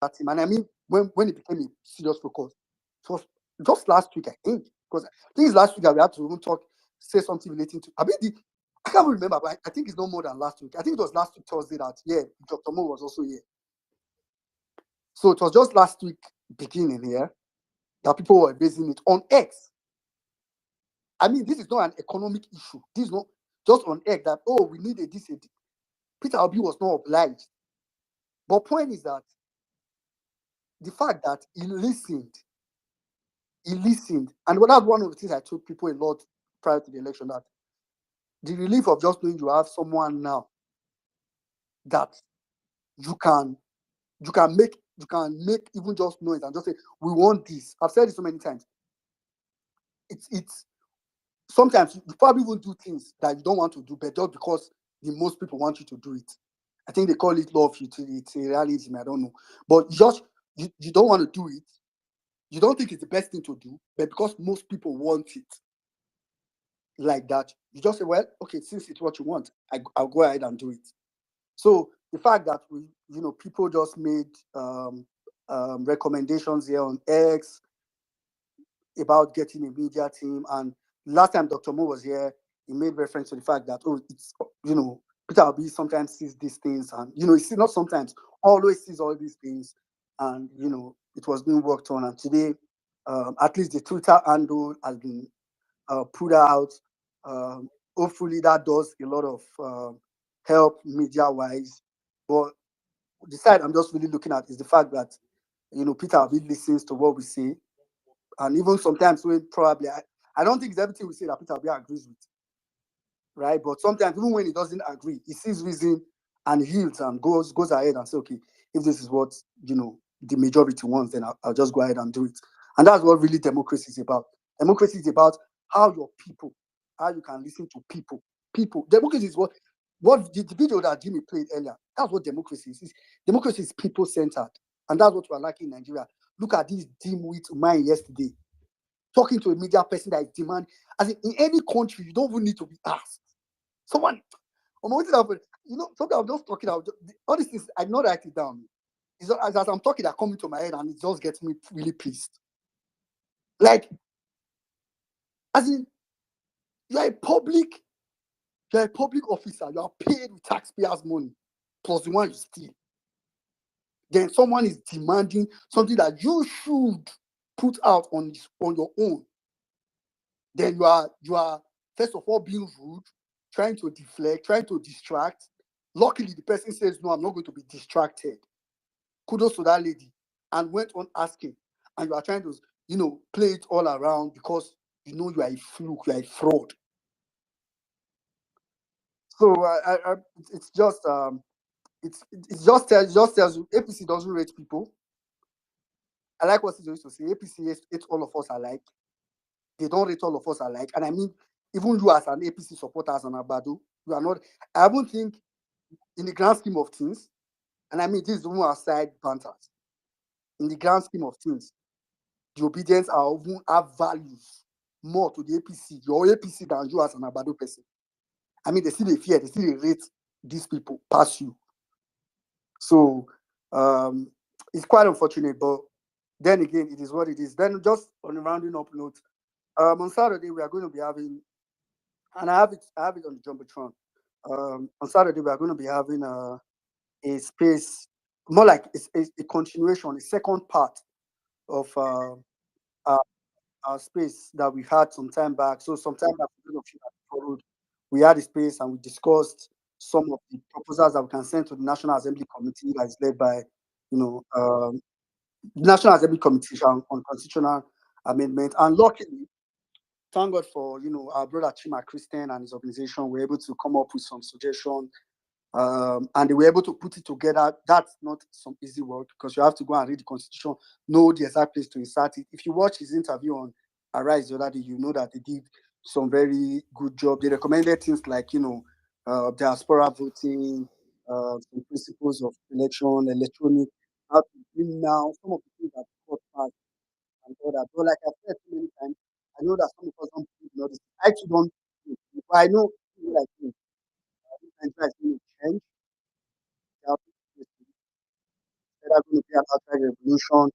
that team. And I mean, when it became a serious focus, it was just last week, I think. Because I think it's last week that we had to even say something relating to. I mean, I can't remember, but I think it's no more than last week. I think it was last week, Thursday, that, yeah, Dr. Mo was also here. So it was just last week, beginning here, that people were basing it on X. I mean, this is not an economic issue. This is not just on X that, oh, we need a this. Peter Obi was not obliged. But point is that the fact that he listened, and that's one of the things I told people a lot prior to the election, that the relief of just knowing you have someone now that you can make even just noise and just say, we want this. I've said it so many times. It's sometimes you probably will do things that you don't want to do, but just because the most people want you to do it. I think they call it law of utility. It's a realism, I don't know. But you don't want to do it. You don't think it's the best thing to do, but because most people want it like that, you just say, well, okay, since it's what you want, I'll go ahead and do it. So the fact that people just made recommendations here on X about getting a media team, and last time Dr. Mo was here, he made reference to the fact that, it's Peter Obi sometimes sees these things, and he sees, not sometimes, always sees all these things, and it was being worked on. And today, at least the Twitter handle has been put out. Hopefully that does a lot of help media-wise. But the side I'm just really looking at is the fact that Peter Obi listens to what we say, and even sometimes when probably I don't think it's everything we say that Peter Obi agrees with, right? But sometimes even when he doesn't agree, he sees reason and heals and goes ahead and say, okay, if this is what the majority wants, then I'll just go ahead and do it. And that's what really democracy is about. Democracy is about how you can listen to people. Democracy is what the video that Jimmy played earlier, that's what democracy is. Democracy is people-centered. And that's what we're lacking in Nigeria. Look at this dimwit man yesterday, talking to a media person that is demand. As in any country, you don't even need to be asked. Someone, sometimes I'm just talking out. All these things, I not write it down. As I'm talking, they're coming to my head, and it just gets me really pissed. Like, as in, you're a public officer. You are paid with taxpayers' money plus the one you steal. Then someone is demanding something that you should put out on your own. Then you are first of all being rude, trying to deflect, trying to distract. Luckily, the person says, no, I'm not going to be distracted. Kudos to that lady. And went on asking. And you are trying to, play it all around because you are a fluke, you are a fraud. So it's just tells you APC doesn't rate people. I like what he used to say. APC hates all of us alike. They don't rate all of us alike. And I mean, even you as an APC supporter, as an Abado, you are not. I don't think, in the grand scheme of things, and I mean, this is even outside banters. In the grand scheme of things, the obedience are even have values more to the APC, your APC, than you as an Abado person. I mean, they still fear, they still rate these people past you. So it's quite unfortunate, but then again, it is what it is. Then just on a rounding up note, on Saturday we are going to be having, and I have it on the Jumbotron. On Saturday we are going to be having a space, more like a continuation, a second part of our space that we had some time back. So some time back, followed, we had a space and we discussed some of the proposals that we can send to the National Assembly Committee that is led by, National Assembly Committee on constitutional amendment. And luckily, thank God for our brother Chima Christian and his organization were able to come up with some suggestions, and they were able to put it together. That's not some easy work because you have to go and read the constitution, know the exact place to insert it. If you watch his interview on Arise the other day, you know that they did some very good job. They recommended things like diaspora voting, some principles of election, electronic, how to bring now some of the things that the court passed and all that. But like I've said so many times, I know that some of us don't believe in all this. I too don't. But I know people like me. Nigeria is going to change. There are going to be an outright revolution,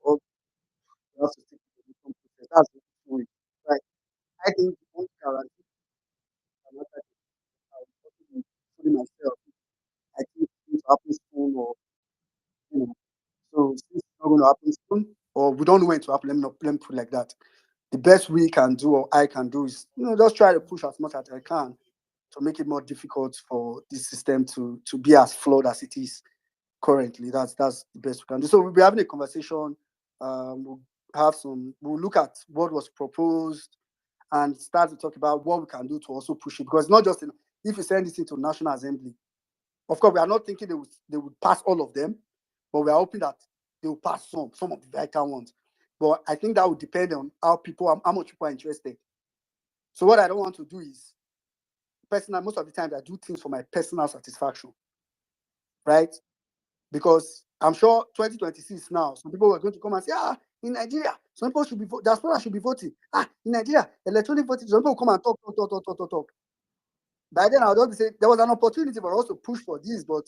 or you have to stick to the revolution process. That's the way. Right. I think the only guarantee I'm not including myself, I think it's going to happen soon, or you know. So since it's not going to happen soon, or we don't know when it will happen, let me put it like that. The best we can do or I can do is, just try to push as much as I can to make it more difficult for this system to be as flawed as it is currently. That's the best we can do. So we'll be having a conversation. We'll look at what was proposed and start to talk about what we can do to also push it. Because it's not just if you send this into National Assembly, of course, we are not thinking they would pass all of them, but we are hoping that they will pass some of the vital ones. But I think that would depend on how much people are interested. So what I don't want to do is personal. Most of the time, I do things for my personal satisfaction, right? Because I'm sure 2026 now, some people are going to come and say, in Nigeria, some people should be diaspora should be voting. In Nigeria, electronic voting. Some people come and talk. By then, I'll just say there was an opportunity for us to push for this, but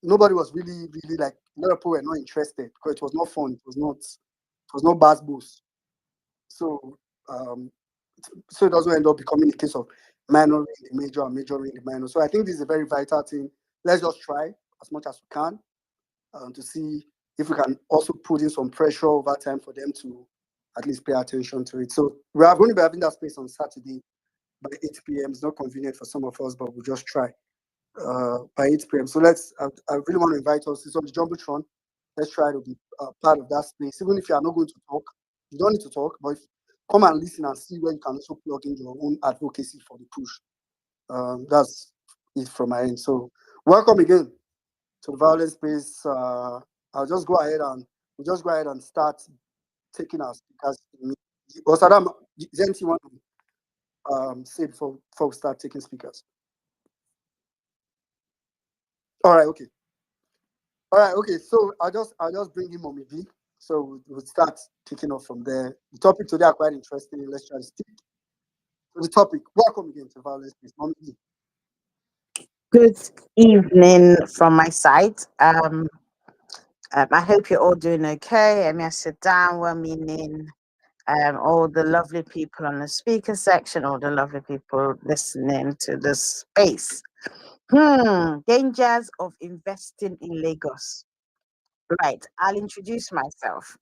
nobody was really, really like, a lot of people were not interested because it was not fun. It was not bass boost. So, so it doesn't end up becoming a case of minoring the major and majoring the minor. So I think this is a very vital thing. Let's just try as much as we can to see if we can also put in some pressure over time for them to at least pay attention to it. So we are going to be having that space on Saturday by 8 p.m. It's not convenient for some of us, but we'll just try by 8 p.m. So I really want to invite us. It's on the Jumbotron. Let's try to be part of that space. Even if you are not going to talk, you don't need to talk, but come and listen and see where you can also plug in your own advocacy for the push. That's it from my end. So welcome again to the violence space. I'll just go ahead and start taking our speakers. Or Saddam, is there anything you want to say before we start taking speakers? All right, okay. All right, okay. So I'll just bring in Mommy V. So we'll start kicking off from there. The topic today are quite interesting. Let's try to stick to the topic. Welcome again to Violence Space, Mommy V. Good evening from my side. I hope you're all doing okay. Let me sit down. Well, meaning all the lovely people on the speaker section, all the lovely people listening to this space. Dangers of investing in Lagos. Right, I'll introduce myself.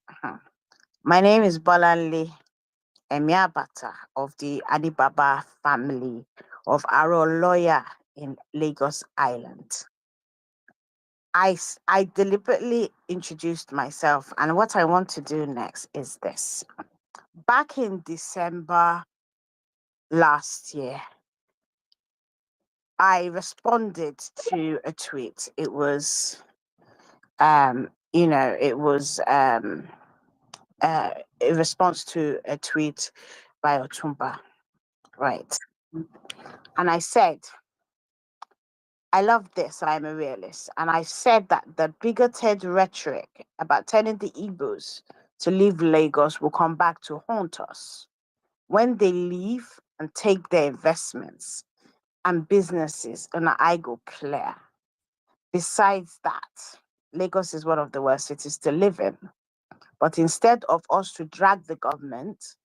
My name is Bolanle Emiabata of the Adibaba family of Aro Lawyer in Lagos Island. I deliberately introduced myself, and what I want to do next is this. Back in December last year, I responded to a tweet. It was, it was a response to a tweet by Otumba, right? And I said, I love this. I'm a realist. And I said that the bigoted rhetoric about telling the Igbos to leave Lagos will come back to haunt us when they leave and take their investments and businesses and I go clear. Besides that, Lagos is one of the worst cities to live in. But instead of us to drag the government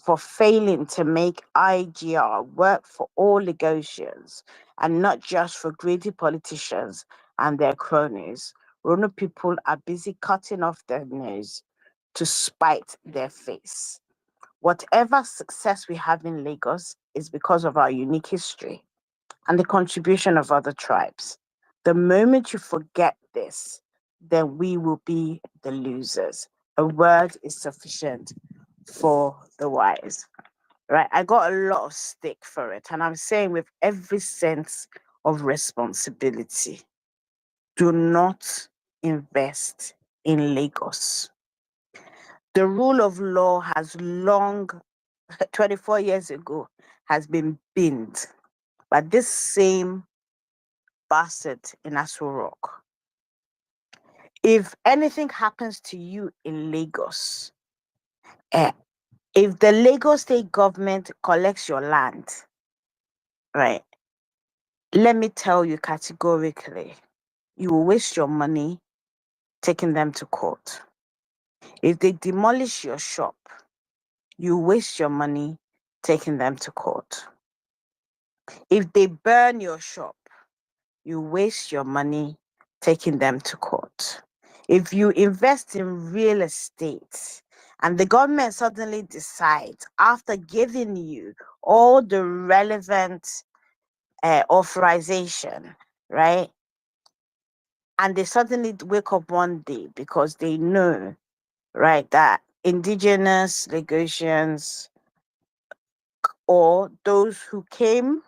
for failing to make IGR work for all Lagosians and not just for greedy politicians and their cronies, Rona people are busy cutting off their nose to spite their face. Whatever success we have in Lagos is because of our unique history and the contribution of other tribes. The moment you forget this, then we will be the losers. A word is sufficient for the wise. Right? I got a lot of stick for it, and I'm saying with every sense of responsibility, do not invest in Lagos. The rule of law has long, 24 years ago, has been binned by this same bastard in Aso Rock. If anything happens to you in Lagos, eh, if the Lagos state government collects your land, right, let me tell you categorically, you will waste your money taking them to court. If they demolish your shop, you waste your money taking them to court. If they burn your shop, you waste your money taking them to court. If you invest in real estate and the government suddenly decides, after giving you all the relevant authorization, right? And they suddenly wake up one day because they know, right, that indigenous Lagosians or those who came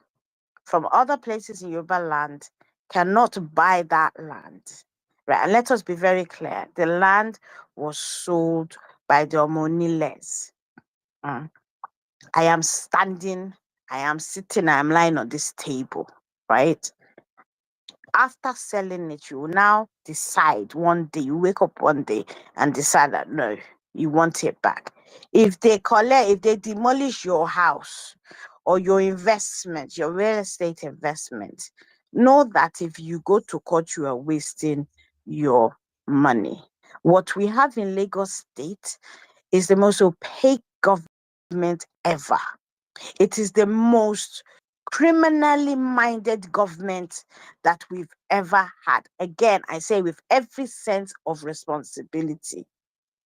from other places in Yoruba land cannot buy that land. Right. And let us be very clear. The land was sold by the Omoniles. Mm. I am standing, I am sitting, I am lying on this table, right? After selling it, you will now decide one day, you wake up one day and decide that no, you want it back. If they demolish your house or your investment, your real estate investment, know that if you go to court, you are wasting your money. What we have in Lagos State is the most opaque government ever. It is the most criminally minded government that we've ever had. Again, I say with every sense of responsibility,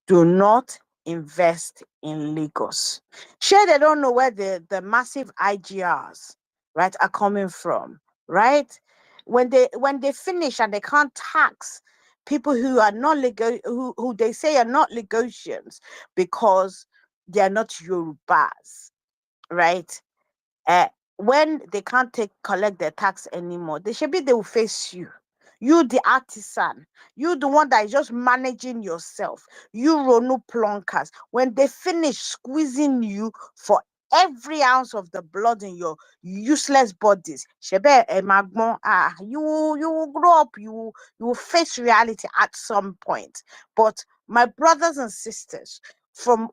do not invest in Lagos. Sure, they don't know where the massive IGRs, right, are coming from, right? When they finish and they can't tax people who are not legal, who they say are not Lagosians because they are not Yorubas, right? uh, when they can't collect their tax anymore, they will face you. You, the artisan, you, the one that is just managing yourself, you, Ronu Plunkers, when they finish squeezing you for every ounce of the blood in your useless bodies, you will grow up, you will face reality at some point. But my brothers and sisters, from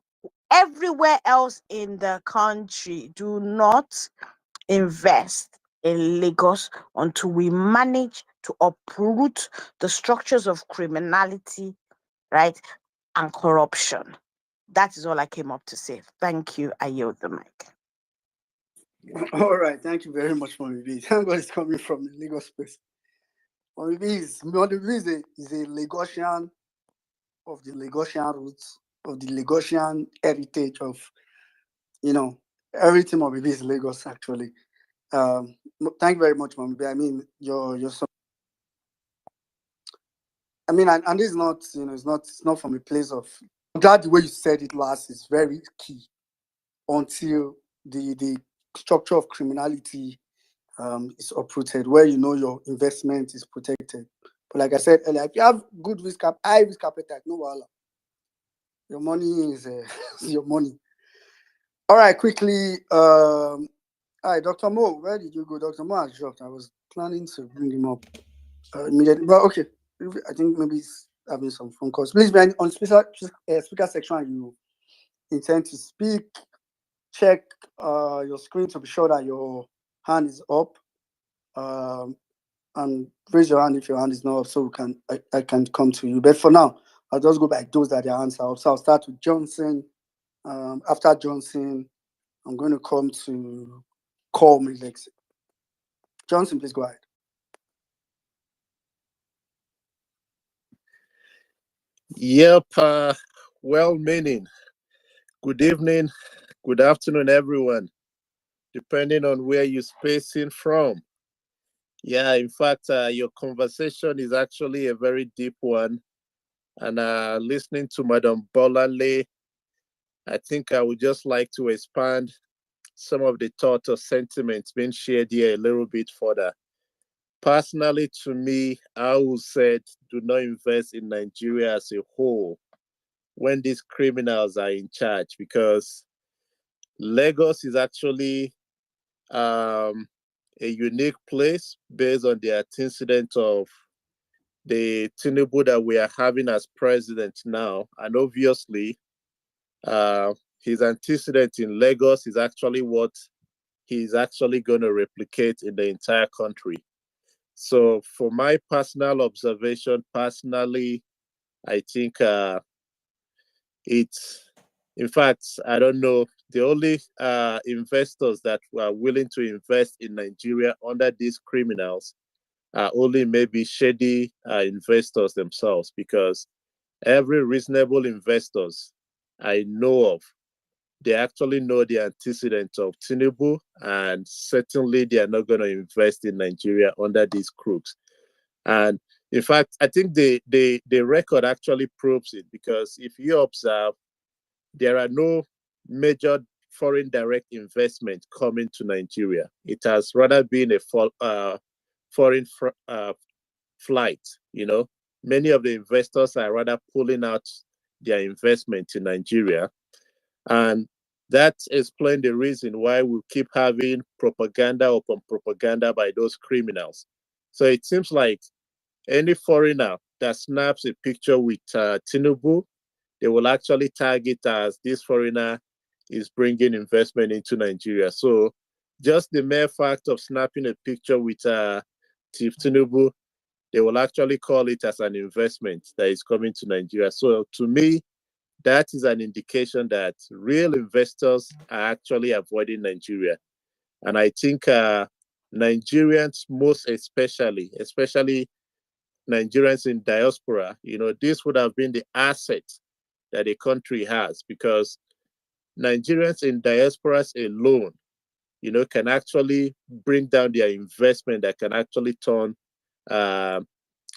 everywhere else in the country, do not invest in Lagos until we manage to uproot the structures of criminality, right, and corruption. That is all I came up to say. Thank you. I yield the mic. All right, thank you very much, Mommy B. Thank God it's coming from the Lagos space. Mommy B is a Lagosian of the Lagosian roots, of the Lagosian heritage of, you know, everything Mommy B is Lagos actually. Thank you very much, Mommy B. I mean, your son. I mean, and this is not, it's not from a place of. I'm glad the way you said it last is very key until the structure of criminality is uprooted, where you know your investment is protected. But like I said earlier, if you have good high risk appetite, no wahala. Your money is your money. All right, quickly. All right, Dr. Mo, where did you go? Dr. Mo has dropped. I was planning to bring him up immediately, but okay. I think maybe he's having some phone calls. Please be on speaker section and you intend to speak. Check your screen to be sure that your hand is up. And raise your hand if your hand is not up, so I can come to you. But for now, I'll just go by those that their hands are up. So I'll start with Johnson. After Johnson, I'm going to come to Call Me Lexi. Johnson, please go ahead. Yep, well-meaning. Good evening, good afternoon, everyone, depending on where you're spacing from. Yeah, in fact, your conversation is actually a very deep one. And listening to Madam Bolanle, I think I would just like to expand some of the thought or sentiments being shared here a little bit further. Personally, to me, I would say do not invest in Nigeria as a whole when these criminals are in charge, because Lagos is actually um, a unique place based on the antecedent of the Tinubu that we are having as president now. And obviously, his antecedent in Lagos is actually what he's actually going to replicate in the entire country. So, for my personal observation, personally, I think it's, in fact, I don't know, the only investors that were willing to invest in Nigeria under these criminals are only maybe shady investors themselves, because every reasonable investors I know of, they actually know the antecedents of Tinubu, and certainly they are not going to invest in Nigeria under these crooks. And in fact, I think the record actually proves it, because if you observe, there are no major foreign direct investment coming to Nigeria. It has rather been a foreign flight. Many of the investors are rather pulling out their investment in Nigeria. And that explains the reason why we keep having propaganda upon propaganda by those criminals. So it seems like any foreigner that snaps a picture with Tinubu, they will actually tag it as this foreigner is bringing investment into Nigeria. So just the mere fact of snapping a picture with Chief Tinubu, they will actually call it as an investment that is coming to Nigeria. So to me, that is an indication that real investors are actually avoiding Nigeria. And I think Nigerians, most especially Nigerians in diaspora, this would have been the asset that the country has, because Nigerians in diasporas alone, can actually bring down their investment that can actually turn uh,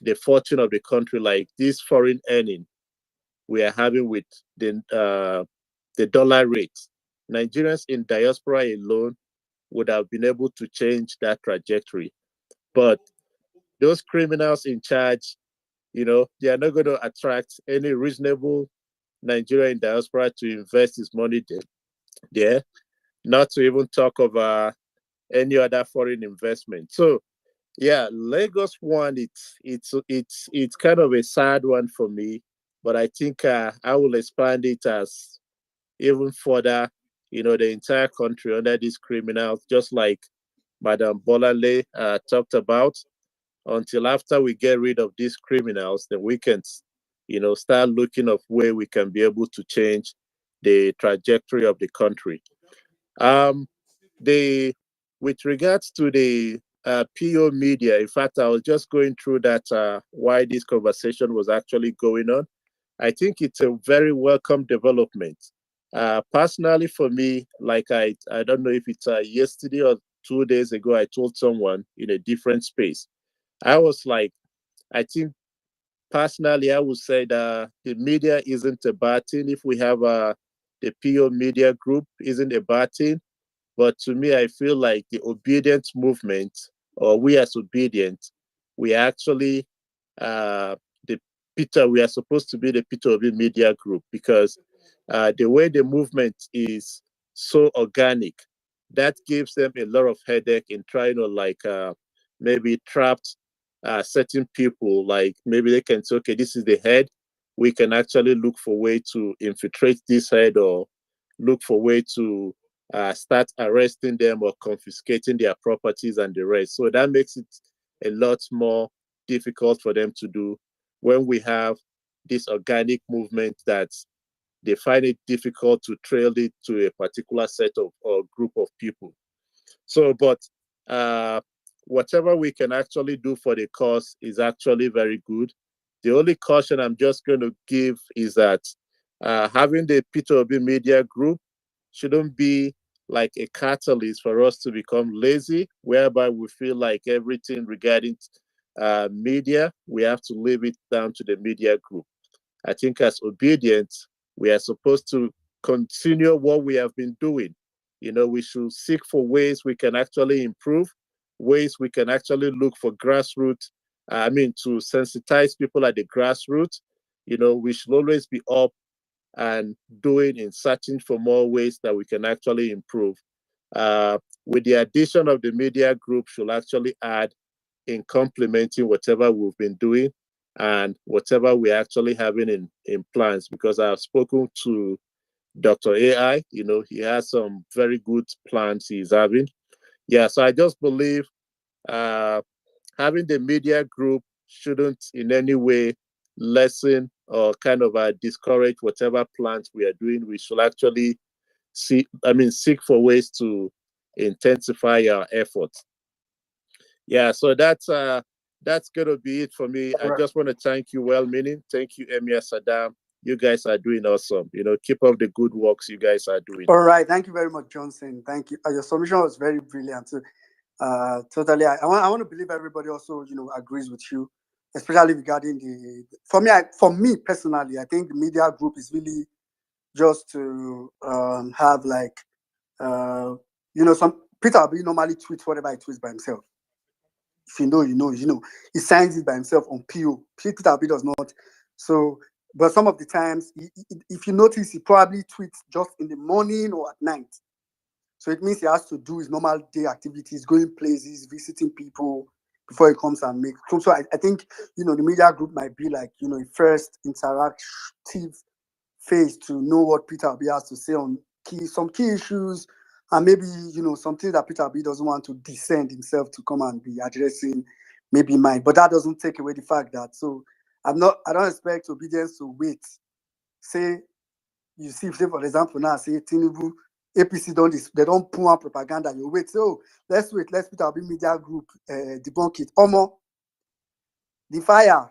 the fortune of the country, like this foreign earning we are having with the dollar rate. Nigerians in diaspora alone would have been able to change that trajectory. But those criminals in charge, they are not going to attract any reasonable Nigerian in diaspora to invest his money there, not to even talk of any other foreign investment. So yeah, Lagos one, it's kind of a sad one for me, but I think I will expand it as even further, the entire country under these criminals, just like Madam Bolale talked about. Until after we get rid of these criminals, then we can, start looking of where we can be able to change the trajectory of the country. Um, the With regards to the PO media, in fact, I was just going through that why this conversation was actually going on. I think it's a very welcome development. Personally, for me, like I don't know if it's yesterday or 2 days ago, I told someone in a different space. I was like, I think personally, I would say that the media isn't a bad thing. If we have the PO media group, isn't a bad thing. But to me, I feel like the obedient movement, or we as obedient, we actually the Peter. We are supposed to be the Peter Obi Media Group, because the way the movement is so organic, that gives them a lot of headache in trying to maybe trapped certain people. Like maybe they can say, okay, this is the head. We can actually look for way to infiltrate this head, or look for way to start arresting them or confiscating their properties and the rest. So that makes it a lot more difficult for them to do when we have this organic movement that they find it difficult to trail it to a particular set of or group of people. So, but uh, whatever we can actually do for the cause is actually very good. The only caution I'm just going to give is that having the Peter Obi Media Group shouldn't be like a catalyst for us to become lazy, whereby we feel like everything regarding media, we have to leave it down to the media group. I think as obedience, we are supposed to continue what we have been doing. We should seek for ways we can actually improve, ways we can actually look for grassroots. To sensitize people at the grassroots. We should always be up and doing in searching for more ways that we can actually improve. With the addition of the media group, should actually add in complementing whatever we've been doing and whatever we're actually having in plans, because I've spoken to Dr. AI, he has some very good plans he's having. Yeah, so I just believe uh, having the media group shouldn't in any way lessen or kind of discourage whatever plans we are doing. We should actually seek for ways to intensify our efforts. Yeah, so that's gonna be it for me. I just want to thank you, well meaning. Thank you, Emir Saddam. You guys are doing awesome. Keep up the good works you guys are doing. All right, thank you very much, Johnson. Thank you. Your submission was very brilliant. Totally, I want to believe everybody also agrees with you, especially regarding the. For me personally, I think the media group is really just to have like some Peter Obi normally tweets whatever he tweets by himself. If you know, you know, he signs it by himself on PO. Peter Obi does not. So, but some of the times, if you notice, he probably tweets just in the morning or at night. So it means he has to do his normal day activities, going places, visiting people before he comes and make. So I think the media group might be like a first interactive phase to know what Peter Obi has to say on some key issues, and maybe something that Peter Obi doesn't want to descend himself to come and be addressing, maybe mine. But that doesn't take away the fact that I don't expect obedience to wait. Say for example now, say Tinubu, APC don't pull out propaganda. You wait, so let's Peter Obi media group debunk it. Omo, the fire.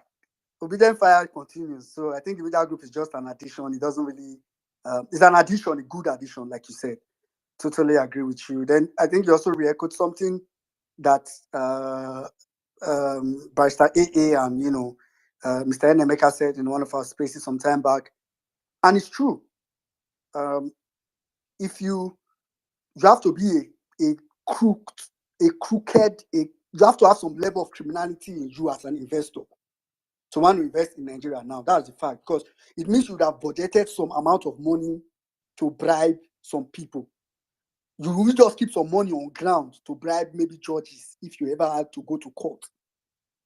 Obedient fire continues. So I think the media group is just an addition. It doesn't really, it's an addition, a good addition, like you said. Totally agree with you. Then I think you also re-echoed something that Barrister AA and, Mr. Nnemeka said in one of our spaces some time back. And it's true. If you have to be a crooked, you have to have some level of criminality in you as an investor to want to invest in Nigeria now. That's the fact, because it means you would have budgeted some amount of money to bribe some people. You will just keep some money on ground to bribe maybe judges if you ever had to go to court.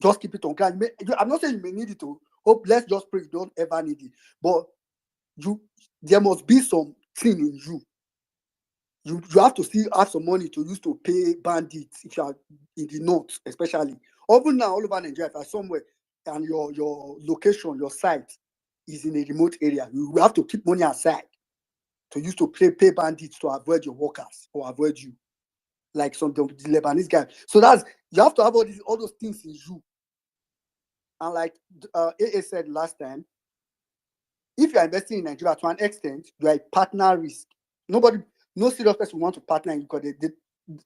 Just keep it on ground. I'm not saying you may need it to. Hope let's just pray you don't ever need it. But there must be something in you. You have to still have some money to use to pay bandits if you are in the north, especially. Even now, all over Nigeria, if you are somewhere and your location, your site is in a remote area, you have to keep money aside to use to pay bandits to avoid your workers or avoid you, like the Lebanese guy. So you have to have all those things in you. And like AA said last time, if you are investing in Nigeria to an extent, you are a partner risk. No serious person want to partner because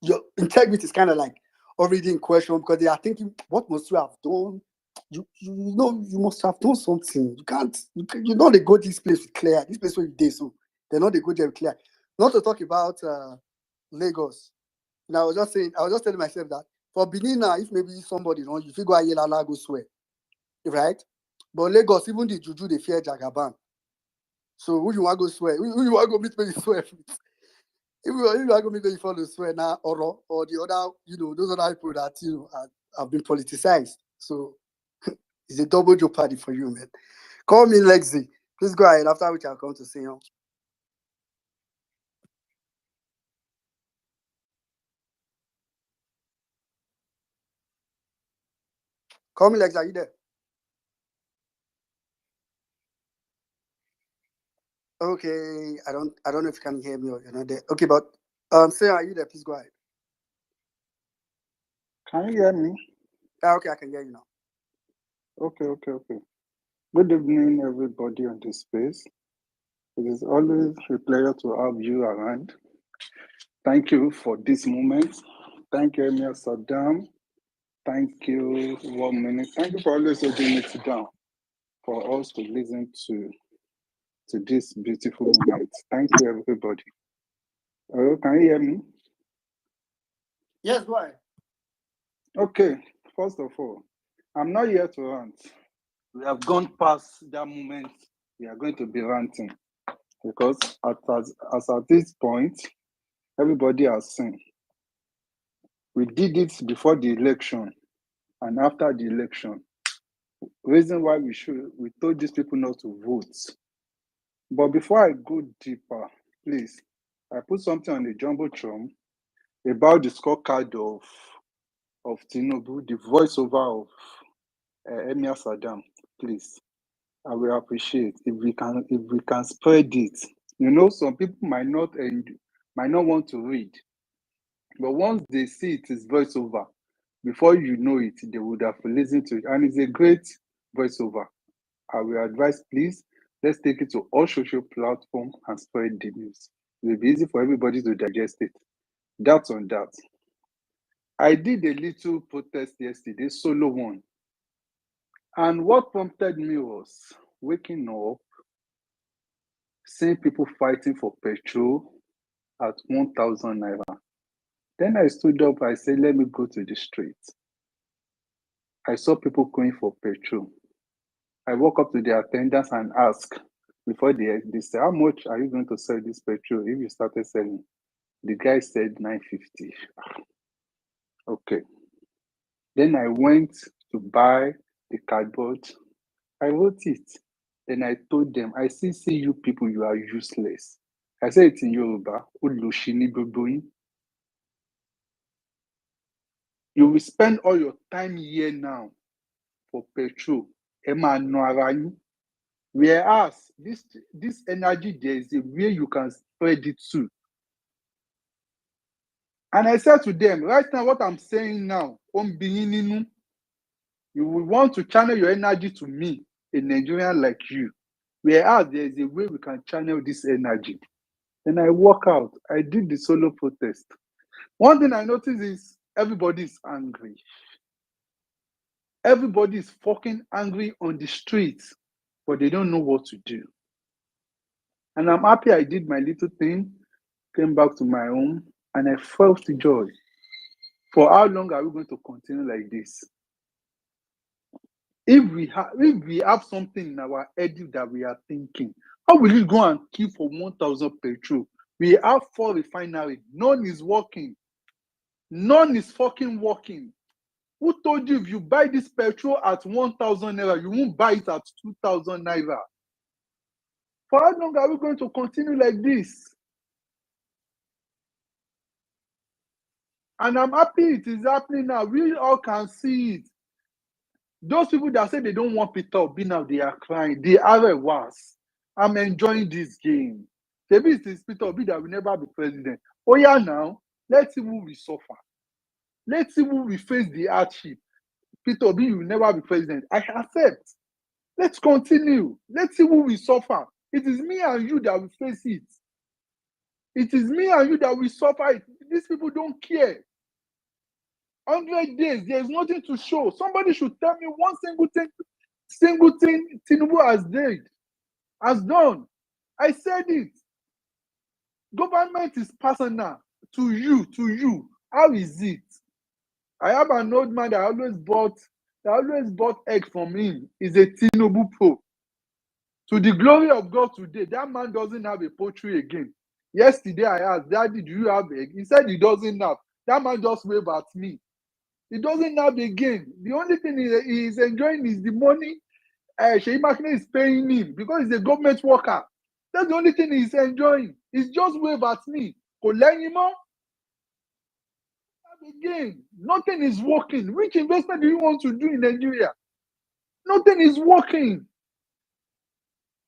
your integrity is kind of like already in question, because they are thinking, what must you have done? You must have done something. You know they go this place with clear. This place where you did, so they're not they go there with clear. Not to talk about Lagos. And I was just telling myself that for Benin now, if maybe somebody you figure out Yelala go swear, right? But Lagos, even the Juju, they fear Jagaban. So who you want to go swear? Who you want to go meet when you swear? If you want to go meet when you follow swear now, or the other, those other people that have been politicized. So it's a double jeopardy for you, man. Call me Lexi. Please go ahead. After which I'll come to see you. Call me Lexi. Are you there? Okay. I don't know if you can hear me or you're not there. Okay, but say, are you there? Please go ahead. Can you hear me? Okay, I can hear you now. Okay. Good evening, everybody on this space. It is always a pleasure to have you around. Thank you for this moment. Thank you, Emir Saddam. Thank you, 1 minute. Thank you for always holding it down for us to listen to this beautiful moment. Thank you, everybody. Hello, can you hear me? Yes, go ahead. Okay, first of all, I'm not here to rant. We have gone past that moment. We are going to be ranting because as at this point, everybody has seen. We did it before the election and after the election. Reason why we told these people not to vote. But before I go deeper, please, I put something on the jumbotron about the scorecard of Tinubu, the voiceover of Emir Saddam. Please, I will appreciate if we can spread it. You know, some people might not want to read, but once they see it is voiceover, before you know it, they would have listened to it, and it's a great voiceover. I will advise, please, let's take it to all social platforms and spread the news. It will be easy for everybody to digest it. That's on that. I did a little protest yesterday, solo one. And what prompted me was waking up, seeing people fighting for petrol at 1,000 naira. Then I stood up, I said, let me go to the street. I saw people going for petrol. I walk up to the attendants and ask, before they say, how much are you going to sell this petrol if you started selling? The guy said 950. Okay. Then I went to buy the cardboard. I wrote it. Then I told them, I see you people, you are useless. I said it in Yoruba. You will spend all your time here now for petrol. Whereas this energy, there is a way you can spread it to. And I said to them, right now, what I'm saying now, you will want to channel your energy to me, a Nigerian like you. Whereas there is a way we can channel this energy. Then I walk out. I did the solo protest. One thing I noticed is everybody is angry. Everybody is fucking angry on the streets, but they don't know what to do. And I'm happy I did my little thing, came back to my home, and I felt joy. For how long are we going to continue like this? If we have something in our head that we are thinking, how will you go and kill for 1,000 petrol? We have 4 refineries. None is working. None is fucking working. Who told you if you buy this petrol at 1,000 naira, you won't buy it at 2,000 naira? For how long are we going to continue like this? And I'm happy it is happening now. We all can see it. Those people that say they don't want Peter Obi now, they are crying. They are worse. I'm enjoying this game. Maybe it is Peter Obi that will never be president. Oh yeah, now, let's see who will suffer. Let's see who will face the hardship. Peter Obi will never be president. I accept. Let's continue. Let's see who will suffer. It is me and you that will face it. It is me and you that will suffer it. These people don't care. 100 days, there's nothing to show. Somebody should tell me one single thing Tinubu has done. I said it. Government is personal to you. How is it? I have an old man that always bought egg from him. He's a Tinubu pro. To the glory of God today, that man doesn't have a poultry again. Yesterday I asked, Daddy, do you have egg? He said he doesn't have. That man just waved at me. He doesn't have again. The only thing he is enjoying is the money Sheyi Makinde is paying him because he's a government worker. That's the only thing he's enjoying. He's just wave at me. Kò lẹ́yìn mọ́. Again, nothing is working. Which investment do you want to do in Nigeria? Nothing is working.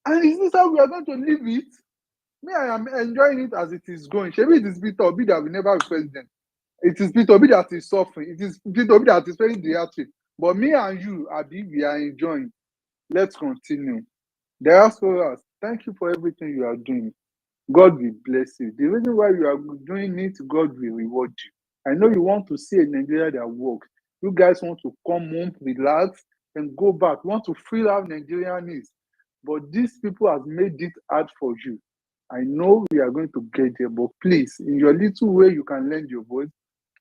And is this how we are going to live it? Me, I am enjoying it as it is going. Shebi, it is Peter Obi that will never be president. It is Peter Obi that is suffering. It is Peter Obi that is facing the hardship. But me and you, Abi, we are enjoying. Let's continue. Diasporas, thank you for everything you are doing. God will bless you. The reason why you are doing it, God will reward you. I know you want to see a Nigeria that works. You guys want to come home, relax, and go back. You want to feel how Nigeria is. But these people have made it hard for you. I know we are going to get there, but please, in your little way you can lend your voice,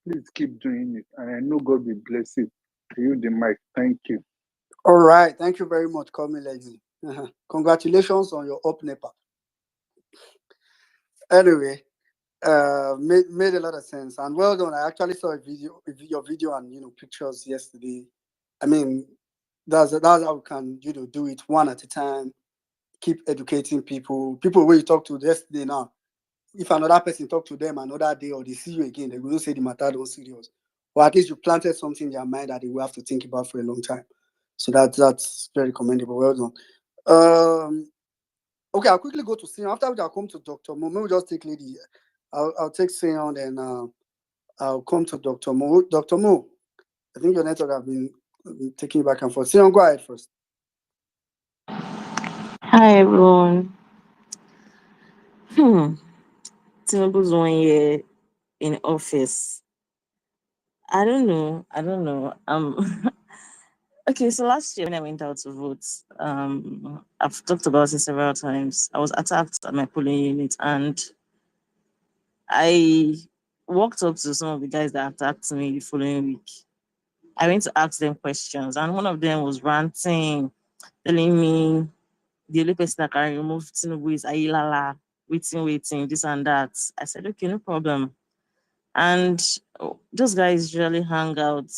please keep doing it. And I know God will bless you. To you, the mic. Thank you. All right. Thank you very much, Komi Lexi. Congratulations on your up NEPA. Anyway, made a lot of sense. And well done. I actually saw your video and pictures yesterday. I mean, that's how we can do it one at a time. Keep educating people where you talk to yesterday now. If another person talk to them another day or they see you again, they will say the matter don't serious. Or at least you planted something in their mind that they will have to think about for a long time. So that's very commendable. Well done. Okay, I'll quickly go to Sion. After which I'll come to Dr. Mo. Maybe just take lady. I'll take Sion, and I'll come to Dr. Mo. Dr. Mo, I think your network have been taking back and forth. Sion, go ahead first. Hi everyone. Hmm. Tinubu's 1 year in office. I don't know. I don't know. Okay, so last year when I went out to vote, I've talked about it several times. I was attacked at my polling unit and I walked up to some of the guys that attacked me the following week. I went to ask them questions, and one of them was ranting, telling me the only person that can remove Tinubu is Ayilala, waiting, this and that. I said, okay, no problem. And those guys usually hang out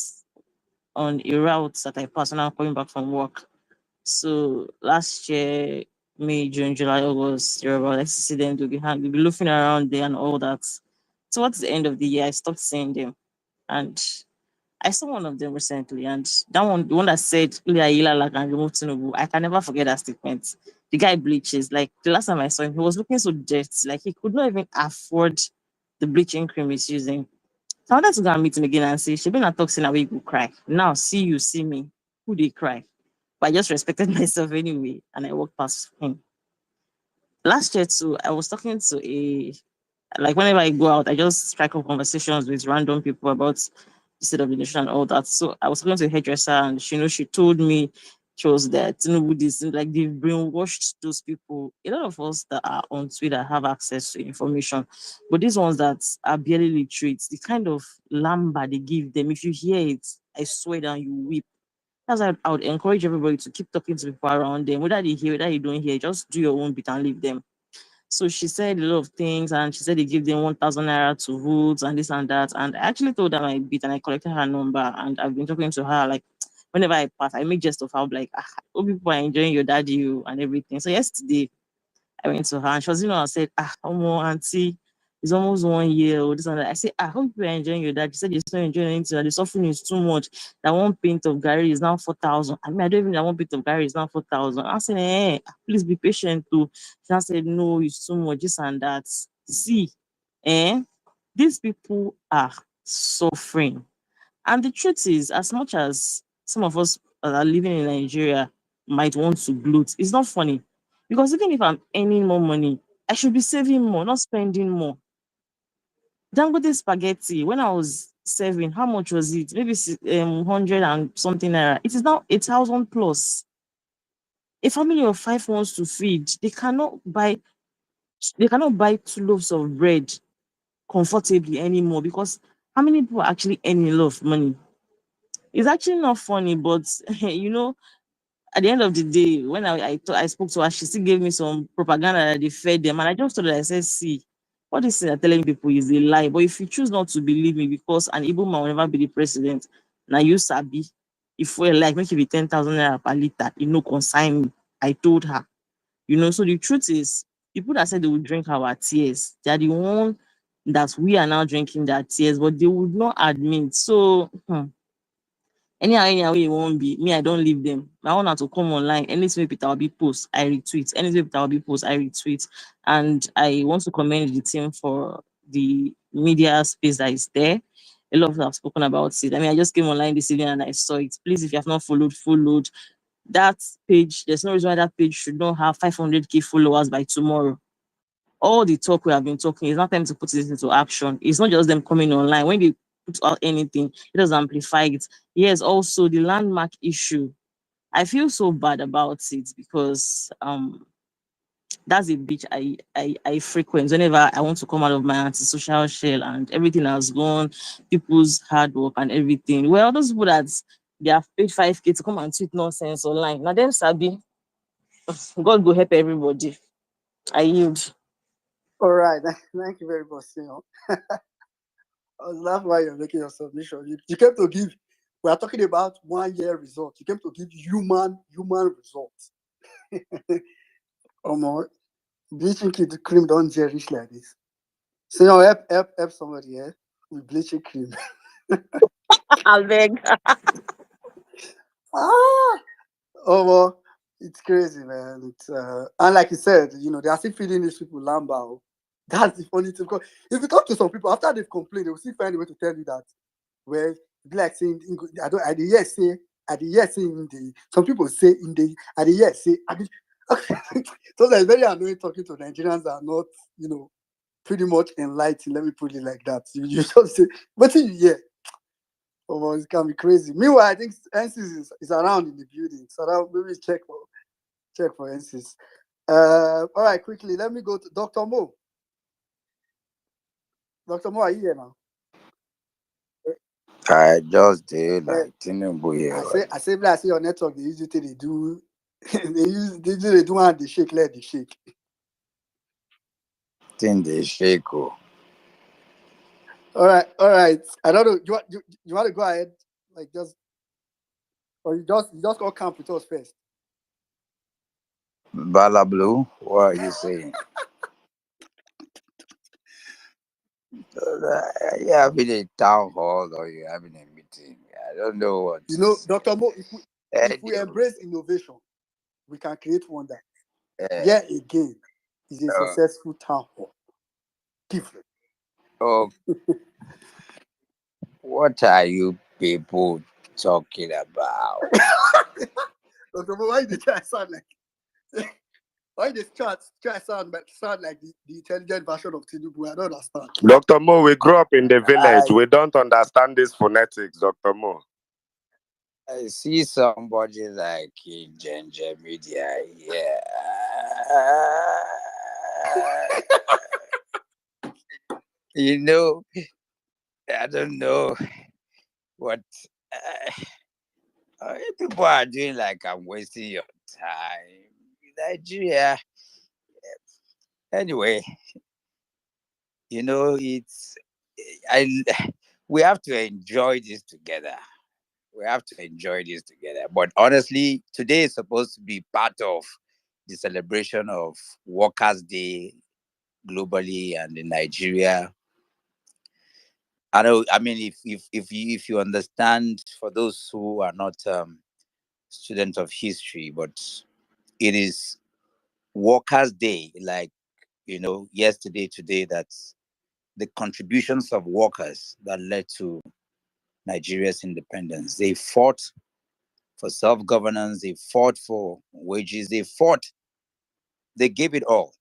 on a route that I pass when I'm coming back from work. So last year, May, June, July, August, you're about to see them, they'll be loafing around there and all that. Towards the end of the year, I stopped seeing them. And I saw one of them recently, and that one, the one that said, Ayila like and remove Tinubu, I can never forget that statement. The guy bleaches. Like the last time I saw him, he was looking so dirty. Like he could not even afford the bleaching cream he's using. So I wanted to go and meet him again and say, she been a toxin away, go cry. Now see you, see me. Who they cry? But I just respected myself anyway, and I walked past him. Last year too, I was talking to like whenever I go out, I just strike up conversations with random people about the state of the nation and all that. So I was talking to a hairdresser, and she told me she was there. Tinubu, this like they've brainwashed those people. A lot of us that are on Twitter have access to information, but these ones that are barely literate, the kind of lamba they give them, if you hear it, I swear down you weep. That's why I would encourage everybody to keep talking to people around them, whether they hear, whether you don't hear, just do your own bit and leave them. So she said a lot of things, and she said they give them 1,000 naira to vote and this and that. And I actually told her my bit, and I collected her number, and I've been talking to her like whenever I pass, I make jest of how like, oh, people are enjoying your daddy and everything. So yesterday I went to her and she was, I said, auntie, it's almost 1 year or this and that. I said, I hope you are enjoying your dad. She said, you're not enjoying anything. That the suffering is too much. That one pint of Gary is now 4,000. I mean, I don't even know one pint of Gary is now 4,000. I said, please be patient too. She said, no, it's too much, this and that. See, these people are suffering. And the truth is, as much as some of us that are living in Nigeria might want to gloat, it's not funny. Because even if I'm earning more money, I should be saving more, not spending more. Dangote spaghetti, when I was serving, how much was it? Maybe 100 and something naira. It is now 8,000 plus. A family of five wants to feed. They cannot buy 2 loaves of bread comfortably anymore because how many people are actually earning a lot of money? It's actually not funny, but at the end of the day, when I spoke to her, she still gave me some propaganda that they fed them. And I just told her, I said, see, what this thing are telling people is a lie. But if you choose not to believe me because an Igbo man will never be the president, now you sabi, if we're like, make it be 10,000 naira per liter, consign me. I told her, so the truth is, people that said they would drink our tears, they are the one that we are now drinking their tears, but they would not admit. So, anyhow wey you wan be, me I don't leave them. My own na to come online, anything wey Peter Obi post I retweet, anything wey Peter Obi post I retweet. And I want to commend the team for the media space that is there. A lot of them have spoken about it. I mean, I just came online this evening and I saw it. Please, if you have not followed, follow that page. There's no reason why that page should not have 500k followers by tomorrow. All the talk we have been talking, it's not time to put this into action. It's not just them coming online. When they put out anything, it does amplify it. Yes, also the landmark issue. I feel so bad about it because that's a beach I frequent whenever I want to come out of my antisocial shell, and everything has gone, people's hard work and everything. Well, those people that they have paid 5k to come and tweet nonsense online. Now them sabi, God go help everybody. I yield. All right. Thank you very much, Sion. I was laughing while you're making your submission. You came to give. We are talking about 1 year results. You came to give human results. Bleaching cream don't gerish like this. So help somebody here with bleaching cream. I'll beg. Ah, it's crazy, man. It's and like you said, they are still feeding these people lambao. That's the funny thing. Because if you talk to some people after they've complained, they will still find a way to tell you that. Well, be like saying I don't. I the yes say. I the yes say in the. Some people say in the. I the yes say. I the, so that's very annoying talking to Nigerians that are not, pretty much enlightened. Let me put it like that. You just say, what do you hear? Oh, it can be crazy. Meanwhile, I think NCs is around in the building. So maybe check for NCs. All right, quickly. Let me go to Dr. Mo. Dr. Mo, are you here now? I just did Yeah. like Tinubu here. I say your network. They usually they do. they do and they shake. Let they shake. Think they shake. Oh. All right. I don't know. You want to go ahead, like or you just go camp with us first. Bala Blue, what are you saying? You having a town hall or you having a meeting? I don't know what to say. Dr. Mo, if we Anyway, embrace innovation, we can create wonder. uh, Yet again, is a uh, successful town hall. Different. oh, what are you people talking about? Dr. Mo, why did I sound like? Why this try sound like the intelligent version of Tinubu? I don't understand. Dr. Mo, we grew up in the village. I, We don't understand this phonetics, Dr. Mo. I see somebody like in Njenje media here. You know, I don't know what people are doing. Like I'm wasting your time. Nigeria. Anyway, it's I. We have to enjoy this together. We have to enjoy this together. But honestly, today is supposed to be part of the celebration of Workers' Day globally and in Nigeria. I know. I mean, if you understand, for those who are not students of history, but it is Workers' Day, like yesterday, today. That's the contributions of workers that led to Nigeria's independence. They fought for self-governance. They fought for wages. They gave it all,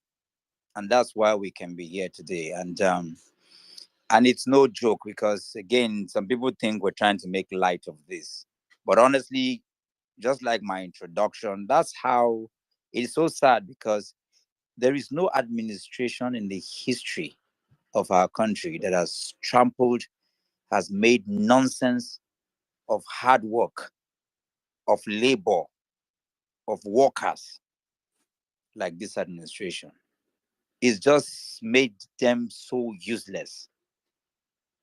and that's why we can be here today. And it's no joke because again, some people think we're trying to make light of this, but honestly, just like my introduction, that's how it's so sad because there is no administration in the history of our country that has made nonsense of hard work, of labor, of workers like this administration. It's just made them so useless.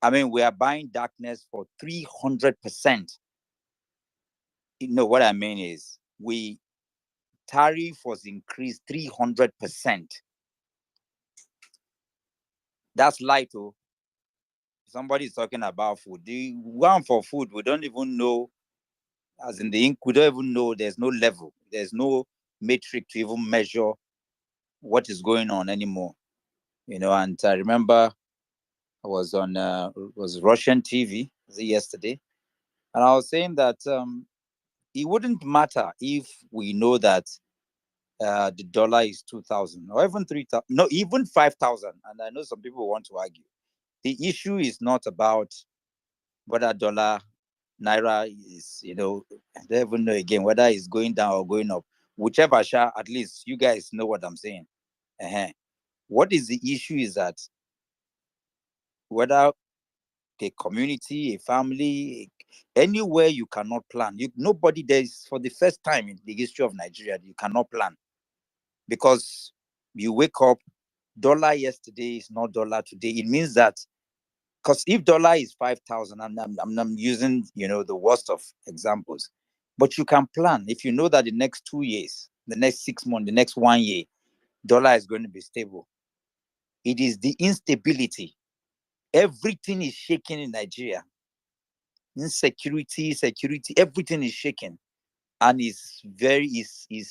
I mean, we are buying darkness for 300%. What I mean is, tariff was increased 300%. That's light, oh. Somebody is talking about food. The one for food, we don't even know, as in the ink, we don't even know, there's no level, there's no metric to even measure what is going on anymore. And I remember I was on was Russian TV yesterday, and I was saying that it wouldn't matter if we know that the dollar is 2,000 or even 3,000, no, even 5,000. And I know some people want to argue. The issue is not about whether dollar naira is, I don't even know again whether it's going down or going up. Whichever share, at least you guys know what I'm saying. Uh-huh. What is the issue is that whether a community, a family, anywhere you cannot plan. Nobody there is, for the first time in the history of Nigeria, you cannot plan because you wake up, dollar yesterday is not dollar today. It means that because if dollar is 5,000, I'm using the worst of examples, but you can plan if you know that the next 2 years, the next 6 months, the next 1 year, dollar is going to be stable. It is the instability. Everything is shaking in Nigeria. Insecurity, security, everything is shaking. and it's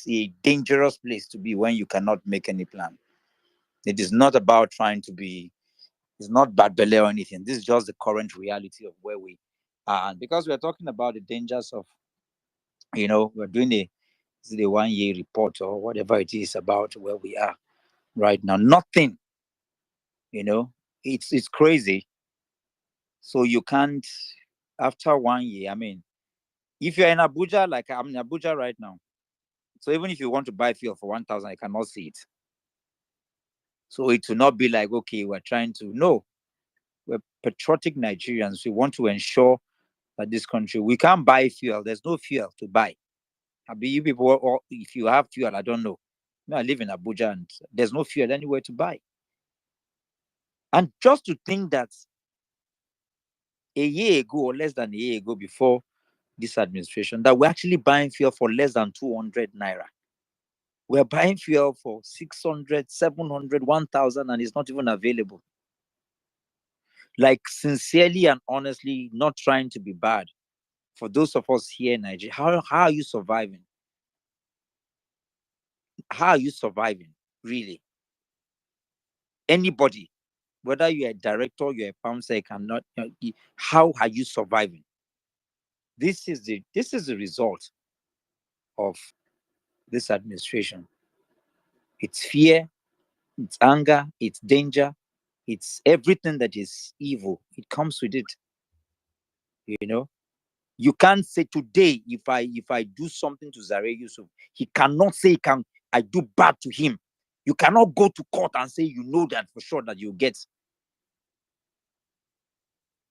a dangerous place to be when you cannot make any plan. It is not about trying to be. It's not bad belly or anything. This is just the current reality of where we are, and because we're talking about the dangers of, we're doing the 1 year report or whatever it is about where we are right now. Nothing, it's crazy. So you can't, after 1 year. I mean, if you're in Abuja, like I'm in Abuja right now, so even if you want to buy fuel for 1,000, I cannot see it. So it will not be like, okay, we're trying to, no, we're patriotic Nigerians. We want to ensure that this country, we can't buy fuel. There's no fuel to buy. I mean, you people, or if you have fuel, I don't know. I live in Abuja and there's no fuel anywhere to buy. And just to think that a year ago or less than a year ago, before this administration, that we're actually buying fuel for less than 200 naira. We're buying fuel for 600, 700, 1,000, and it's not even available. Like, sincerely and honestly, not trying to be bad, for those of us here in Nigeria, how are you surviving? How are you surviving, really? Anybody, whether you're a director, you're a farm cannot, how are you surviving? This is the result of this administration. It's fear, it's anger, it's danger, it's everything that is evil. It comes with it. You can't say today, if I do something to Zare Yusuf, he cannot say I do bad to him. You cannot go to court and say you know that for sure that you get.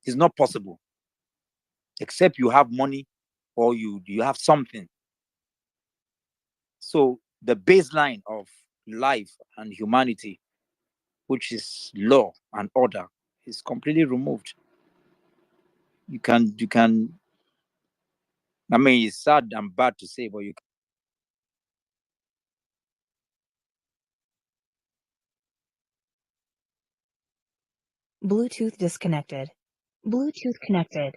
It's not possible. Except you have money or you have something. So the baseline of life and humanity, which is law and order, is completely removed. You can I mean, it's sad and bad to say, but you Bluetooth disconnected. Bluetooth connected.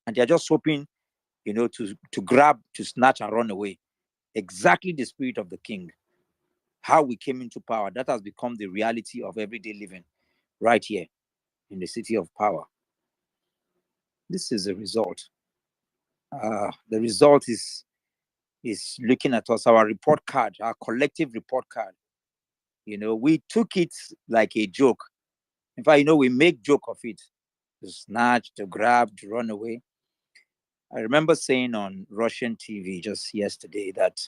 and they're just hoping, to grab, to snatch and run away. Exactly the spirit of the king. How we came into power, that has become the reality of everyday living right here in the city of power. This is the result. The result is looking at us, our report card, our collective report card. We took it like a joke. In fact, we make joke of it. To snatch, to grab, to run away. I remember saying on Russian TV just yesterday that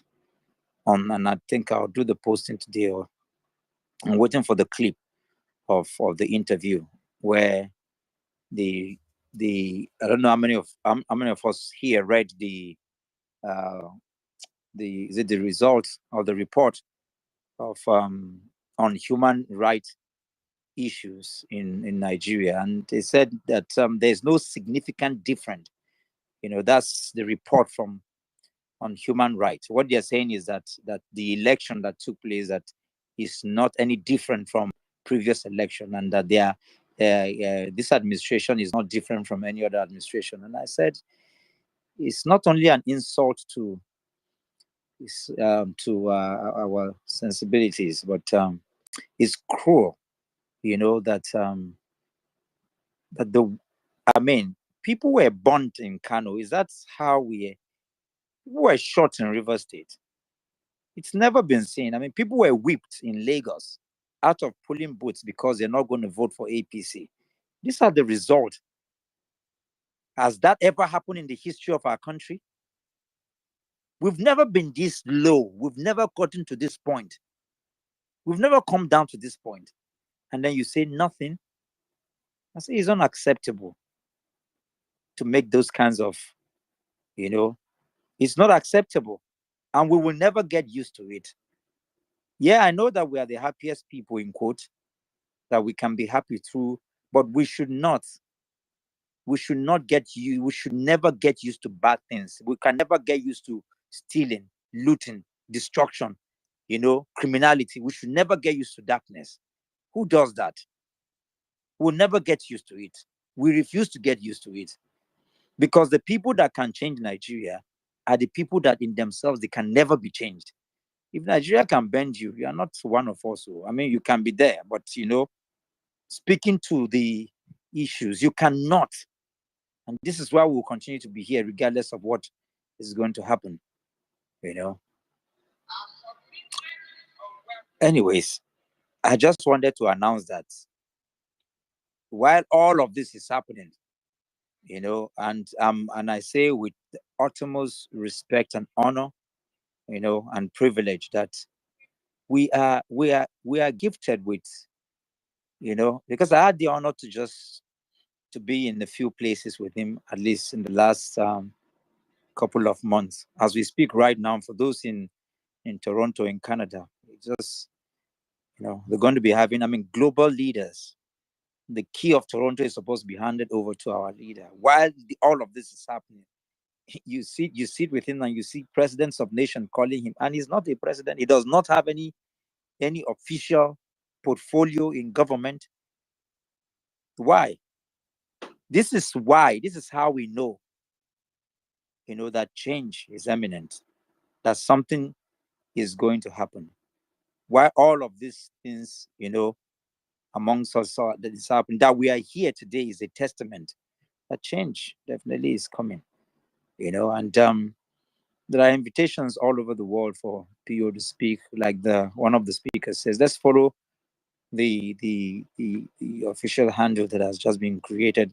and I think I'll do the posting today, or I'm waiting for the clip of the interview where the I don't know how many of us here read the is it the results or the report of on human rights issues in Nigeria, and they said that there's no significant difference That's the report from on human rights. What they're saying is that the election that took place that is not any different from previous election, and that this administration is not different from any other administration. And I said, it's not only an insult to our sensibilities, but it's cruel, that people were burnt in Kano. Is that how people were shot in River State? It's never been seen. People were whipped in Lagos out of polling booths because they're not going to vote for APC. These are the results. Has that ever happened in the history of our country? We've never been this low. We've never gotten to this point. We've never come down to this point. And then you say nothing. I say it's unacceptable to make those kinds of, it's not acceptable. And we will never get used to it. Yeah, I know that we are the happiest people, in quote, that we can be happy through, but we should never get used to bad things. We can never get used to stealing, looting, destruction, criminality. We should never get used to darkness. Who does that? We'll never get used to it. We refuse to get used to it, because the people that can change Nigeria are the people that in themselves, they can never be changed. If Nigeria can bend you, you are not one of us. You can be there, but speaking to the issues, you cannot. And this is why we'll continue to be here regardless of what is going to happen. Anyways, I just wanted to announce that while all of this is happening, and I say with the utmost respect and honor, and privilege, that we are gifted with, because I had the honor to be in a few places with him, at least in the last couple of months. As we speak right now, for those in Toronto, in Canada, just, they're going to be having, global leaders. The key of Toronto is supposed to be handed over to our leader. While all of this is happening, you sit with him and you see presidents of nations calling him, and he's not a president. He does not have any official portfolio in government. Why? This is how we know, that change is imminent, that something is going to happen. Why all of these things, amongst us that is happening, that we are here today, is a testament that change definitely is coming, and there are invitations all over the world for PO to speak. Like one of the speakers says, let's follow the official handle that has just been created.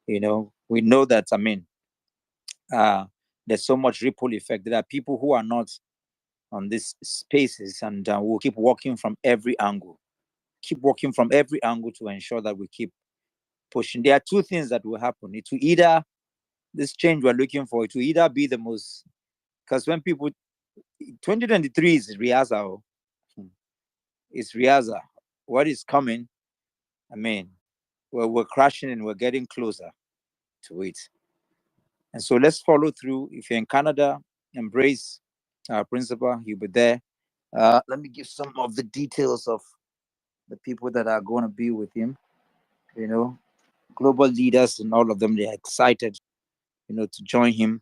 We know that, there's so much ripple effect. There are people who are not on these spaces, and we'll keep working from every angle. To ensure that we keep pushing. There are two things that will happen. It will either, this change we're looking for, it will either be the most, because when people, 2023 is rehearsal. It's rehearsal. What is coming, we're crashing and we're getting closer to it. And so let's follow through. If you're in Canada, embrace our principal. He'll be there. Let me give some of the details of the people that are going to be with him. Global leaders, and all of them, they're excited, to join him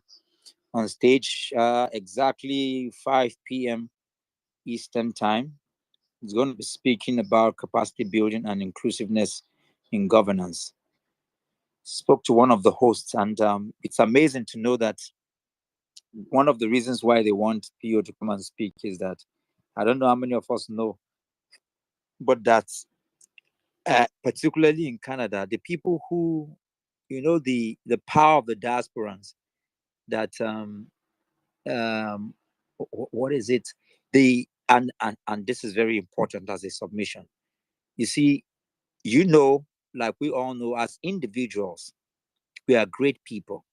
on stage exactly 5 p.m. Eastern time. He's going to be speaking about capacity building and inclusiveness in governance. Spoke to one of the hosts, and it's amazing to know that one of the reasons why they want PO to come and speak is that, I don't know how many of us know, but that's particularly in Canada, the people who, the power of the diasporans, that what is it? And this is very important as a submission. You see, like we all know, as individuals, we are great people.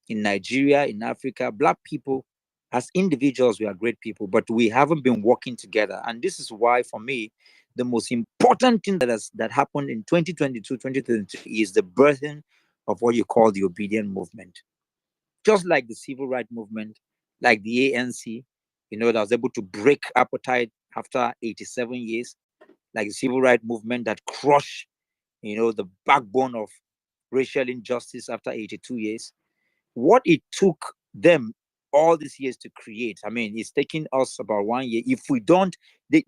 In Nigeria, in Africa, Black people, as individuals, we are great people, but we haven't been working together. And this is why, for me, the most important thing that happened in 2022, 2023 is the birthing of what you call the obedient movement. just like the civil rights movement, like the ANC, that was able to break apartheid after 87 years, like the civil rights movement that crushed, the backbone of racial injustice after 82 years. What it took them all these years to create, I mean, it's taking us about 1 year. If we don't, we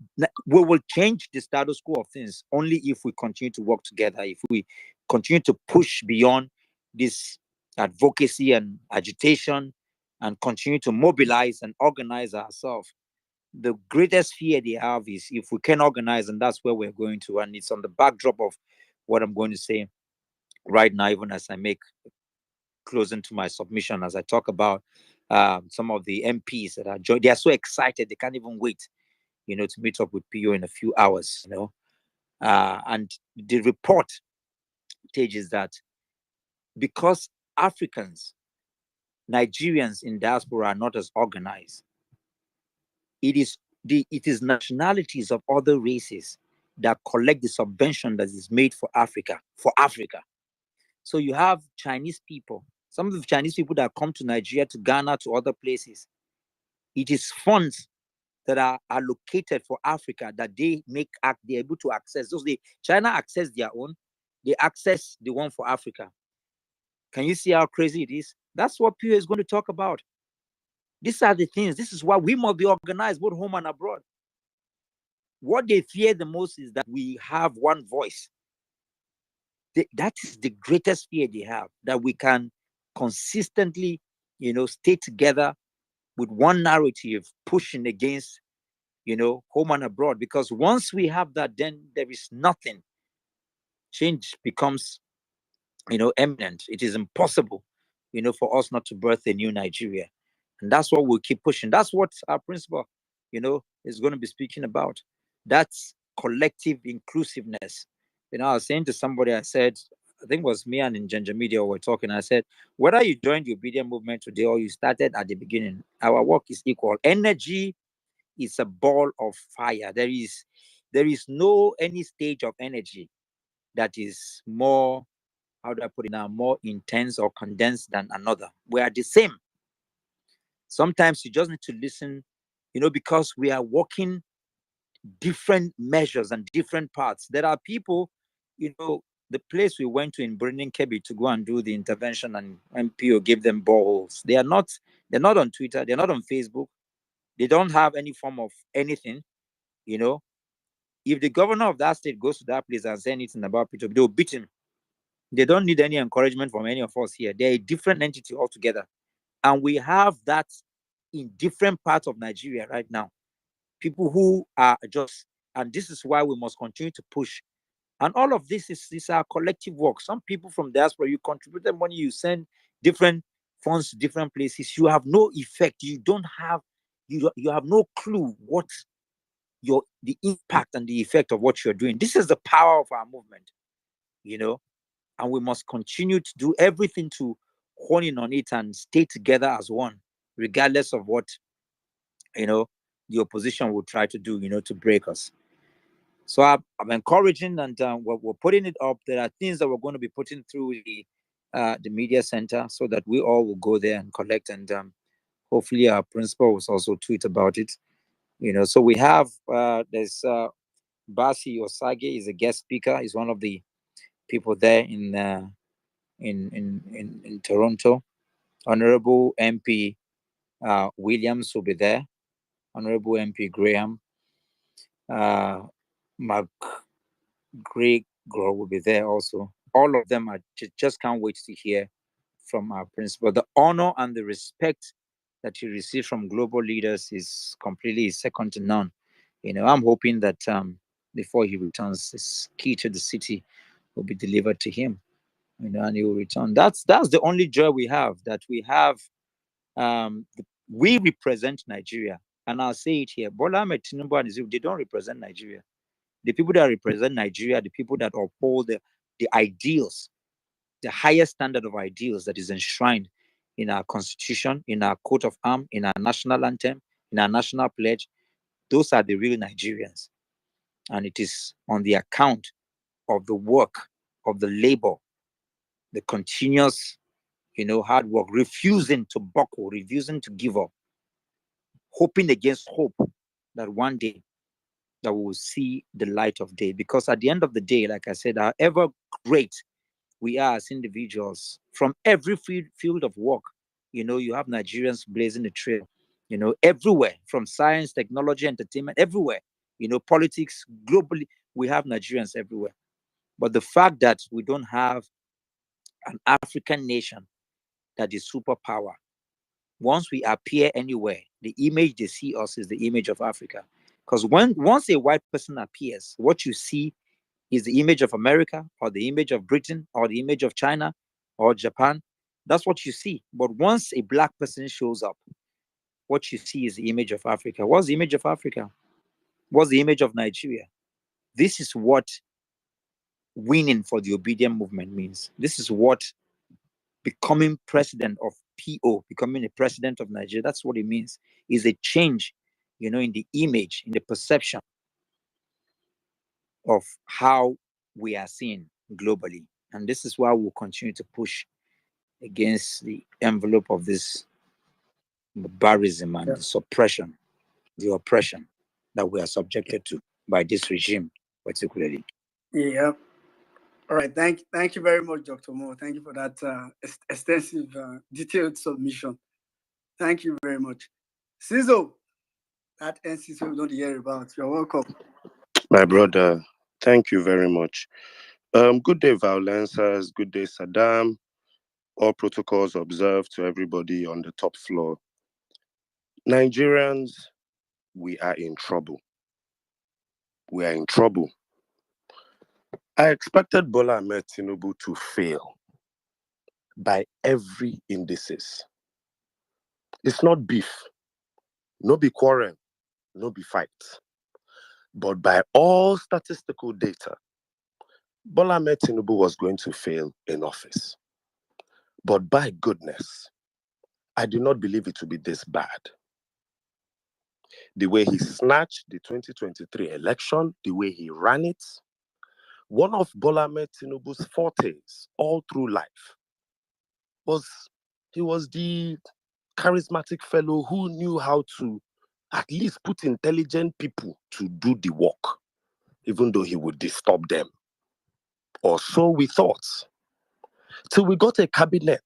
will change the status quo of things only if we continue to work together, if we continue to push beyond this advocacy and agitation and continue to mobilize and organize ourselves. The greatest fear they have is if we can organize, and that's where we're going to. And it's on the backdrop of what I'm going to say right now, even as I make closing to my submission, as I talk about some of the MPs that are joined. They are so excited, they can't even wait, to meet up with PO in a few hours, and the report stages that because Africans, Nigerians in diaspora are not as organized, it is nationalities of other races that collect the subvention that is made for Africa. So you have Chinese people, some of the Chinese people that come to Nigeria, to Ghana, to other places. It is funds that are allocated for Africa that they're able to access. China access their own, they access the one for Africa. Can you see how crazy it is? That's what Pio is going to talk about. These are the things. This is why we must be organized, both home and abroad. What they fear the most is that we have one voice. That is the greatest fear they have, that we can consistently, stay together with one narrative, pushing against, home and abroad. Because once we have that, then there is nothing. Change becomes, eminent. It is impossible, for us not to birth a new Nigeria. And that's what we'll keep pushing. That's what our principal, is going to be speaking about. That's collective inclusiveness. I was saying to somebody, I said, I think it was me and Njenje Media were talking. I said, whether you joined the obedient movement today or you started at the beginning, our work is equal. Energy is a ball of fire. There is no any stage of energy that is more, how do I put it now, more intense or condensed than another. We are the same. Sometimes you just need to listen, because we are working different measures and different parts. There are people, the place we went to in Burning Kebbi to go and do the intervention, and MPO gave them boreholes. They're not on Twitter, they're not on Facebook, they don't have any form of anything. If the governor of that state goes to that place and say anything about Peter, they'll beat him. They don't need any encouragement from any of us here. They're a different entity altogether. And we have that in different parts of Nigeria right now. People who are just, and this is why we must continue to push. And all of this is our collective work. Some people from diaspora, you contributed money, you send different funds to different places. You have no effect. You don't have, you have no clue what the impact and the effect of what you're doing. This is the power of our movement, and we must continue to do everything to hone in on it and stay together as one, regardless of what, the opposition will try to do, to break us. So I'm encouraging, and we're putting it up. There are things that we're going to be putting through the media center so that we all will go there and collect, and hopefully our principal will also tweet about it. So we have, there's Basi Osage is a guest speaker. He's one of the people there in Toronto. Honorable MP Williams will be there. Honorable MP Graham, McGregor will be there also. All of them, just can't wait to hear from our principal. The honor and the respect that he received from global leaders is completely second to none. I'm hoping that before he returns, this key to the city will be delivered to him, and he will return. That's the only joy we have, that we have. We represent Nigeria, and I'll say it here: Bola Ahmed Tinubu and Zul, they don't represent Nigeria. The people that represent Nigeria, the people that uphold the ideals, the highest standard of ideals that is enshrined in our constitution, in our coat of arms, in our national anthem, in our national pledge, those are the real Nigerians. And it is on the account of the work, of the labor, the continuous, hard work, refusing to buckle, refusing to give up, hoping against hope that one day that we will see the light of day. Because at the end of the day, like I said, however great we are as individuals from every field of work, you have Nigerians blazing the trail, everywhere, from science, technology, entertainment, everywhere, politics, globally, we have Nigerians everywhere. But the fact that we don't have an African nation that is superpower, once we appear anywhere, the image they see us is the image of Africa. Because once a white person appears, what you see is the image of America or the image of Britain or the image of China or Japan. That's what you see. But once a black person shows up, what you see is the image of Africa. What's the image of Africa? What's the image of Nigeria? This is what winning for the obedient movement means. This is what becoming president of PO, becoming a president of Nigeria, that's what it means. Is a change, in the image, in the perception of how we are seen globally. And this is why we'll continue to push against the envelope of this barbarism and the suppression, the oppression that we are subjected to by this regime, particularly. Yeah. All right. Thank you very much, Dr. Moore. Thank you for that extensive, detailed submission. Thank you very much. Cizo, that NCC we don't hear about. You're welcome. My brother, thank you very much. Good day, Violencers. Good day, Saddam. All protocols observed to everybody on the top floor. Nigerians, we are in trouble. We are in trouble. I expected Bola Ahmed Tinubu to fail by every indices. It's not beef, no be quarrel, no be fight. But by all statistical data, Bola Ahmed Tinubu was going to fail in office. But by goodness, I do not believe it to be this bad. The way he snatched the 2023 election, the way he ran it, one of Bola Ahmed Tinubu's fortes all through life was he was the charismatic fellow who knew how to at least put intelligent people to do the work, even though he would disturb them. Or so we thought. Till we got a cabinet.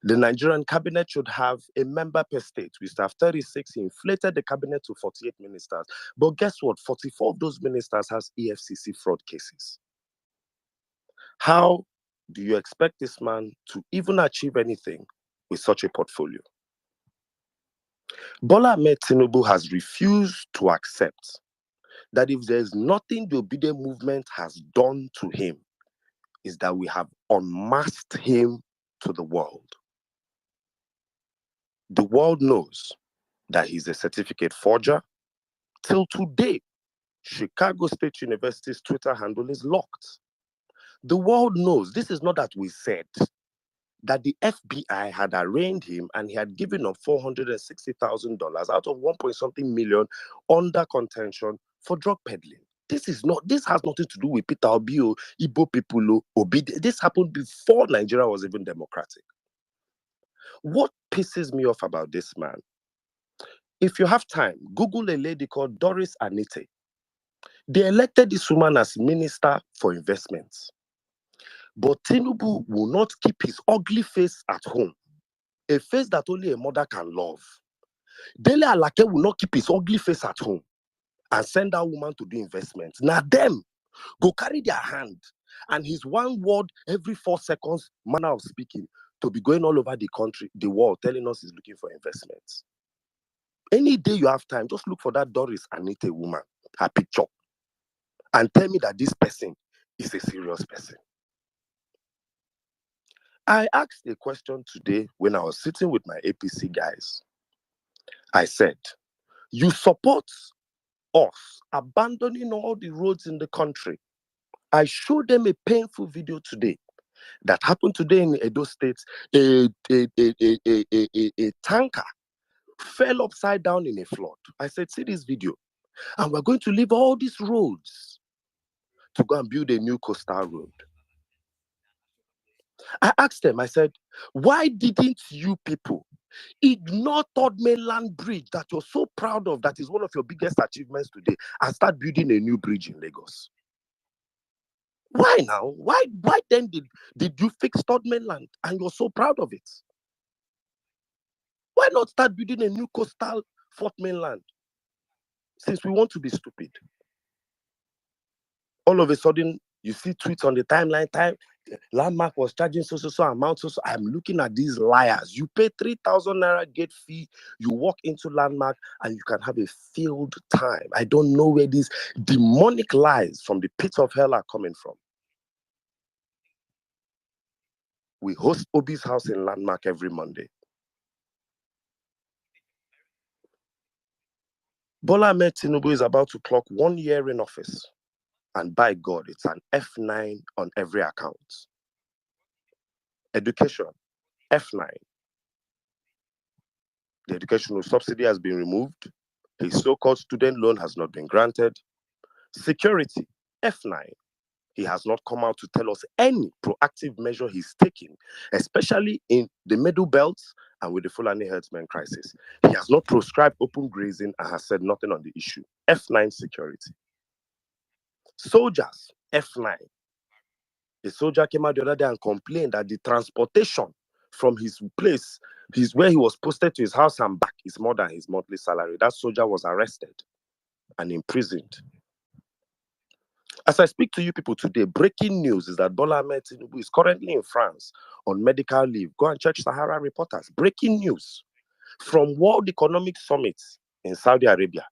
The Nigerian cabinet should have a member per state. We used to have 36. He inflated the cabinet to 48 ministers. But guess what? 44 of those ministers has EFCC fraud cases. How do you expect this man to even achieve anything with such a portfolio? Bola Ahmed Tinubu has refused to accept that if there's nothing the obedient movement has done to him, is that we have unmasked him to the world. The world knows that he's a certificate forger. Till today, Chicago State University's Twitter handle is locked. The world knows, this is not that we said, that the FBI had arraigned him and he had given up $460,000 out of 1 million under contention for drug peddling. This has nothing to do with Peter Obi, Igbo people, Obi. This happened before Nigeria was even democratic. What pisses me off about this man, if you have time, Google a lady called Doris Anite. They elected this woman as Minister for Investments. But Tinubu will not keep his ugly face at home, a face that only a mother can love. Dele Alake will not keep his ugly face at home and send that woman to do investments. Now them go carry their hand and his one word every 4 seconds manner of speaking to be going all over the country, the world, telling us he's looking for investments. Any day you have time, just look for that Doris Anite woman, her picture, and tell me that this person is a serious person. I asked a question today when I was sitting with my APC guys. I said, you support us abandoning all the roads in the country. I showed them a painful video today that happened today in Edo State. A tanker fell upside down in a flood. I said, see this video. And we're going to leave all these roads to go and build a new coastal road. I asked them, I said, why didn't you people ignore Third Mainland Bridge that you're so proud of, that is one of your biggest achievements today, and start building a new bridge in Lagos? Why now? Why then did you fix Third Mainland and you're so proud of it? Why not start building a new coastal Fourth Mainland? Since we want to be stupid. All of a sudden, you see tweets on the timeline, Landmark was charging so amount. So I'm looking at these liars. You pay 3,000 naira gate fee, you walk into Landmark and you can have a field time. I don't know where these demonic lies from the pits of hell are coming from. We host Obi's house in Landmark every Monday. Bola Ahmed Tinubu is about to clock 1 year in office. And by God, it's an F9 on every account. Education, F9. The educational subsidy has been removed. His so-called student loan has not been granted. Security, F9. He has not come out to tell us any proactive measure he's taking, especially in the Middle Belt and with the Fulani herdsmen crisis. He has not prescribed open grazing and has said nothing on the issue. F9 security. Soldiers, F9. A soldier came out the other day and complained that the transportation from his place, where he was posted to his house and back, is more than his monthly salary. That soldier was arrested and imprisoned. As I speak to you people today, breaking news is that Bola Ahmed Tinubu is currently in France on medical leave. Go and check Sahara Reporters. Breaking news from World Economic Summit in Saudi Arabia.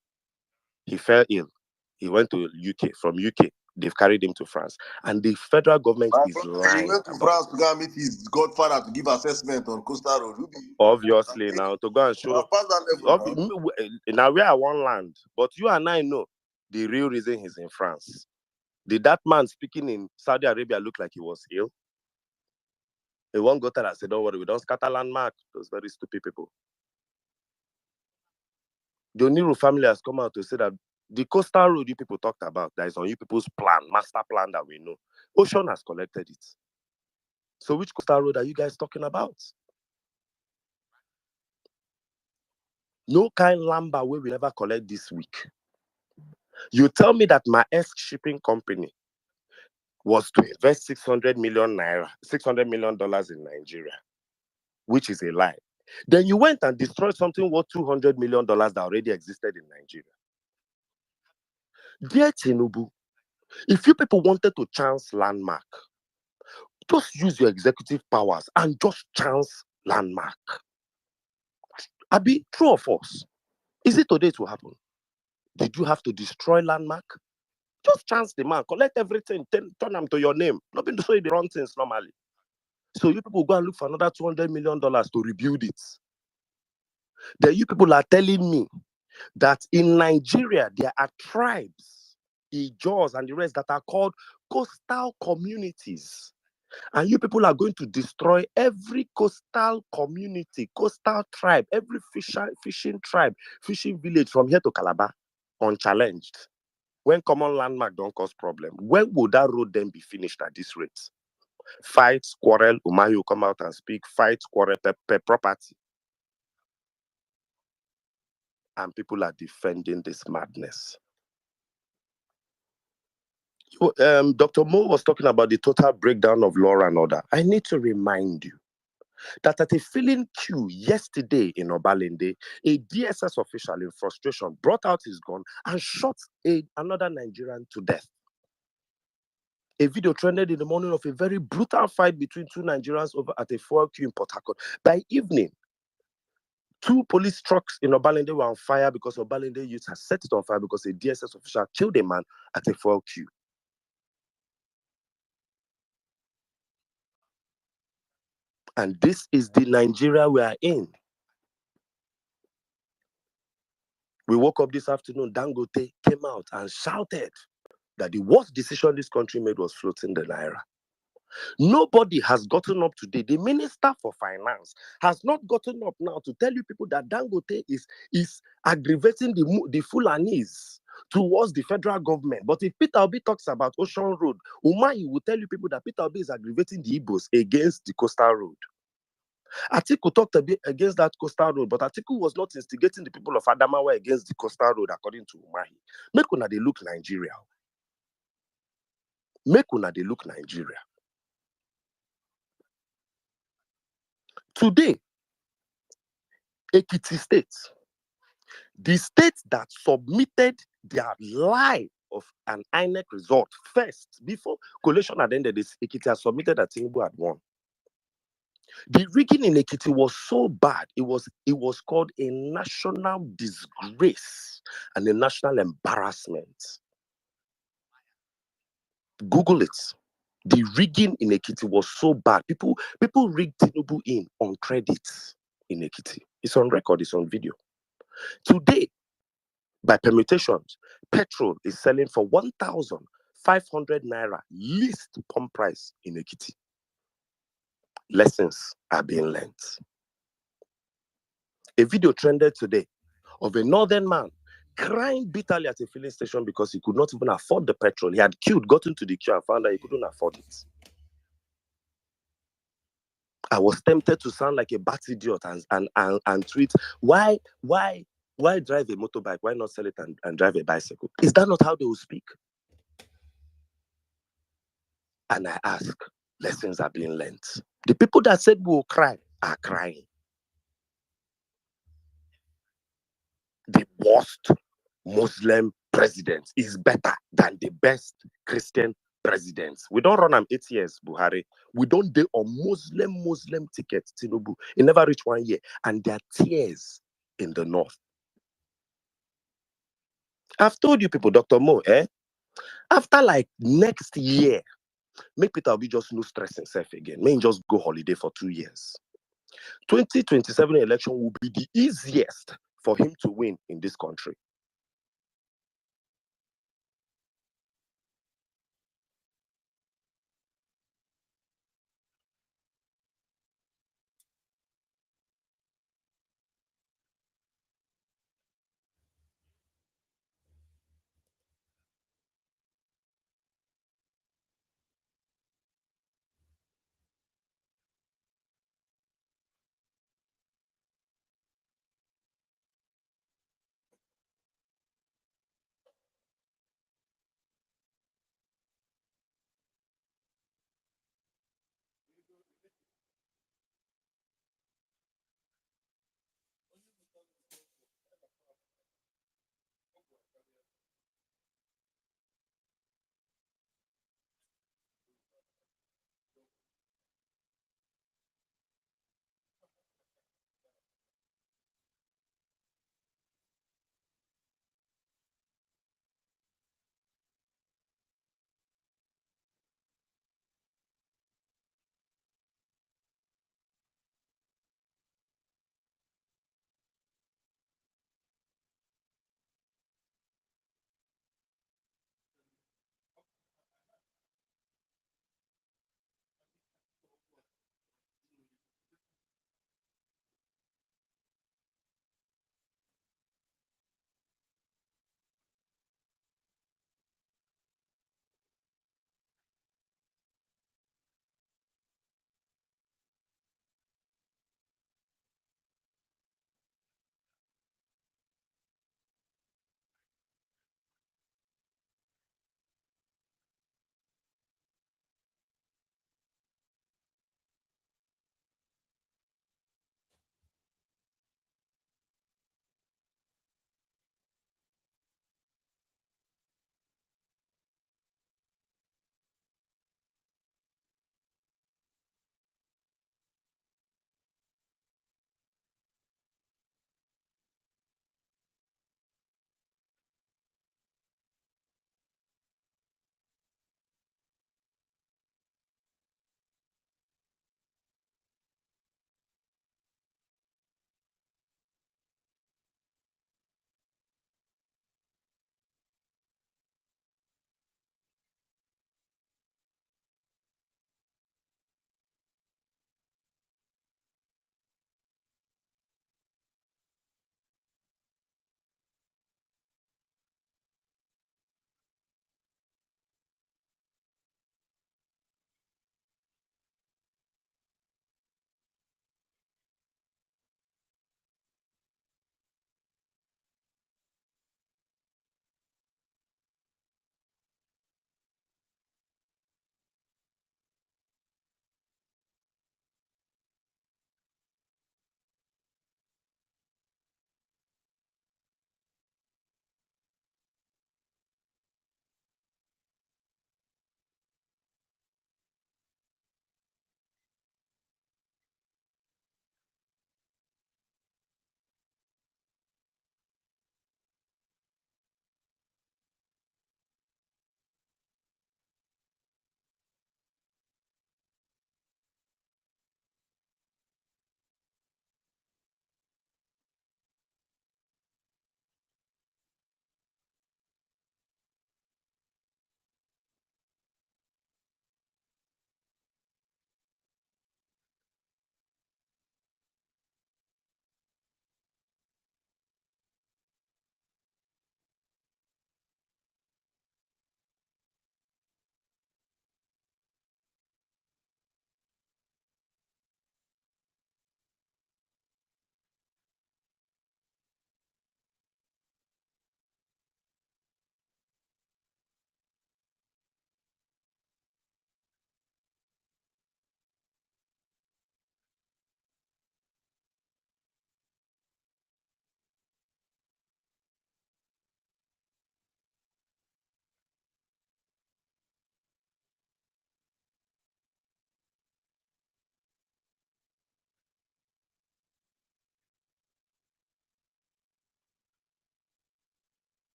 He fell ill. He went to UK. From UK, they've carried him to France. And the federal government is lying. He went to France to go and meet his godfather to give assessment on Coastal Road. Obviously, now to go and show. Now we are one land. But you and I know the real reason he's in France. Did that man speaking in Saudi Arabia look like he was ill? The one got there and said, don't worry, we don't scatter Landmark. Those very stupid people. The Oniru family has come out to say that the coastal road you people talked about, that is on you people's plan, master plan that we know, Ocean has collected it. So which coastal road are you guys talking about? No kind lamba where we never collect this week. You tell me that my shipping company was to invest $600 million in Nigeria, which is a lie. Then you went and destroyed something worth $200 million that already existed in Nigeria. Dear Tinubu, if you people wanted to chance Landmark, just use your executive powers and just chance Landmark. Abi, true or false? Is it today it will happen? Did you have to destroy Landmark? Just chance the man, collect everything, turn them to your name. Not been to show you the wrong things normally. So you people go and look for another $200 million to rebuild it. Then you people are telling me that in Nigeria, there are tribes, Ijaws and the rest that are called coastal communities. And you people are going to destroy every coastal community, coastal tribe, every fishing tribe, fishing village from here to Calabar, unchallenged. When common landmark don't cause problem, when would that road then be finished at this rate? Fight, quarrel, Umahi come out and speak, fight, quarrel, property. And people are defending this madness. Dr. Mo was talking about the total breakdown of law and order. I need to remind you that at a filling queue yesterday in Obalende, a DSS official in frustration brought out his gun and shot another Nigerian to death. A video trended in the morning of a very brutal fight between two Nigerians over at a fuel queue in Port Harcourt. By evening, 2 police trucks in Obalende were on fire because Obalende youth had set it on fire because a DSS official killed a man at a fuel queue. And this is the Nigeria we are in. We woke up this afternoon, Dangote came out and shouted that the worst decision this country made was floating the Naira. Nobody has gotten up today. The Minister for Finance has not gotten up now to tell you people that Dangote is aggravating the Fulanis towards the federal government. But if Peter Obi talks about Ocean Road, Umahi will tell you people that Peter Obi is aggravating the Igbos against the coastal road. Atiku talked a bit against that coastal road, but Atiku was not instigating the people of Adamawa against the coastal road, according to Umahi. Make una they look Nigeria. Make una they look Nigeria. Today, Ekiti State, the state that submitted their lie of an INEC result first, before collation had ended, Ekiti has submitted that Tinubu had won. The rigging in Ekiti was so bad, it was called a national disgrace and a national embarrassment. Google it. The rigging in Ekiti was so bad. People rigged Tinubu in on credit in Ekiti. It's on record, it's on video. Today, by permutations, petrol is selling for 1,500 naira least pump price in Ekiti. Lessons are being learned. A video trended today of a northern man crying bitterly at a filling station because he could not even afford the petrol. He had queued, got into the queue and found that he couldn't afford it. I was tempted to sound like a bat idiot and tweet, why drive a motorbike? Why not sell it and drive a bicycle? Is that not how they will speak? And I ask, lessons are being learned. The people that said we will cry are crying. The worst Muslim president is better than the best Christian presidents. We don't run 8 years, Buhari. We don't do a Muslim ticket, Tinubu. It never reached 1 year. And there are tears in the north. I've told you people, Dr. Mo, after like next year, make Peter Obi just no stress himself again. May just go holiday for 2 years. 2027 election will be the easiest for him to win in this country.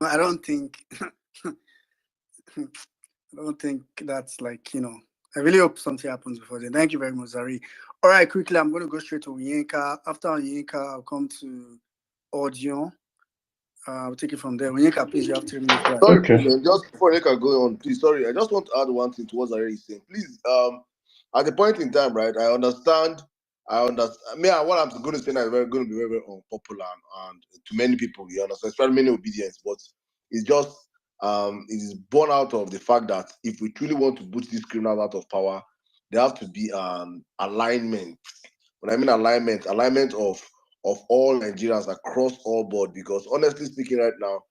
I don't think I don't think that's like, I really hope something happens before then. Thank you very much, Zari. All right, quickly, I'm going to go straight to Yinka. After Yinka, I'll come to Audio. We'll take it from there. Yinka, please, you have 3 minutes. Go ahead. Sorry, Okay. President, just before you can go on, please, sorry, I just want to add one thing to what I already saying. Please, at the point in time, right, I understand. Me, and what I'm going to say now is going to be very, very unpopular and to many people, you understand, especially many obedience, but it's just, it is born out of the fact that if we truly want to put these criminals out of power, there have to be an alignment. When I mean alignment of all Nigerians across all board, because honestly speaking, right now,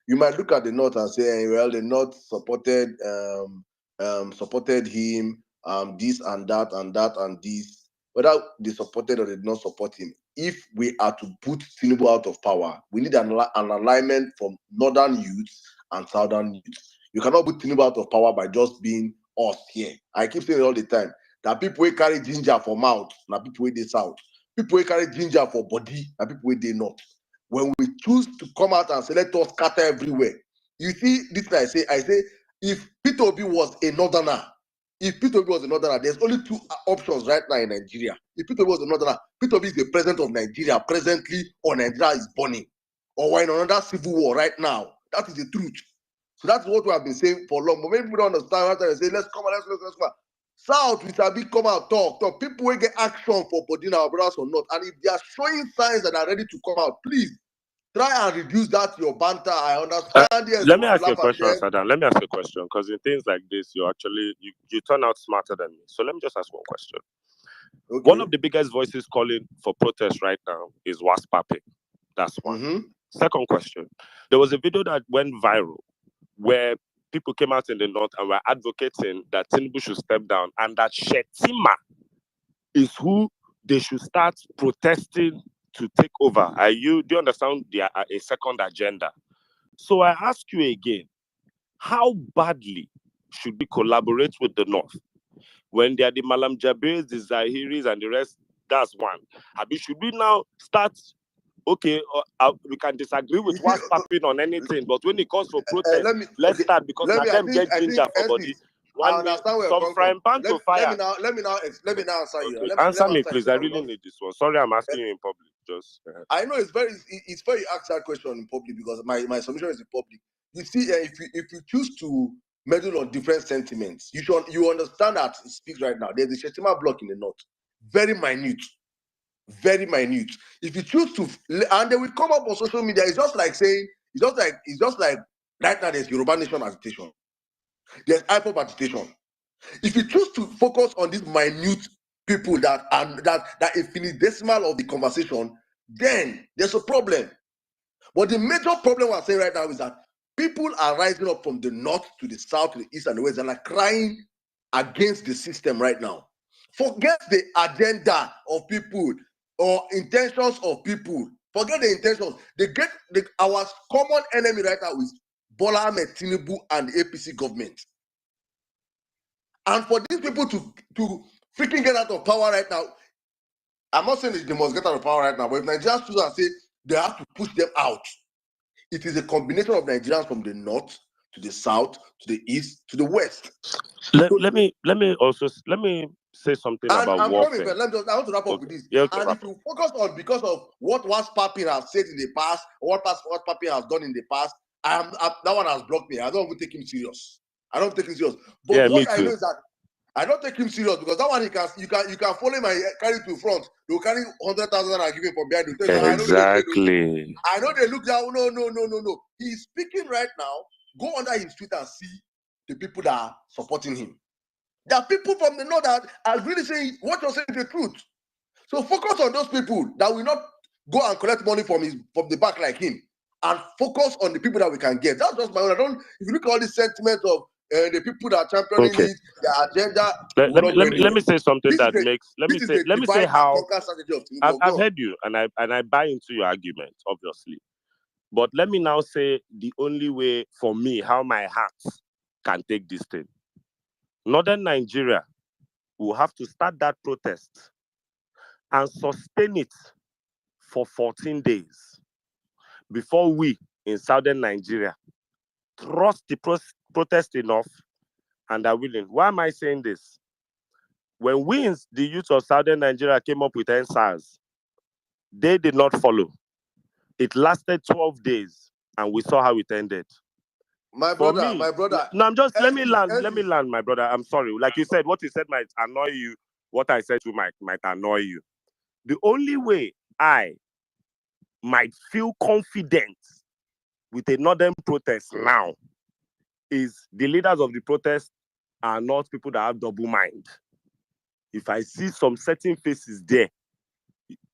you might look at the North and say, well, the North supported him, this and that and that and this. Whether they supported or did not support him, if we are to put Tinubu out of power, we need an alignment from northern youths and southern youths. You cannot put Tinubu out of power by just being us here. I keep saying it all the time that people will carry ginger for mouth, now people with the south. People will carry ginger for body, and people with the north. When we choose to come out and say, let us scatter everywhere, you see, this I say, if Peter Obi was a northerner, there's only two options right now in Nigeria. If Peter Obi was a northerner, Peter Obi is the president of Nigeria presently, or Nigeria is burning, or we're in another civil war right now. That is the truth. So that's what we have been saying for long. But many people don't understand. After they say, let's come on, let's come on. South, we shall be come out, talk. People will get action for putting our brothers or not. And if they are showing signs that are ready to come out, please try and reduce that your banter. I understand. Yes, Let you me want to ask you a laugh at question, them. Sadan. Let me ask you a question, because in things like this, you turn out smarter than me. So let me just ask one question. Okay. One of the biggest voices calling for protest right now is Waspapi. That's one. Mm-hmm. Second question. There was a video that went viral where people came out in the north and were advocating that Tinubu should step down and that Shetima is who they should start protesting to take over. Do you understand a second agenda? So I ask you again, how badly should we collaborate with the north when they are the Malam Jabirs, the Zahiris, and the rest? That's one. Should we now start? Okay, we can disagree with what's happening on anything, but when it comes for protest, let's start, because now them get ginger for body. I understand where you're Some frying pan to fire. Let me now answer you. Okay. Let me Answer me, answer please. you. I really need this one. Sorry, I'm asking you in public. Just I know it's very you ask that question in public because my submission is in public. You see, if you choose to meddle on different sentiments, you understand that it speaks right now. There's a Shetima block in the north, very minute, very minute. If you choose to, and they will come up on social media, it's just like saying, it's just like right now there's Yoruba Nation agitation, there's IPOP agitation. If you choose to focus on these minute people that infinitesimal of the conversation, then there's a problem. But the major problem we're saying right now is that people are rising up from the north to the south, to the east and the west, and are crying against the system right now. Forget the agenda of people or intentions of people. Forget the intentions. Our common enemy right now is Bola Ahmed Tinubu and the APC government. And for these people to freaking get out of power right now, I'm not saying they must get out of power right now, but if Nigerians choose and say they have to push them out, it is a combination of Nigerians from the north to the south to the east to the west. let me say something And about I'm warfare. coming, but I want to wrap up with this. Yeah, and if you focus on because of what Papi has said in the past, or what Papi has done in the past, that one has blocked me. I don't even take him serious. But yeah, what I me know too. is that I don't take him serious because that one you can follow my carry to front. They'll carry 100,000 and give him from behind the Exactly. I know they look down. No. He's speaking right now. Go under his tweet and see the people that are supporting him. There are people from the north that are really saying what you're saying is the truth. So focus on those people that will not go and collect money from the back like him, and focus on the people that we can get. That's just my own. If you look at all the sentiments of the people that are championing it, their agenda. Let me say something that makes. Let me say how. I've heard you, and I buy into your argument, obviously. But let me now say the only way for me how my heart can take this thing. Northern Nigeria will have to start that protest and sustain it for 14 days before we in southern Nigeria trust the protest enough and are willing. Why am I saying this? When we, the youth of southern Nigeria, came up with NSAS, they did not follow. It lasted 12 days, and we saw how it ended. My For brother, me, my brother. no, I'm just let me land, Ensis. my brother. I'm sorry. Like you said, what you said might annoy you. What I said to might annoy you. The only way I might feel confident with a northern protest now is the leaders of the protest are not people that have double mind. If I see some certain faces there,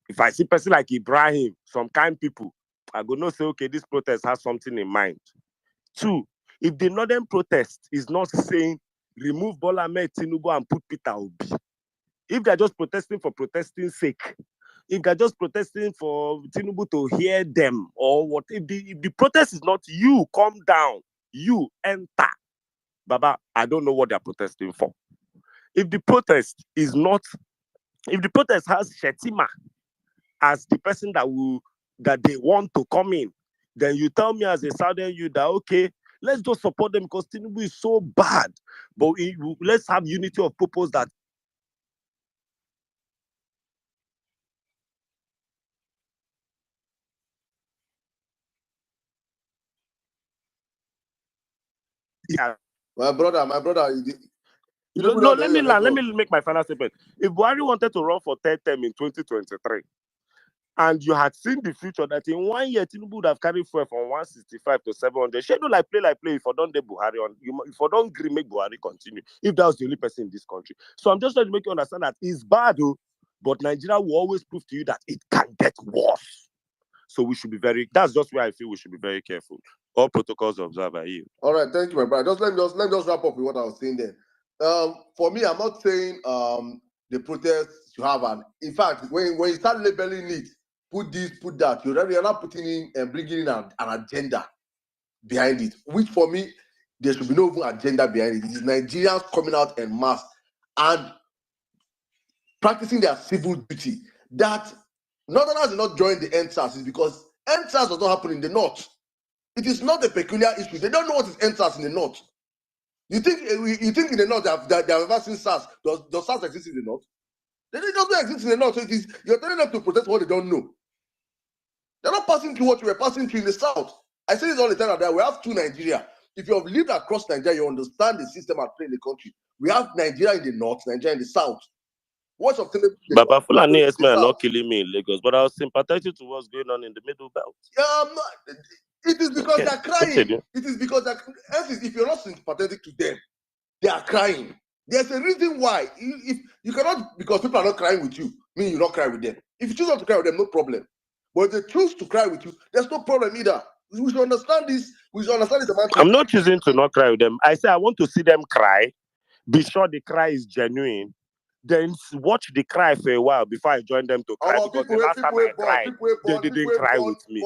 if I see person like Ibrahim, some kind people, I go no say, okay, this protest has something in mind. Two, if the northern protest is not saying remove Bola Ahmed Tinubu and put Peter Obi, if they're just protesting for protesting sake, if they're just protesting for Tinubu to hear them, or what, if the protest is not you come down, you enter, Baba, I don't know what they're protesting for. If the protest is not, if the protest has Shetima as the person that they want to come in, then you tell me as a southern youth that, okay, let's just support them because Tinubu is so bad. But let's have unity of purpose that My brother, no, let me make my final statement. If Buhari wanted to run for third term in 2023, and you had seen the future that in 1 year Tinubu would have carried fuel from 165 to 700, she do like play if I don't Buhari on, if I don't agree make Buhari continue, if that was the only person in this country. So I'm just trying to make you understand that it's bad, but Nigeria will always prove to you that it can get worse. So we should be that's just where I feel we should be very careful. All protocols observed by you. All right, thank you, my brother. Let me just wrap up with what I was saying there. For me, I'm not saying the protests you have in fact, when you start labeling it, put this, put that, you're not putting in and bringing in an agenda behind it. Which for me, there should be no agenda behind it. It is Nigerians coming out en masse and practicing their civil duty. That Northerners did not join the NSAS is because NSAS does not happen in the north. It is not a peculiar issue. They don't know what is NSAS in the north. You think in the north they have ever seen SARS? Does SARS exist in the north? They don't exist in the north. So you're telling them to protest what they don't know. They're not passing through what we were passing through in the south. I say this all the time that we have two Nigeria. If you have lived across Nigeria, you understand the system at play in the country. We have Nigeria in the north, Nigeria in the south. What's of Baba Fulani are not killing me in Lagos, but I was sympathetic to what's going on in the middle belt. Yeah, it is because they're crying. Continue. It is because if you're not sympathetic to them, they are crying. There's a reason why. If you cannot, because people are not crying with you, meaning you not cry with them. If you choose not to cry with them, no problem. But if they choose to cry with you, there's no problem either. We should understand this. We should understand this. I'm not choosing to not cry with them. I say I want to see them cry. Be sure the cry is genuine. Then watch the cry for a while before I join them to cry. Because the last time I cried, they didn't cry with me.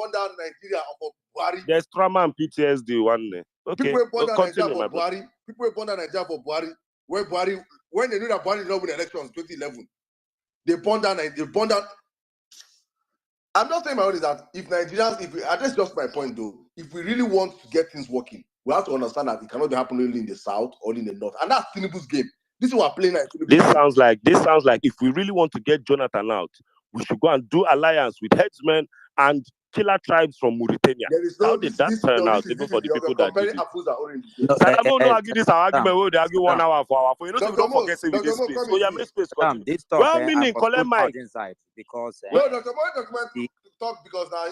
There's trauma and PTSD one day. Okay, continue, my brother. People were born in Nigeria for Buhari. When they knew that Buhari did not win elections in 2011, they burned down. I'm not saying my own is that if Nigerians, that's just my point though. If we really want to get things working, we have to understand that it cannot be happening only in the south or in the north, and that's Tinubu's game. This is what we're playing. This sounds like if we really want to get Jonathan out, we should go and do alliance with headsmen and killer tribes from Mauritania. How did that turn out, even for the people that did it? Sadamo no argue this argument where they argue 1 hour for our. You know, we don't forget say we this space. So yeah, make space. Well, meaning collect mic. Because no, Dr. Moy talk because now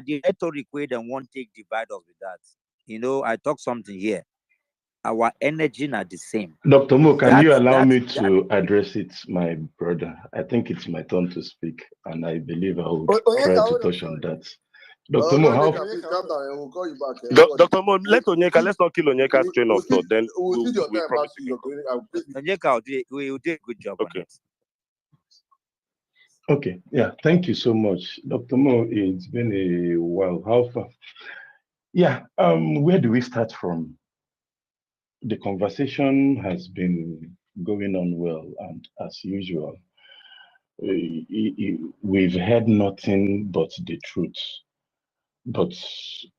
the rhetoric way they won't take divide us with that. You know, I talk something here. Our energy not the same. Dr. Mo, can you allow me to address it, my brother? I think it's my turn to speak, and I believe I will try to touch on that. Dr. Mo, how? We'll call you back. Dr. Mo, let's not kill Onyeka's train of thought. Then we'll see your time back to you. Onyeka will do a good job. Okay. Okay, yeah, thank you so much. Dr. Mo, it's been a while. How far? Yeah, where do we start from? The conversation has been going on well, and as usual, we've heard nothing but the truth. but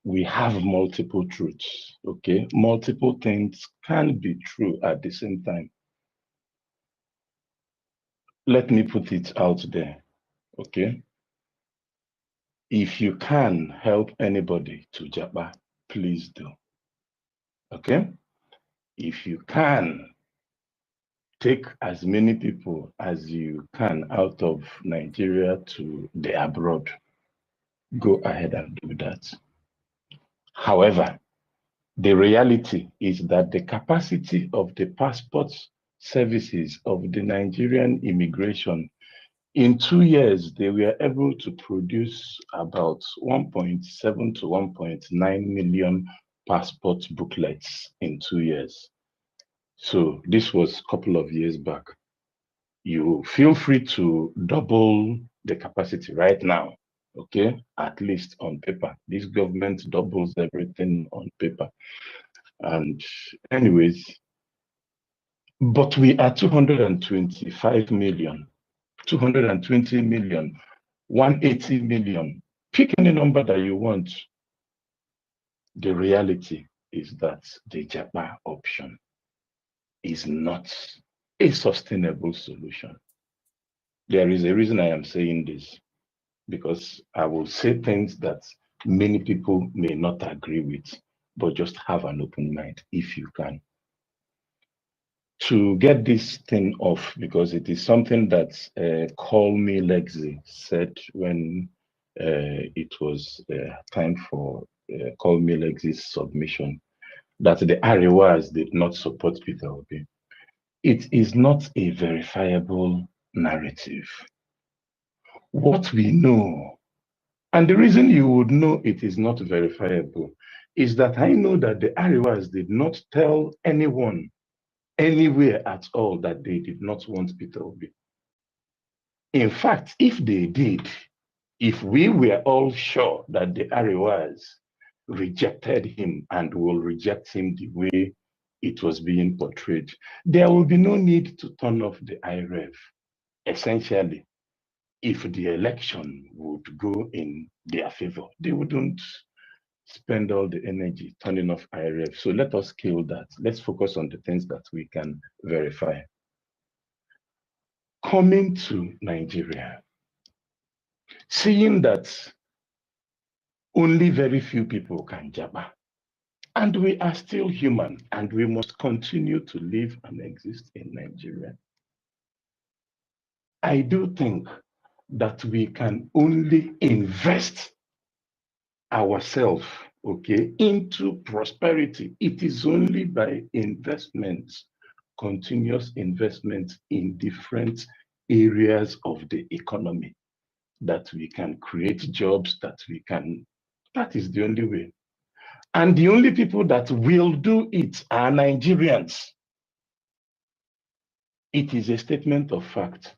we have multiple truths, okay? Multiple things can be true at the same time. Let me put it out there, okay? If you can help anybody to japa, please do, okay? If you can take as many people as you can out of Nigeria to the abroad, go ahead and do that. However, the reality is that the capacity of the passport services of the Nigerian immigration, in 2 years, they were able to produce about 1.7 to 1.9 million passport booklets in 2 years. So this was a couple of years back. You feel free to double the capacity right now, okay? At least on paper. This government doubles everything on paper. And anyways, but we are 225 million, 220 million, 180 million. Pick any number that you want. The reality is that the Japa option is not a sustainable solution. There is a reason I am saying this, because I will say things that many people may not agree with, but just have an open mind if you can. To get this thing off, because it is something that Call Me Lexi said when it was time for Call Me Lexi's submission, that the Ariwas did not support Peter Obi. It is not a verifiable narrative. What we know, and the reason you would know it is not verifiable, is that I know that the Ariwas did not tell anyone anywhere at all that they did not want Peter Obi. In fact, if they did, if we were all sure that the Ariwas rejected him and will reject him the way it was being portrayed, there will be no need to turn off the IREV. Essentially, if the election would go in their favor, they wouldn't spend all the energy turning off IREV. So let us kill that. Let's focus on the things that we can verify. Coming to Nigeria, seeing that only very few people can jabba, and we are still human, and we must continue to live and exist in Nigeria. I do think that we can only invest ourselves, okay, into prosperity. It is only by investments, continuous investment in different areas of the economy, that we can create jobs, that is the only way. And the only people that will do it are Nigerians. It is a statement of fact.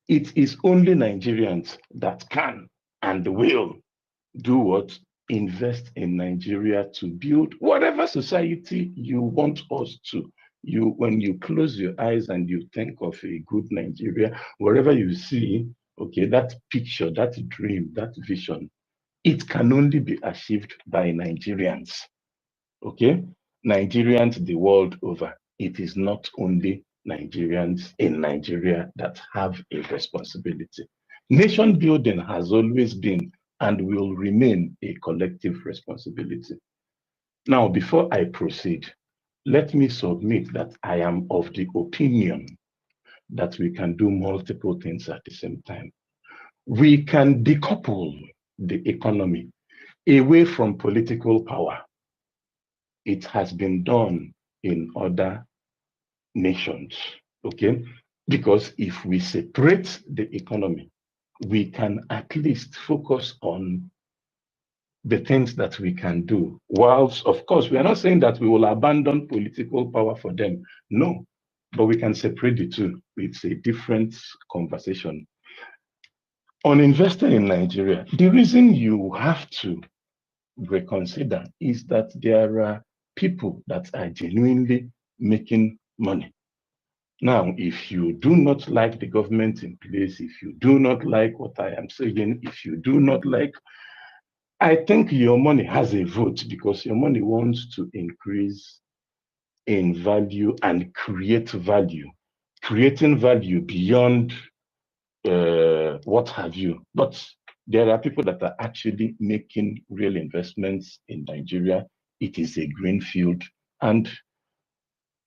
It is only Nigerians that can and will do what? Invest in Nigeria to build whatever society you want us to. When you close your eyes and you think of a good Nigeria, wherever you see, okay, that picture, that dream, that vision, it can only be achieved by Nigerians, okay? Nigerians the world over. It is not only Nigerians in Nigeria that have a responsibility. Nation building has always been and will remain a collective responsibility. Now, before I proceed, let me submit that I am of the opinion that we can do multiple things at the same time. We can decouple the economy away from political power. It has been done in other nations, okay? Because if we separate the economy, we can at least focus on the things that we can do. Whilst, of course, we are not saying that we will abandon political power for them. No, but we can separate the two. It's a different conversation. On investing in Nigeria, the reason you have to reconsider is that there are people that are genuinely making money. Now, if you do not like the government in place, if you do not like what I am saying, if you do not like I think your money has a vote because your money wants to increase in value and create value, creating value beyond what have you. But there are people that are actually making real investments in Nigeria. It is a green field, and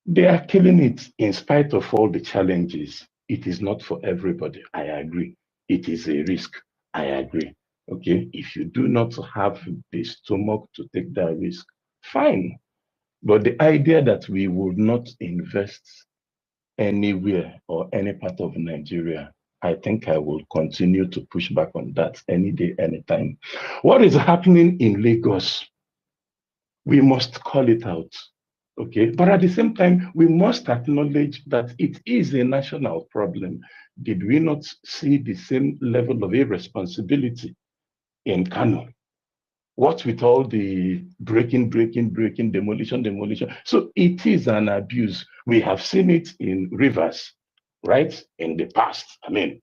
they are killing it in spite of all the challenges. It is not for everybody. I agree. It is a risk. I agree. Okay. If you do not have the stomach to take that risk, fine. But the idea that we would not invest anywhere or any part of Nigeria, I think I will continue to push back on that any day, anytime. What is happening in Lagos? We must call it out. Okay. But at the same time, we must acknowledge that it is a national problem. Did we not see the same level of irresponsibility in Kano? What with all the breaking, demolition. So it is an abuse. We have seen it in rivers, right? In the past. I mean,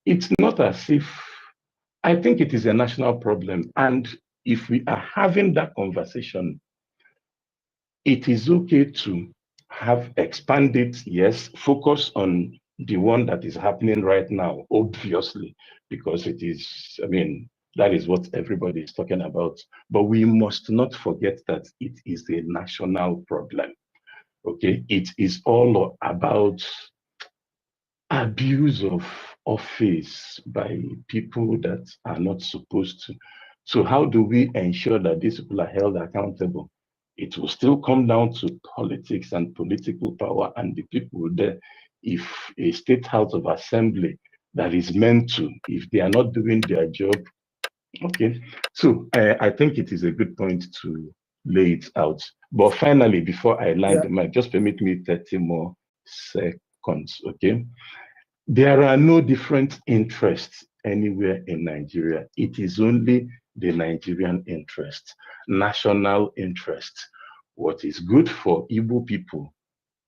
it's not as if, I think it is a national problem. And if we are having that conversation, it is okay to have expanded, yes, focus on the one that is happening right now, obviously, because it is, I mean, that is what everybody is talking about. But we must not forget that it is a national problem. Okay. It is all about abuse of office by people that are not supposed to. So, how do we ensure that these people are held accountable? It will still come down to politics and political power and the people there. If a state house of assembly that is meant to, if they are not doing their job, okay. So, I think it is a good point to lay it out. But finally, before I land Yeah. the mic, just permit me 30 more seconds, okay? There are no different interests anywhere in Nigeria. It is only the Nigerian interest, national interest. What is good for Igbo people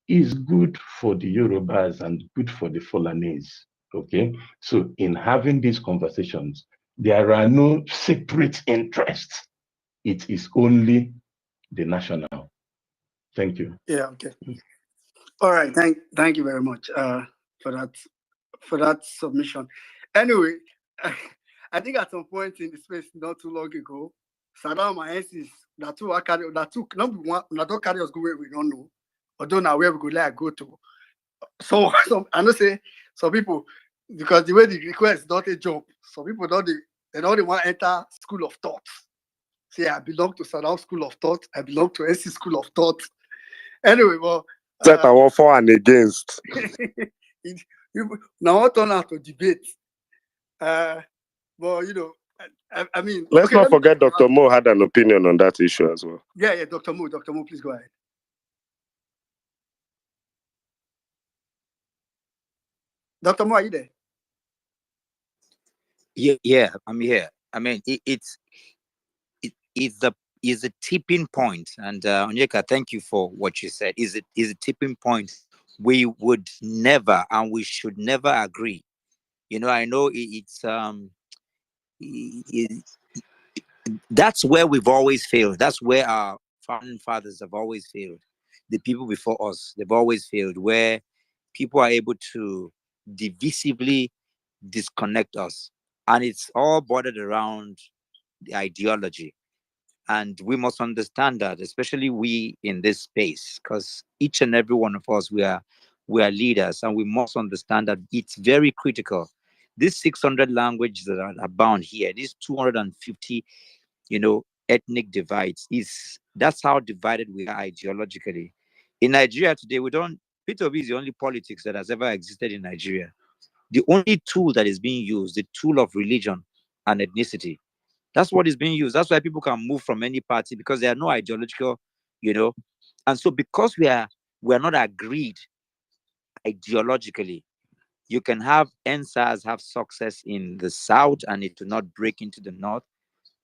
is good for the Yorubas and good for the Fulanese. Okay. So, in having these conversations, there are no separate interests. It is only the national. Thank you. Yeah. Okay. All right. Thank you very much for that submission. Anyway, I think at some point in the space not too long ago, Saddam and ISIS that two are carry that two number one that don't carry us go where we don't know, although now where we go like go to. So some I know say some people because the way the request don't a job, some people don't want to enter school of thought. Say I belong to Saddam school of thought, I belong to ISIS school of thought. Anyway, well, Set our for and against. now I turn out to debate. Well, you know, I mean, Let's okay, not let me forget Dr. Mo had an opinion on that issue as well. yeah, Dr. Mo, please go ahead. Dr. Mo, are you there? Yeah, I'm here. I mean, it's a tipping point, and Onyeka, thank you for what you said. Is a tipping point. We would never, and we should never agree. You know, I know that's where we've always failed. That's where our founding fathers have always failed. The people before us, they've always failed, where people are able to divisively disconnect us. And it's all bordered around the ideology. And we must understand that, especially we in this space, because each and every one of us, we are leaders, and we must understand that it's very critical. These 600 languages that are abound here, these 250, ethnic divides, that's how divided we are ideologically. In Nigeria today, we don't. P2B is the only politics that has ever existed in Nigeria. The only tool that is being used, the tool of religion and ethnicity, that's what is being used. That's why people can move from any party because there are no ideological, you know. And so because we are not agreed ideologically, you can have NSAS have success in the south and it will not break into the north.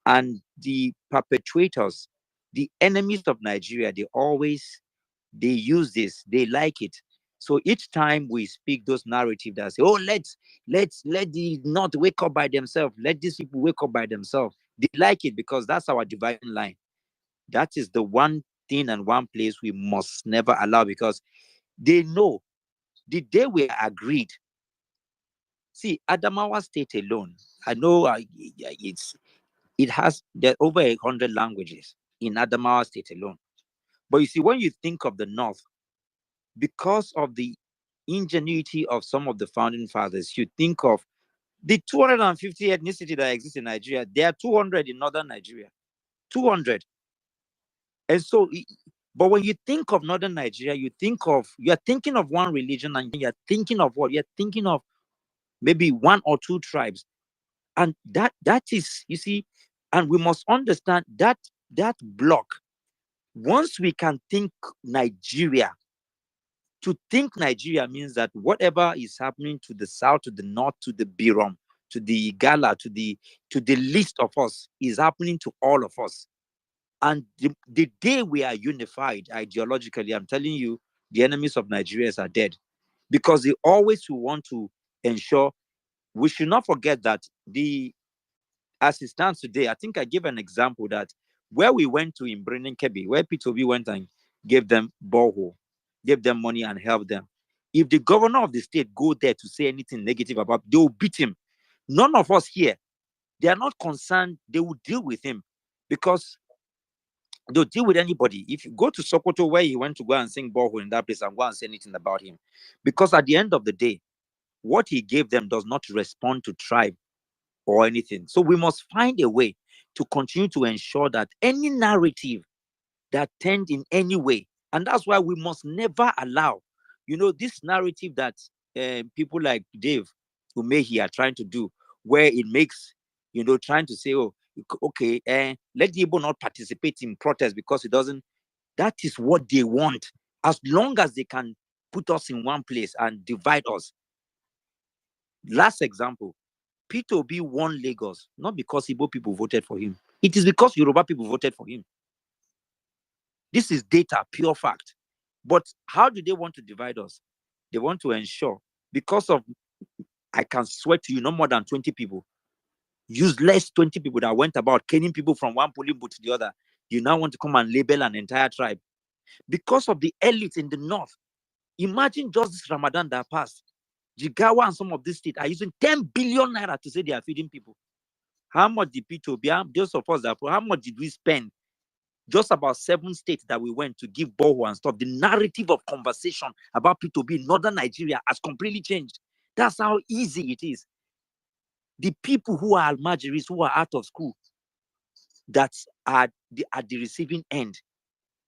And the perpetrators, the enemies of Nigeria, they use this, they like it. So each time we speak those narratives that say, oh, let the North wake up by themselves, let these people wake up by themselves. They like it because that's our dividing line. That is the one thing and one place we must never allow, because they know the day we agreed. See, Adamawa State alone, I know it has there over 100 languages in Adamawa State alone. But you see, when you think of the North, because of the ingenuity of some of the founding fathers, you think of the 250 ethnicity that exists in Nigeria. There are 200 in northern Nigeria, 200. And so, but when you think of northern Nigeria, you're thinking of one religion, and you're thinking of what? You're thinking of maybe one or two tribes. And that is, you see, and we must understand that block, once we can think Nigeria, to think Nigeria means that whatever is happening to the south, to the north, to the Birom, to the Igala, to the least of us, is happening to all of us. And the day we are unified ideologically, I'm telling you, the enemies of Nigeria are dead, because they always will want to ensure. We should not forget that as it stands today, I think I gave an example that where we went to in Brennan Kebi, where P2B went and gave them borehole, gave them money and helped them. If the governor of the state go there to say anything negative about, they will beat him. None of us here, they are not concerned. They will deal with him, because they'll deal with anybody. If you go to Sokoto, where he went to go and sing borehole in that place, and go and say anything about him, because at the end of the day, what he gave them does not respond to tribe or anything. So we must find a way to continue to ensure that any narrative that tend in any way, and that's why we must never allow, this narrative that people like Dave Umehi are trying to do, where it makes, trying to say, oh, okay, let the Igbo not participate in protest because it doesn't. That is what they want. As long as they can put us in one place and divide us. Last example, P2B won Lagos, not because Igbo people voted for him. It is because Yoruba people voted for him. This is data, pure fact. But how do they want to divide us? They want to ensure, because of, I can swear to you, no more than 20 people, useless 20 people that went about caning people from one polling booth to the other. You now want to come and label an entire tribe. Because of the elites in the north. Imagine just this Ramadan that passed. Jigawa and some of these states are using 10 billion naira to say they are feeding people. How much did P2B, those of us how much did we spend? Just about 7 states that we went to give borehole and stuff. The narrative of conversation about P2B in northern Nigeria has completely changed. That's how easy it is. The people who are Almajiris, who are out of school, that are at the receiving end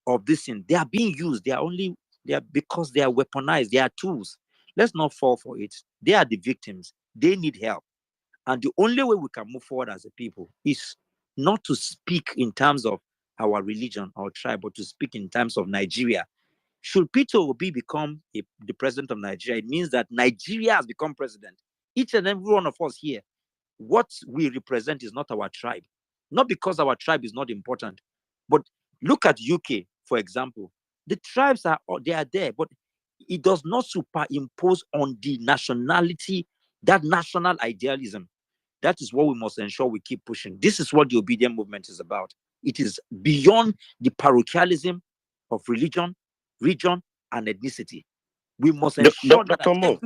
of this thing, they are being used. They are because they are weaponized. They are tools. Let's not fall for it. They are the victims. They need help. And the only way we can move forward as a people is not to speak in terms of our religion or tribe, but to speak in terms of Nigeria. Should Peter Obi become the president of Nigeria, it means that Nigeria has become president. Each and every one of us here, what we represent is not our tribe. Not because our tribe is not important, but look at UK, for example. The tribes they are there, but it does not superimpose on the nationality, that national idealism. That is what we must ensure we keep pushing. This is what the obedient movement is about. It is beyond the parochialism of religion, region, and ethnicity. We must ensure that Dr. Mo,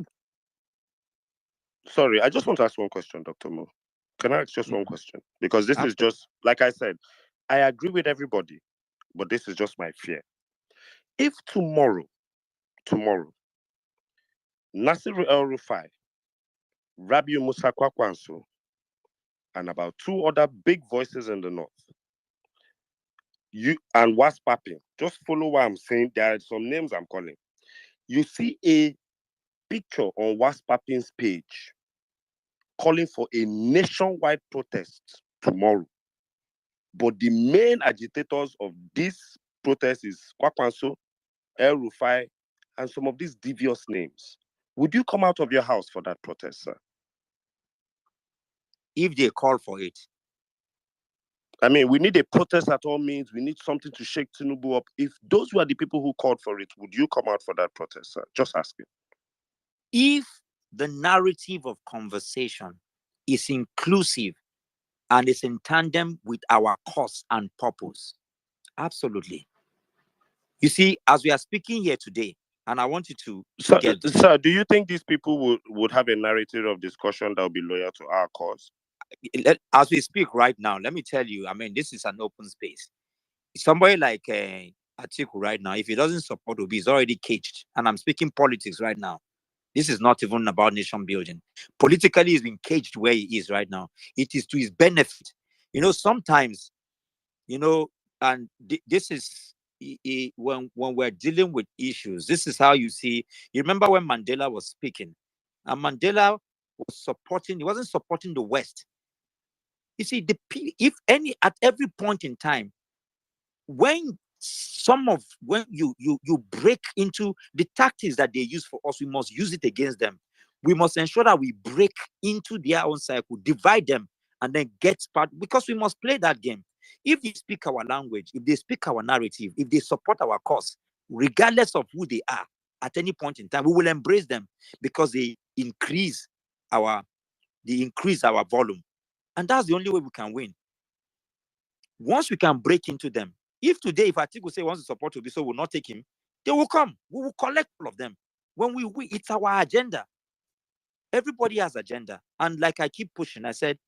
sorry, I just want to ask one question, Dr. Mo. Can I ask just one question? Because this is just, like I said, I agree with everybody, but this is just my fear. If tomorrow, Nasiru El-Rufai, Rabiu Musa Kwakwanso, and about 2 other big voices in the north, you and Waspapin, just follow what I'm saying. There are some names I'm calling. You see a picture on Waspapin's page calling for a nationwide protest tomorrow. But the main agitators of this protest is Kwakwanso, El-Rufai, and some of these devious names. Would you come out of your house for that protest, sir? If they call for it. I mean, we need a protest at all means. We need something to shake Tinubu up. If those were the people who called for it, would you come out for that protest, sir? Just asking. If the narrative of conversation is inclusive and is in tandem with our cause and purpose, absolutely. You see, as we are speaking here today, and I want you to get this. Sir, do you think these people would have a narrative of discussion that will be loyal to our cause? As we speak right now, let me tell you, I mean, this is an open space. Somebody like Atiku right now, if he doesn't support Obi, he's already caged. And I'm speaking politics right now. This is not even about nation building. Politically, he's been caged where he is right now. It is to his benefit. You know, sometimes, you know, and this is when we're dealing with issues, this is how you see. You remember when Mandela was speaking, and Mandela was supporting, he wasn't supporting the West. You see, at every point in time, when you break into the tactics that they use for us, we must use it against them. We must ensure that we break into their own cycle, divide them, and then get part, because we must play that game. If they speak our language, if they speak our narrative, if they support our cause, regardless of who they are, at any point in time, we will embrace them because they increase our volume. And that's the only way we can win. Once we can break into them, if today, if Atiku say wants to support Obi, so we'll not take him, they will come. We will collect all of them. When we win, it's our agenda. Everybody has agenda. And like I keep pushing, I said,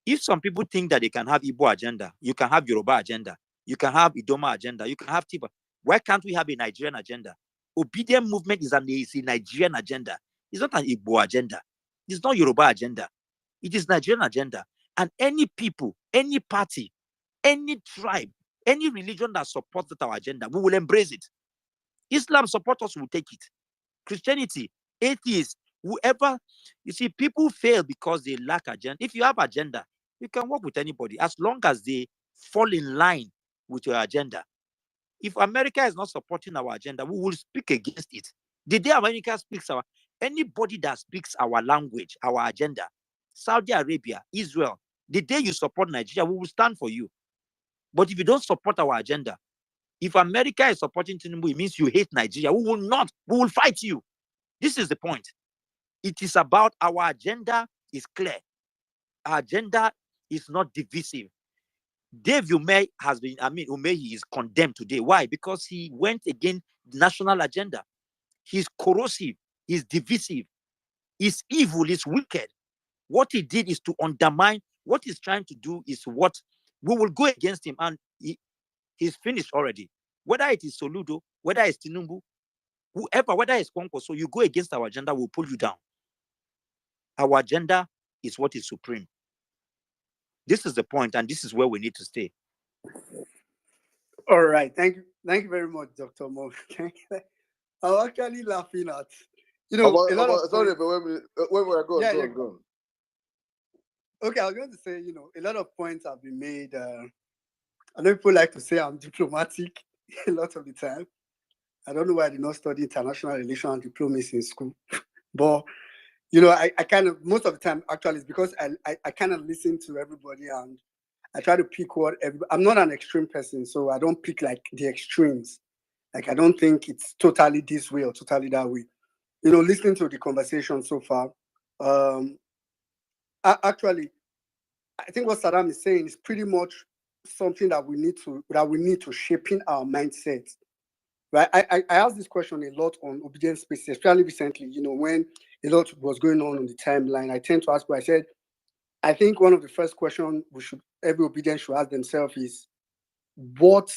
if some people think that they can have Igbo agenda, you can have Yoruba agenda, you can have Idoma agenda, you can have Tiba. Why can't we have a Nigerian agenda? Obedient movement is a Nigerian agenda. It's not an Igbo agenda. It's not Yoruba agenda. It is Nigerian agenda. And any people, any party, any tribe, any religion that supports our agenda, we will embrace it. Islam support us, we will take it. Christianity, atheists, whoever. You see, people fail because they lack agenda. If you have agenda, you can work with anybody as long as they fall in line with your agenda. If America is not supporting our agenda, we will speak against it. The day America speaks anybody that speaks our language, our agenda, Saudi Arabia, Israel, the day you support Nigeria, we will stand for you. But if you don't support our agenda, if America is supporting Tinubu, it means you hate Nigeria. We will not. We will fight you. This is the point. It is about our agenda is clear. Our agenda is not divisive. Dave Ume Umehi is condemned today. Why? Because he went against the national agenda. He's corrosive. He's divisive. He's evil. He's wicked. What he did is to undermine. What he's trying to do is what we will go against him, and he's finished already. Whether it is Soludo, whether it's Tinubu, whoever, whether it's Kwanko, so you go against our agenda, we'll pull you down. Our agenda is what is supreme. This is the point, and this is where we need to stay. All right. Thank you very much, Dr. Mo. I'm actually laughing at, a lot of sorry, but when we are going, go. Okay, I was going to say, a lot of points have been made. I know people like to say I'm diplomatic a lot of the time. I don't know why I did not study international relations and diplomacy in school. But, I kind of, most of the time, actually, it's because I kind of listen to everybody and I try to pick I'm not an extreme person, so I don't pick like the extremes. Like, I don't think it's totally this way or totally that way. Listening to the conversation so far, actually, I think what Saddam is saying is pretty much something that we need to shape in our mindset. Right? I asked this question a lot on obedience spaces, especially recently, when a lot was going on the timeline. I tend to ask, I said, I think one of the first questions every obedient should ask themselves is, what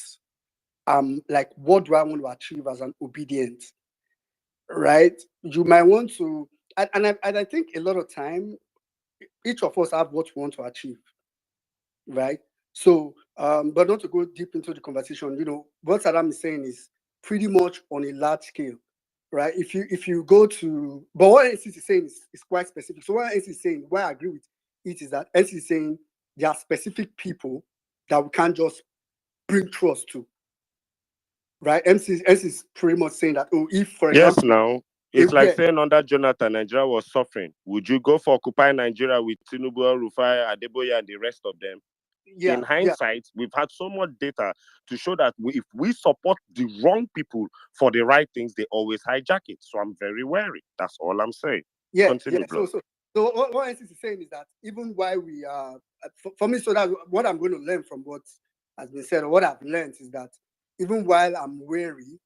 do I want to achieve as an obedient? Right? You might want to, and I think a lot of time, each of us have what we want to achieve. Right? So, but not to go deep into the conversation, what Saddam is saying is pretty much on a large scale, right? If you go to, but what NC is saying is quite specific. So what NC is saying, why I agree with it is that NC is saying there are specific people that we can't just bring trust to, right? NC is pretty much saying that, if, for example... Yes, now, it's like saying under Jonathan, Nigeria was suffering. Would you go for Occupy Nigeria with Tinubu, Rufai, Adeboye, and the rest of them? Yeah, In hindsight, we've had so much data to show that if we support the wrong people for the right things, they always hijack it. So I'm very wary. That's all I'm saying. yeah, Continue, yeah. bro. So what NCC is saying is that even while we are, for me, so that what I'm going to learn from what has been said, or what I've learned is that even while I'm wary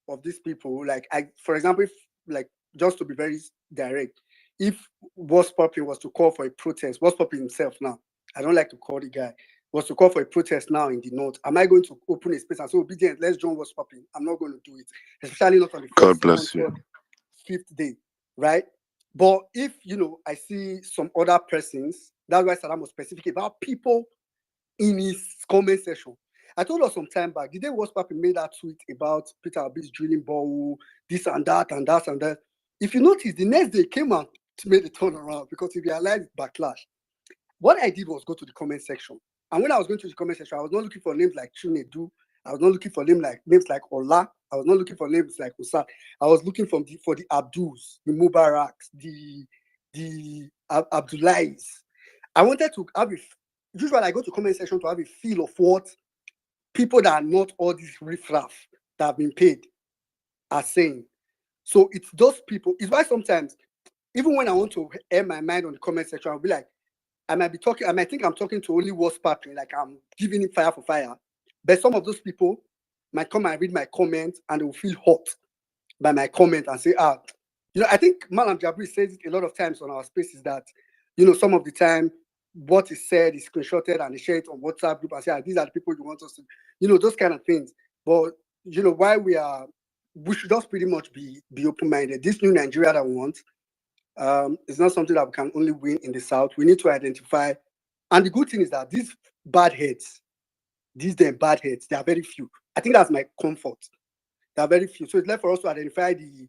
of these people, like for example, if like just to be very direct, if What's Popping was to call for a protest, What's Popping himself now, I don't like to call the guy, was to call for a protest now in the north, am I going to open a space and say, obedient, let's join What's Popping? I'm not going to do it, especially not on the God first, second, bless you. third, fifth day, right? But if I see some other persons, that's why Saddam was specific about people in his comment section. I told us some time back, the day What's Popping made that tweet about Peter Obi's drilling ball, this and that and that and that. If you notice, the next day came out to make the turnaround because he realized backlash. What I did was go to the comment section. And when I was going to the comment section, I was not looking for names like Chinedu. I was not looking for names like Ola. I was not looking for names like Usa. I was looking for the Abduls, the Mubaraks, the Abdullahis. I wanted to have usually I go to comment section to have a feel of what people that are not all these riffraff that have been paid are saying. So it's those people. It's why sometimes, even when I want to air my mind on the comment section, I'll be like, I might think I'm talking to only What's Popping, like I'm giving him fire for fire. But some of those people might come and read my comment and they will feel hot by my comment and say, I think Malam Jabri says it a lot of times on our spaces that, some of the time what is said is screenshotted and they share it on WhatsApp group and say, these are the people you want us to, those kind of things. But, why we should just pretty much be open-minded. This new Nigeria that we want, it's not something that we can only win in the South. We need to identify. And the good thing is that these bad heads, they are very few. I think that's my comfort. There are very few. So it's left for us to identify the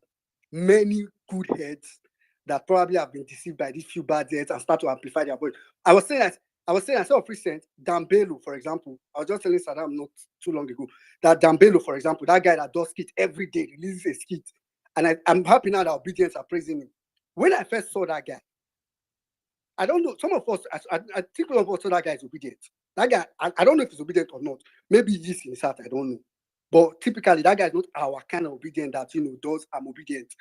many good heads that probably have been deceived by these few bad heads and start to amplify their voice. I was saying instead of recent, Dambelo, for example, I was just telling Saddam not too long ago, that Dambelo, for example, that guy that does skit every day, releases a skit. And I'm happy now that Obedience are praising him. When I first saw that guy, I don't know, some of us, I think one of us saw that guy is obedient. That guy, I don't know if he's obedient or not. Maybe he is in his heart, I don't know. But typically, that guy is not our kind of obedient that, does I'm obedient.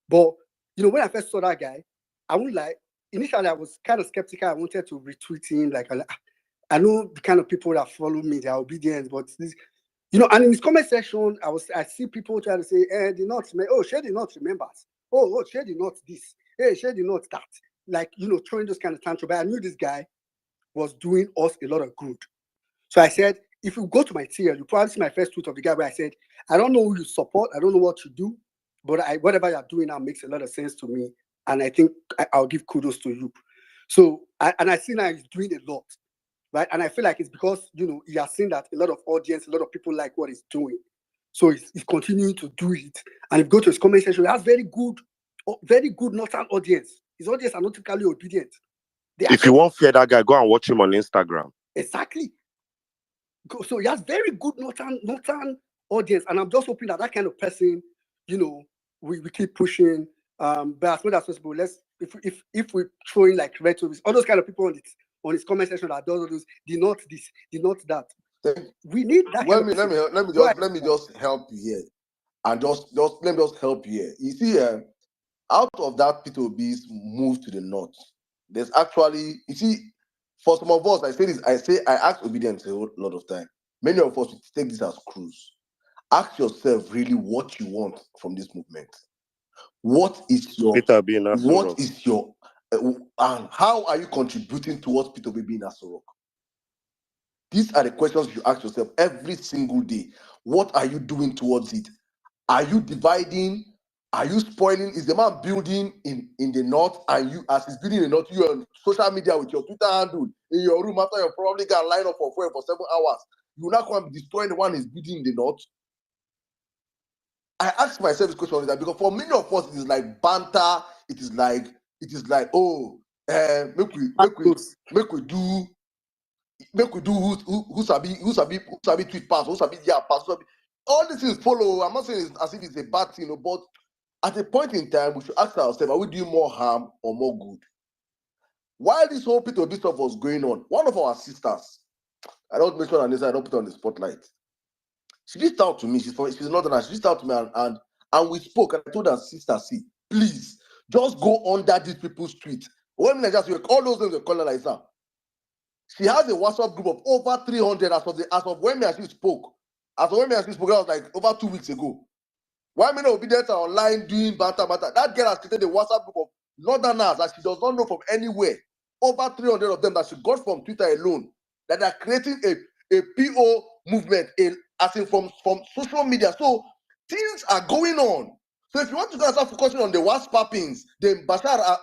But, when I first saw that guy, I won't lie, initially I was kind of skeptical. I wanted to retweet him. Like, I know the kind of people that follow me, they're obedient, but this, and in his comment section, I see people trying to say, the not, share the not remembers. Share the not this. Hey, share the not that. Like, throwing those kind of tantrum. But I knew this guy was doing us a lot of good. So I said, if you go to my TL, you probably see my first tweet of the guy where I said, I don't know who you support, I don't know what you do, but whatever you're doing now makes a lot of sense to me. And I think I'll give kudos to you. So, I see now he's doing a lot, right? And I feel like it's because, he has seen that a lot of audience, a lot of people like what he's doing. So he's continuing to do it. And if you go to his comment section, he has very good northern audience. His audience are not typically obedient. If you want fear that guy, go and watch him on Instagram. Exactly. So he has very good northern audience, and I'm just hoping that kind of person, we keep pushing. But as much as possible, if we throw in like rhetoric, all those kind of people on his comment section that does all those, the not this, the not that. We need that. Let me just help you here, and just let me just help you here. You see, out of that Peter Obi's move to the north, there's actually, you see, for some of us, I ask Obedience a lot of time. Many of us take this as cruise. Ask yourself really what you want from this movement. What is your and how are you contributing towards Peter Obi being Aso Rock? These are the questions you ask yourself every single day. What are you doing towards it? Are you dividing? Are you spoiling? Is the man building in the north, and you, as he's building in the north, you are on social media with your Twitter handle in your room after you probably got line up for 7 hours? You will not come and be destroying the one he's building in the north. I ask myself this question that because for many of us it is like banter. It is like make we do who sabi tweet pass, who sabi pass. All these things follow. I'm not saying it's as if it's a bad thing, but at a point in time, we should ask ourselves, are we doing more harm or more good? While this whole Peter Obi stuff was going on, one of our sisters I don't mention her name, so I don't put her on the spotlight. She reached out to me. She's northern. She reached out to me and we spoke. And I told her, sister, see, please just go under these people's street. When I just all those names were calling like that. She has a WhatsApp group of over 300 as of when me and she spoke. As of when me and she spoke, that was like over 2 weeks ago. Why me not be there online doing banter? That girl has created a WhatsApp group of northerners that she does not know from anywhere. Over 300 of them that she got from Twitter alone. That are creating a PO movement, as in from social media. So things are going on. So if you want to go and start focusing on the WhatsAppings, then Bashar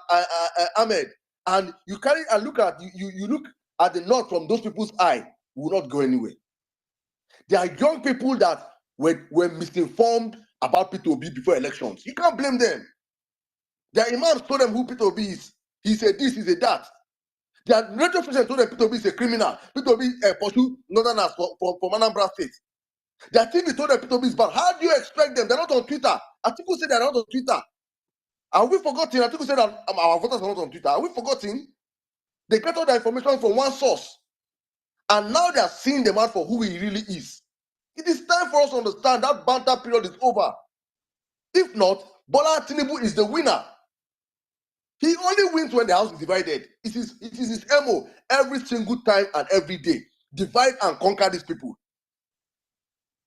Ahmed, and you carry and look at you look at the north from those people's eye, will not go anywhere. There are young people that were misinformed about P2B before elections. You can't blame them. Their imams told them who P2B is. He said this, he said that. Their radio station told them P2B is a criminal. P2B pursue northerners from Anambra State. Their TV told them P2B is bad. How do you expect them? They're not on Twitter. Atiku said they're not on Twitter. Are we forgotten? Atiku said that our voters are not on Twitter. Are we forgotten? They get all the information from one source. And now they are seeing the man for who he really is. It is time for us to understand that banter period is over. If not, Bola Tinubu is the winner. He only wins when the house is divided. It is his MO every single time and every day. Divide and conquer these people.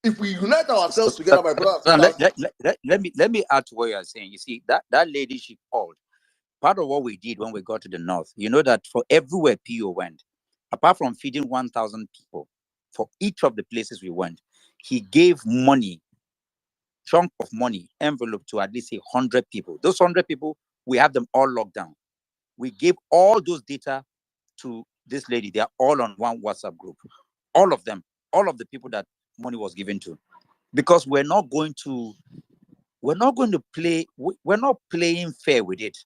If we unite ourselves together, my brothers and sisters. Let me add to what you are saying. You see, that lady she called, part of what we did when we got to the north, you know that for everywhere PO went, apart from feeding 1,000 people, for each of the places we went, he gave money, chunk of money, envelope to at least 100 people. Those 100 people, we have them all locked down. We gave all those data to this lady. They are all on one WhatsApp group. All of them, all of the people that money was given to, because we're not going to play. We're not playing fair with it.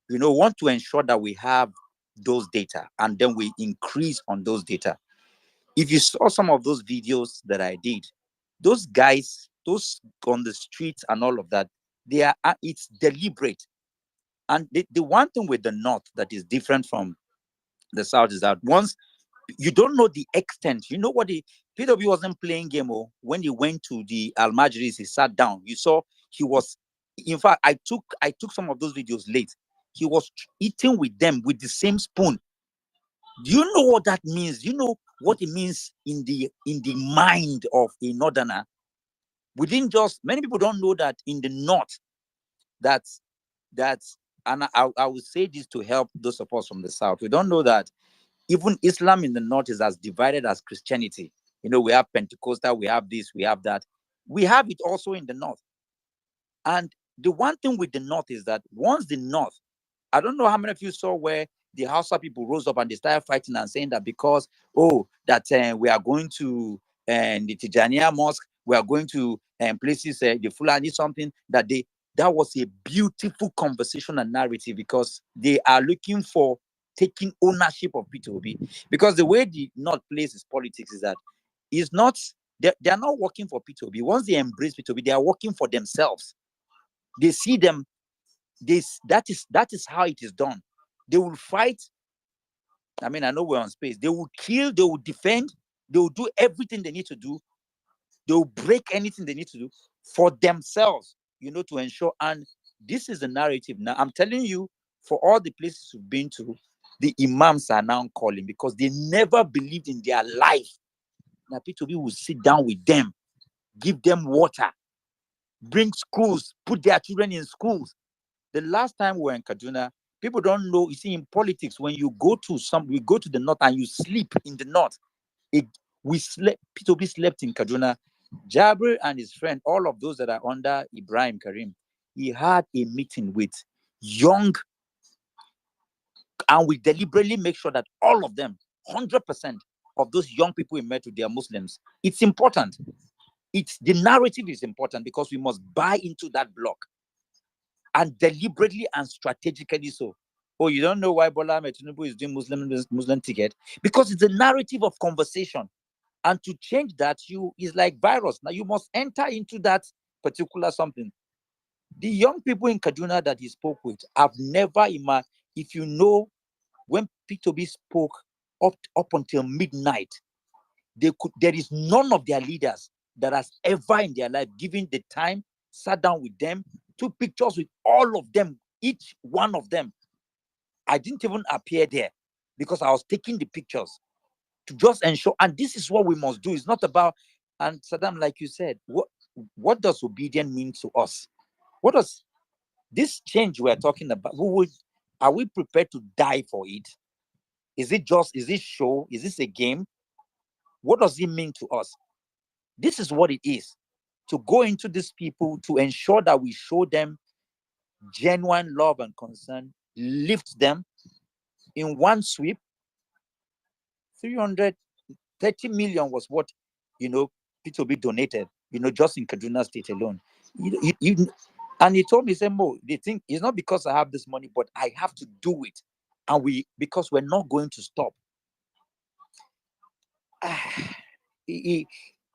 You know, want to ensure that we have those data and then we increase on those data. If you saw some of those videos that I did, those guys, those on the streets and all of that, it's deliberate. And the one thing with the north that is different from the south is that once you don't know the extent, you know what the PW wasn't playing game. When he went to the Almajiris, he sat down. You saw he was, in fact, I took some of those videos late. He was eating with them with the same spoon. Do you know what that means? You know what it means in the mind of a northerner? Many people don't know that in the north, that's and I would say this to help those of us from the south. We don't know that even Islam in the north is as divided as Christianity. You know, we have Pentecostal, we have this, we have that. We have it also in the north. And the one thing with the north is that once the north, I don't know how many of you saw where the Hausa people rose up and they started fighting and saying that because, we are going to the Tijaniya mosque, we are going to places, the Fulani something, that was a beautiful conversation and narrative because they are looking for taking ownership of P2B. Because the way the North plays its politics is that it's not, they are not working for P2B. Once they embrace P2B, they are working for themselves. They see them, that is how it is done. They will fight. I mean, I know we're on space. They will kill, they will defend, they will do everything they need to do. They will break anything they need to do for themselves, to ensure. And this is the narrative now. I'm telling you, for all the places we've been to, the imams are now calling because they never believed in their life. Now, P2B will sit down with them, give them water, bring schools, put their children in schools. The last time we were in Kaduna, people don't know. You see, in politics, when you go to we go to the north and you sleep in the north. P2B slept in Kaduna. Jabir and his friend, all of those that are under Ibrahim Karim, he had a meeting with young, and we deliberately make sure that all of them, 100% of those young people we met with, they are Muslims. It's important. The narrative is important because we must buy into that block. And deliberately and strategically so. Oh, you don't know why Bola Ahmed Tinubu is doing Muslim ticket? Because it's a narrative of conversation. And to change that, is like virus. Now you must enter into that particular something. The young people in Kaduna that he spoke with have never imagined. If you know, when P2B spoke up until midnight, There is none of their leaders that has ever in their life given the time, sat down with them, took pictures with all of them, each one of them. I didn't even appear there because I was taking the pictures to just ensure. And this is what we must do. It's not about, and Saddam, like you said, what does obedience mean to us? What does this change we're talking about? Are we prepared to die for it? Is it show? Is this a game? What does it mean to us? This is what it is, to go into these people, to ensure that we show them genuine love and concern, lift them in one sweep. 330 million was what, P2B donated, just in Kaduna State alone. And he told me, say, Mo, they think it's not because I have this money, but I have to do it. And because we're not going to stop.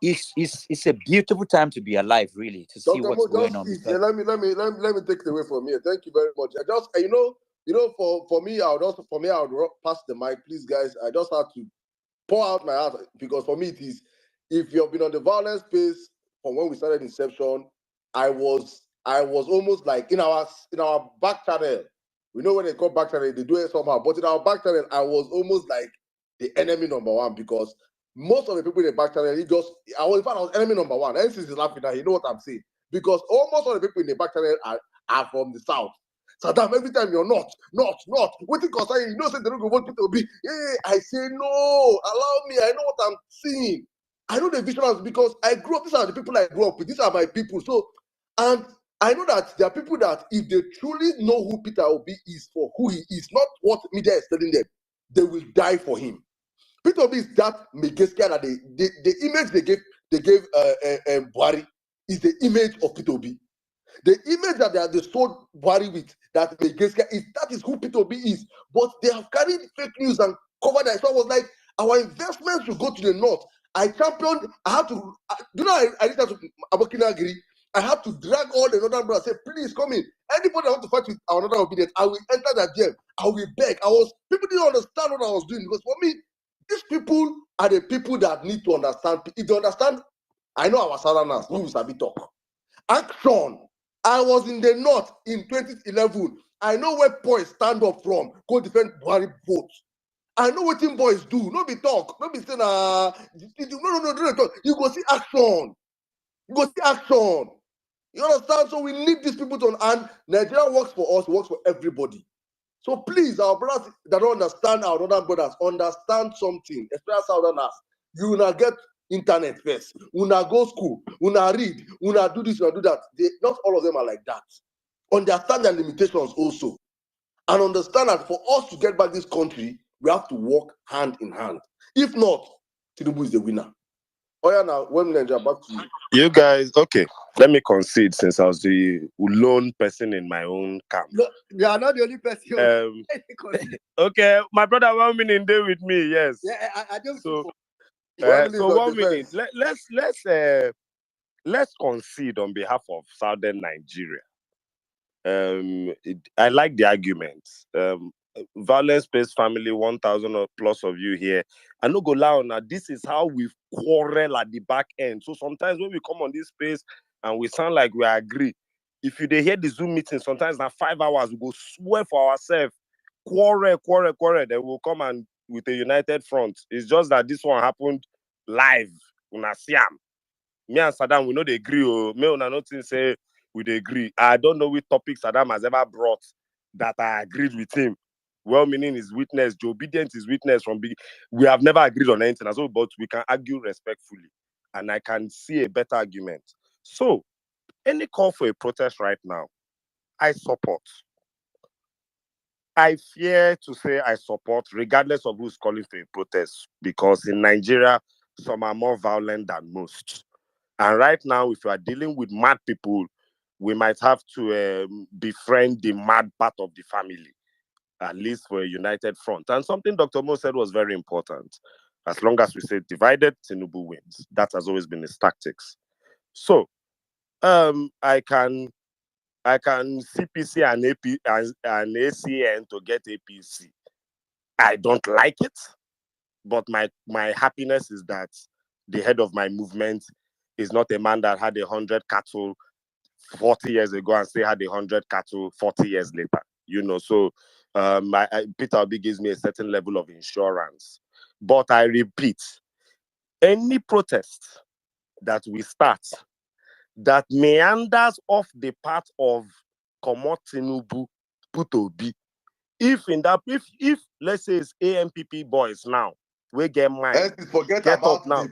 It's a beautiful time to be alive, really, to see Dr. what's Mo, going just on. let me take it away from here. Thank you very much. I just for me, I would pass the mic, please, guys. I just have to pour out my heart, because for me it is, if you've been on the violence space from when we started Inception, I was almost like in our back channel. We know when they call back channel, they do it somehow. But in our back channel, I was almost like the enemy number one, because most of the people in the back channel, I was enemy number one. And since he's laughing now, you know what I'm saying. Because almost all the people in the back channel are from the south. Saddam, every time you're not. Waiting concern you, say they don't go vote people be. Yeah, I say no. Allow me. I know what I'm seeing. I know the visuals, because I grew up. These are the people I grew up with. These are my people. So, and I know that there are people that, if they truly know who Peter Obi is for who he is, not what media is telling them, they will die for him. Peter Obi is that Megeskia that the image they gave Buhari is the image of Peter Obi. The image that they sold Buhari with, that is who Peter Obi is. But they have carried fake news and covered that. So I was like, our investment should go to the north. I had to, I reached out to Abokina Agiri. I had to drag all the northern brothers, say, please come in. Anybody that want to fight with our northern obedience, I will enter that game. I will beg. People didn't understand what I was doing, because for me, these people are the people that need to understand. If they understand, I know our southerners, we will sabi talk. Action. I was in the north in 2011. I know where boys stand up from, go defend Buhari vote. I know what boys do. No be talk. No be saying, no, talk. You go see action. You understand? So we need these people to, and Nigeria works for us, works for everybody. So please, our brothers that don't understand, our northern brothers, understand something, especially southerners. You will not get internet first. Will not go school. Will not read. Will not do this. Will not do that. Not all of them are like that. Understand their limitations also, and understand that for us to get back this country, we have to work hand in hand. If not, Tinubu is the winner. Oh yeah, now when Njenje, back to you. You guys, okay. Let me concede, since I was the lone person in my own camp. No, you are not the only person. Okay, my brother 1 minute there with me. Yes. Yeah, I don't. So, 1 minute so on 1 minute. defense. Let's concede on behalf of Southern Nigeria. I like the argument. Violence-based family, 1,000 or plus of you here. I know go loud now. This is how we quarrel at the back end. So sometimes when we come on this space and we sound like we agree, if you hear the Zoom meeting, sometimes now 5 hours we go swear for ourselves, quarrel. Then we'll come and with a united front. It's just that this one happened live. Una siam. Me and Saddam, we know they agree. Me una nothing say we agree. I don't know which topic Saddam has ever brought that I agreed with him. Well-meaning is witness, Joe obedient is witness from big. We have never agreed on anything as well, but we can argue respectfully. And I can see a better argument. So, any call for a protest right now, I support. I fear to say I support, regardless of who's calling for a protest, because in Nigeria, some are more violent than most. And right now, if you are dealing with mad people, we might have to befriend the mad part of the family, at least for a united front. And something Dr. Mo said was very important. As long as we say divided, Tinubu wins. That has always been his tactics. So I can CPC and ACN to get APC. I don't like it, But my happiness is that the head of my movement is not a man that had 100 cattle 40 years ago and still had 100 cattle 40 years later. So Peter Obi gives me a certain level of insurance. But I repeat, any protest that we start that meanders off the path of Komot Tinubu, put Obi, if let's say it's AMPP boys now, we get mine. Forget Get about up now.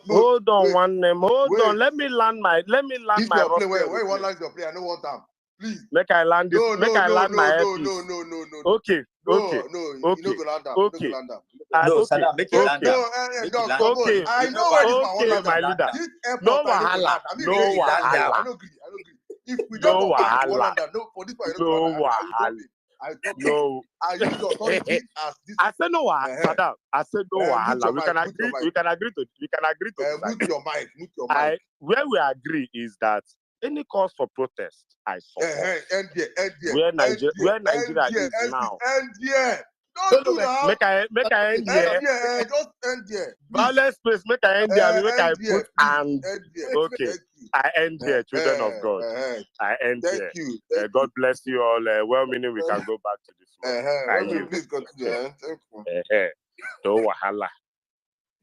Hold on, one name. Hold on. Let me land my This my your play. roster. Where you want land your play? I don't want time. Please. Make I land this. No. Okay. No. Okay. You know go land down. Okay. No, okay. Sada, make it land down. Make it land okay. down. I know where this man Okay, want my land leader. This airport, No I know go wahala. land. No wahala. I don't agree. If we No don't talk wahala. land, no, for this one, No wahala. I talk No. I use the authority as this. I said no wahala. Sada, I said no wahala. We can agree to mute disagree. your mic. Where we agree is that any cause for protest, I support. End there. Where Nigeria is now. End there. Don't do that. Make I end here. Just end there. Violence space, make I end there. Make I put and okay. I end here, children of God. I end here. You. God bless you all. Well-meaning, we can go back to the floor. Please continue. Thank you. No wahala.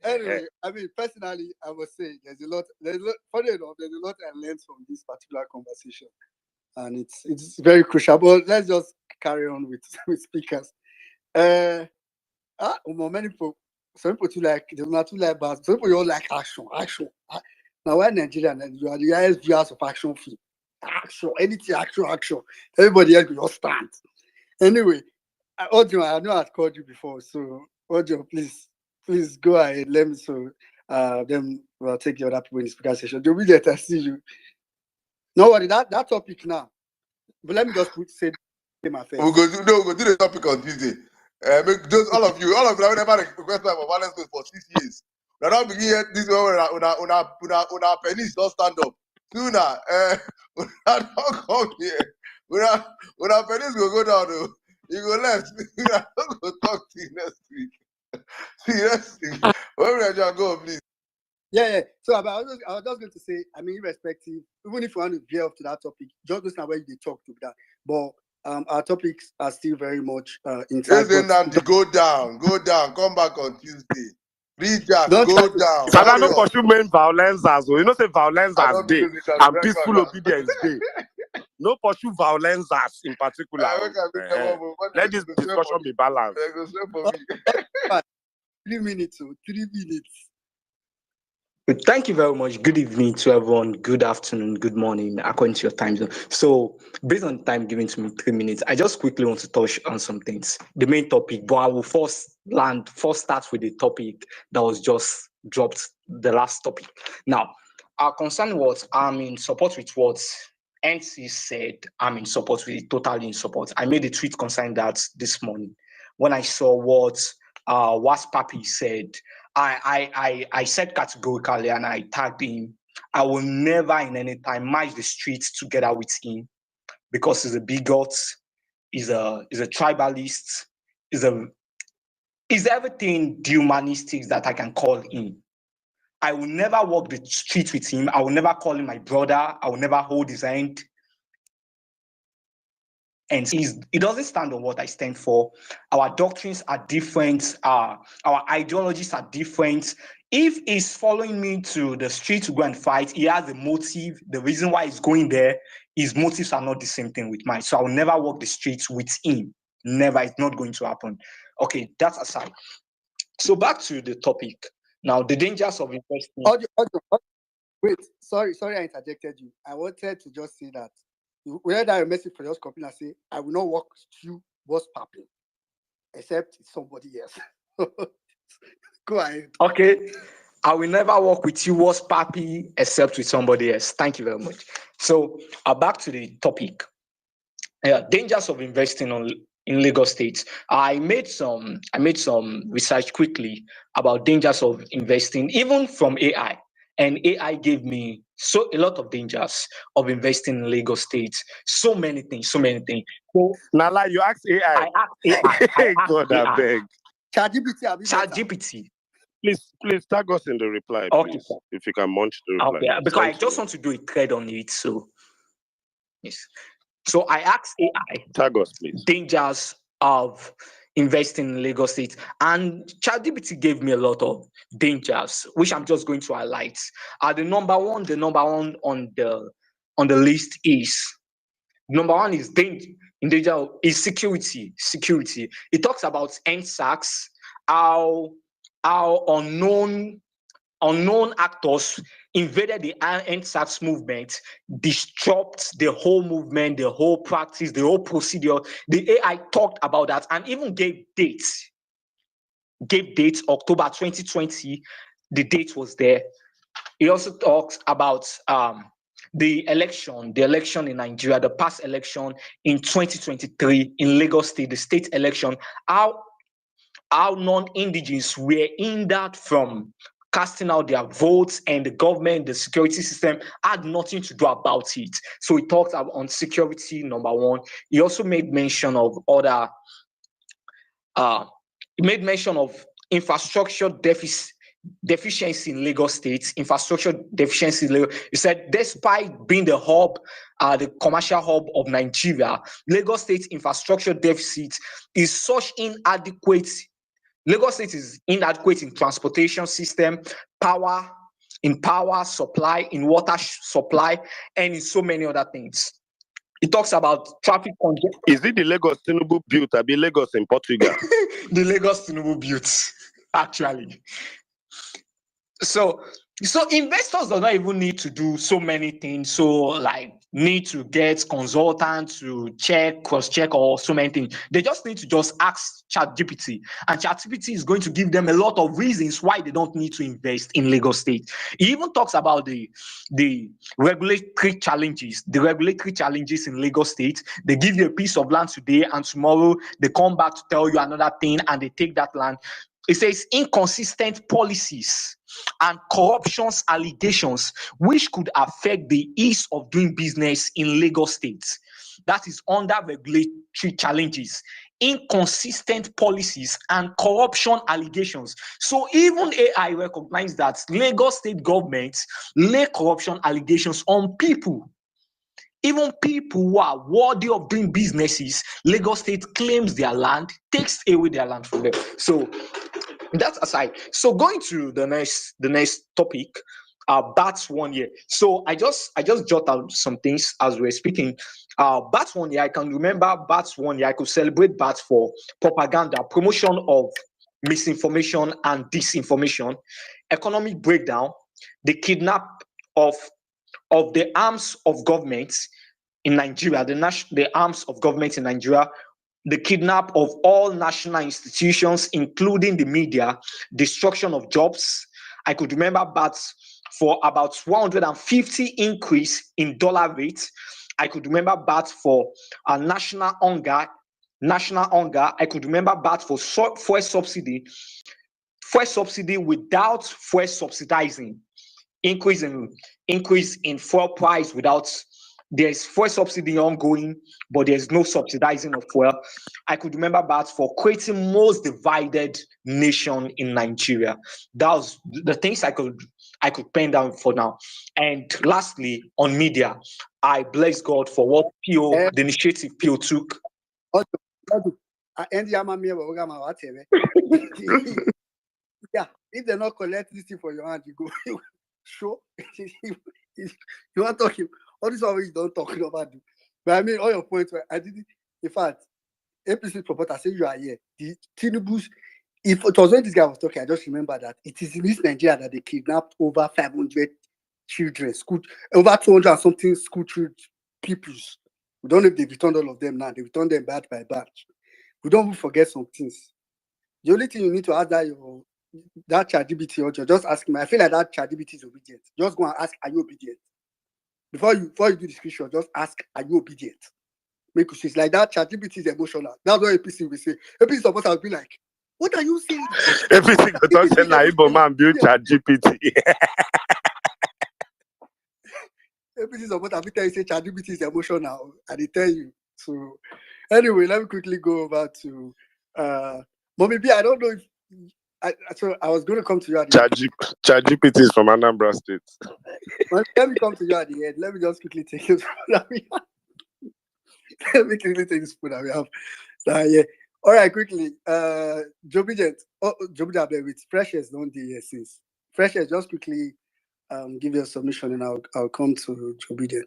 Anyway, I mean, personally, I was saying there's a lot. Funny enough, there's a lot I learned from this particular conversation, and it's very crucial. But let's just carry on with speakers. Many people, some people too like they not too like bad. Some people all like action. Now we're Nigerian and you are the highest viewers of action film. Action, anything action. Everybody else will just stand. Anyway, Audio, I know I've called you before, so Audio, please go ahead. Let me then we'll take the other people in the speaker session. Do we let us see you? No worry, that topic now. But let me just say my face. We'll go do the topic on Tuesday. Make those all of you have never requested for violence for 6 years. We're not beginning this one when pennies don't stand up. Sooner, don't come here. When our pennies go down, you go left. We are not going to talk to you next week. See you next week. Where will I go, please? Yeah. So I was just going to say, I mean, irrespective, even if you want to veer off to that topic, just listen where they talk to that. But our topics are still very much inside. Go down, come back on Tuesday. Rejack, go down. Sada no pursue main violence as well. You know, say violence as day and peaceful obedience day. No pursue violence as in particular. Let this discussion be balanced. 3 minutes. Thank you very much. Good evening to everyone. Good afternoon, good morning, according to your time zone. So, based on time given to me, 3 minutes, I just quickly want to touch on some things. The main topic, but I will first start with the topic that was just dropped, the last topic. Now, our concern was I'm in support with what NC said. I'm in support with it, totally in support. I made a tweet concerning that this morning when I saw what Papi said. I said categorically, and I tagged him, I will never in any time march the streets together with him because he's a bigot, he's a tribalist, he's everything humanistic that I can call him. I will never walk the street with him. I will never call him my brother. I will never hold his hand. And he doesn't stand on what I stand for. Our doctrines are different. Our ideologies are different. If he's following me to the street to go and fight, he has a motive. The reason why he's going there, his motives are not the same thing with mine. So I will never walk the streets with him. Never. It's not going to happen. Okay, that's aside. So back to the topic. Now, the dangers of investing. Wait, sorry, I interjected you. I wanted to just say that. Where that message for your company, I say, I will not work with you, what's popping, except it's somebody else. Go ahead. Okay. I will never work with you, what's papi, except with somebody else. Thank you very much. So back to the topic. Dangers of investing in Lagos State. I made some research quickly about dangers of investing, even from AI. And AI gave me a lot of dangers of investing in Lagos State. So many things. So Nala, you asked AI. I asked AI. God, I beg. ChatGPT, Abi Chat better. GPT. Please tag us in the reply, Okay, please. sir. If you can munch the reply. Okay, because I Thanks a just lot. want to do a thread on it. So yes. So I asked AI Tag us, please. dangers of investing in Lagos State, and ChatGPT gave me a lot of dangers, which I'm just going to highlight. The number one on the list is number one is danger is security. Security. It talks about NSACs, how unknown actors invaded the NSACs movement, disrupt the whole movement, the whole practice, the whole procedure. The AI talked about that and even gave dates. October 2020. The date was there. He also talks about the election in Nigeria, the past election in 2023 in Lagos State, the state election, how non-indigenous were hindered from casting out their votes, and the government, the security system had nothing to do about it. So he talked about on security, number one. He also made mention of other, he made mention of infrastructure deficiency in Lagos State, infrastructure deficiency in Lagos. He said, despite being the hub, the commercial hub of Nigeria, Lagos State infrastructure deficit is such inadequate. Lagos State is inadequate in transportation system, power supply, in water supply, and in so many other things. It talks about traffic congestion. Is it the Lagos Tinubu built? I be Lagos in Portugal. The Lagos Tinubu built, actually. So investors do not even need to do so many things. So like need to get consultants to cross-check or so many things. They just need to just ask ChatGPT, and ChatGPT is going to give them a lot of reasons why they don't need to invest in Lagos State. He even talks about the regulatory challenges. The regulatory challenges in Lagos State. They give you a piece of land today, and tomorrow they come back to tell you another thing, and they take that land. It says inconsistent policies and corruption allegations which could affect the ease of doing business in Lagos State. That is under regulatory challenges, inconsistent policies and corruption allegations. So even AI recognized that Lagos State government lay corruption allegations on people. Even people who are worthy of doing businesses, Lagos State claims their land, takes away their land from them. So that's aside. So going to the next topic, BATS 1 year. So I just jot out some things as we're speaking. BATS 1 year, I can remember BATS 1 year. I could celebrate BATS for propaganda, promotion of misinformation and disinformation, economic breakdown, the kidnap of the arms of government in Nigeria, the arms of government in Nigeria, the kidnap of all national institutions, including the media, destruction of jobs. I could remember that for about 150 increase in dollar rate. I could remember that for a national hunger. I could remember that for fuel subsidy without fuel subsidizing, increase in fuel price without. There's fuel subsidy ongoing, but there's no subsidizing of fuel. I could remember that for creating most divided nation in Nigeria. That was the things I could pen down for now. And lastly, on media, I bless God for what the initiative PO took. Yeah, if they not collect this thing for your hand, you go sure. You want to talk him. All this always don't talk about it. But I mean, all your points were I didn't. In fact, APC supporter say you are here. The Tinubu's. If it was when this guy was talking, I just remember that it is in this Nigeria that they kidnapped over 500 children, over 200 and something school children, pupils. We don't know if they returned all of them now. They returned them batch by batch. We don't forget some things. The only thing you need to ask that ChatGPT or just ask him. I feel like that ChatGPT is obedient. Just go and ask, are you obedient? Before you do the screenshot, just ask, are you obedient? Make you see. It's like that ChatGPT is emotional. That's what APC will say. APC supporters will be like, what are you saying? APC go talk say na Igbo man build ChatGPT. APC supporters will tell you say ChatGPT is emotional, and they tell you. So anyway, let me quickly go over to But maybe I don't know if I was going to come to you at the end. ChatGPT is from Anambra State. Let me come to you at the end. Let me just quickly take this food that we have. Let me quickly take this food that we have. So, yeah. All right, quickly. Jobident. Jobident with freshers don't do since. Freshers, just quickly give your submission and I'll come to Jobident.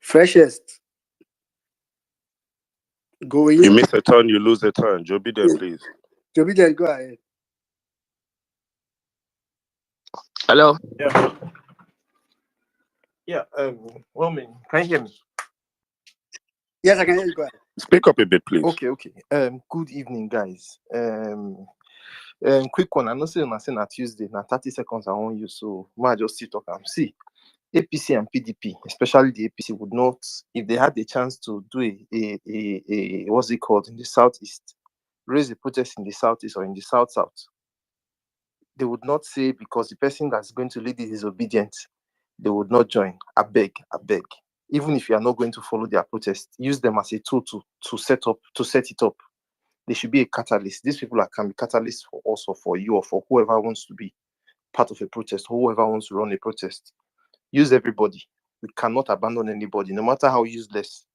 Freshest. Going. You miss a turn, you lose a turn. Jobident, please. Jobident, go ahead. Hello. Yeah. Woman, can you hear me? Yes, I can hear you. Go ahead. Speak up a bit, please. Okay. Good evening, guys. Quick one. I know saying on Tuesday. Now 30 seconds I want you, so might just sit talk and see. APC and PDP, especially the APC, would not, if they had the chance to do a what's it called in the southeast, raise a protest in the southeast or in the south, they would not say because the person that's going to lead it is obedient, they would not join. I beg. Even if you are not going to follow their protest, use them as a tool to set it up. They should be a catalyst. These people can be catalysts for us or for you or for whoever wants to be part of a protest, whoever wants to run a protest. Use everybody. We cannot abandon anybody, no matter how useless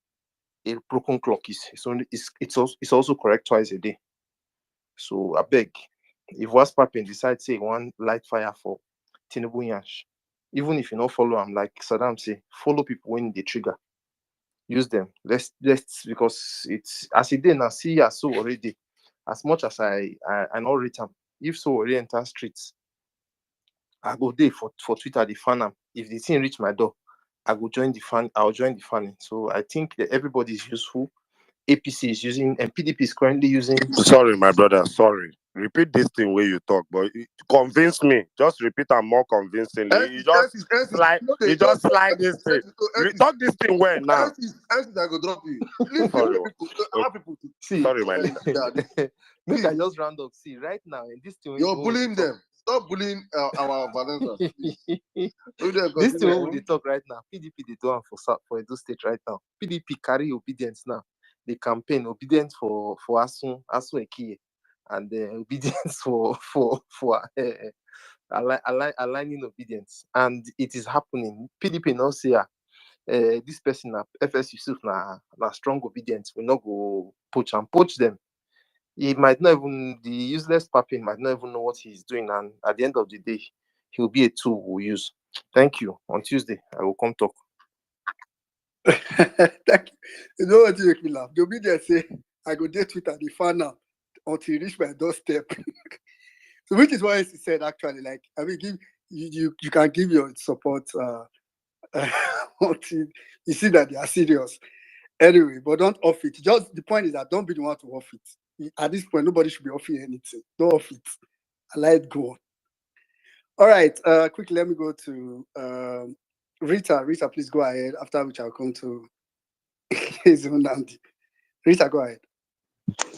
a broken clock is. It's also correct twice a day. So I beg, if Waspapin decides say one light fire for Tinubu Yash, even if you don't follow them, like Saddam say, follow people when they trigger. Use them. Let's because it's as it then I see as so already. As much as I know written, if so already enter streets, I go there for Twitter the fan am. If the thing reach my door, I'll join the fanning. So I think that everybody is useful. APC is using and PDP is currently using. Sorry, my brother. Sorry. Repeat this thing where you talk, but convince me. Just repeat and more convincingly. You just slide. You just slide this thing. Talk this thing well now. I go drop you. Please, Sorry. allow people to See, Sorry, my leader. Make I just round up. See, right now in this thing, You're bullying them. Stop bullying our Valencia. This thing we dey talk right now. PDP they do one for Edo State right now. PDP carry obedience now. They campaign obedience for Asun Ekiye, and obedience for aligning obedience, and it is happening. PDP now say this person FS Yusuf na strong obedience. We not go poach them. He might not even, the useless Papin might not even know what he's doing, and at the end of the day, he'll be a tool we'll use. Thank you. On Tuesday, I will come talk. Thank you. You know what you make me laugh? The obedient say, I go date Twitter the fan now until you reach my doorstep. So which is why he said actually, like, I mean, you can give your support until you see that they are serious. Anyway, but don't off it. Just the point is that don't be the one to off it. At this point, nobody should be offering anything. Don't off it. I let it go. All right. Quickly, let me go to Rita. Rita, please go ahead. After which I'll come to Nandi. Rita, go ahead.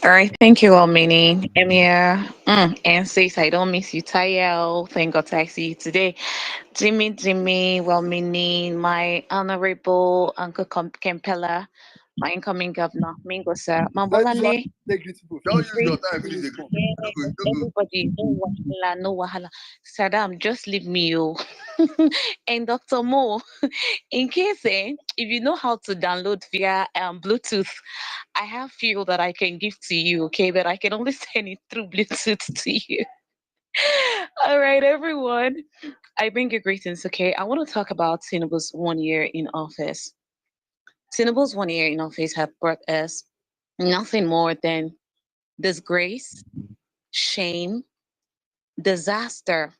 All right, thank you, Almini. Emir, and says I don't miss you, Tayel. Thank God I see you today. Jimmy, Walmini, my honorable Uncle Kempela, my incoming governor, Mingo sir, Mabolale. Take beautiful. Don't use your time, please. Everybody, no wahala. Saddam, just leave me, you. And Dr. Mo, in case if you know how to download via Bluetooth, I have fuel that I can give to you, okay? But I can only send it through Bluetooth to you. All right, everyone. I bring you greetings, okay? I want to talk about Tinubu's 1 year in office. Tinubu's 1 year in office have brought us nothing more than disgrace, shame, disaster,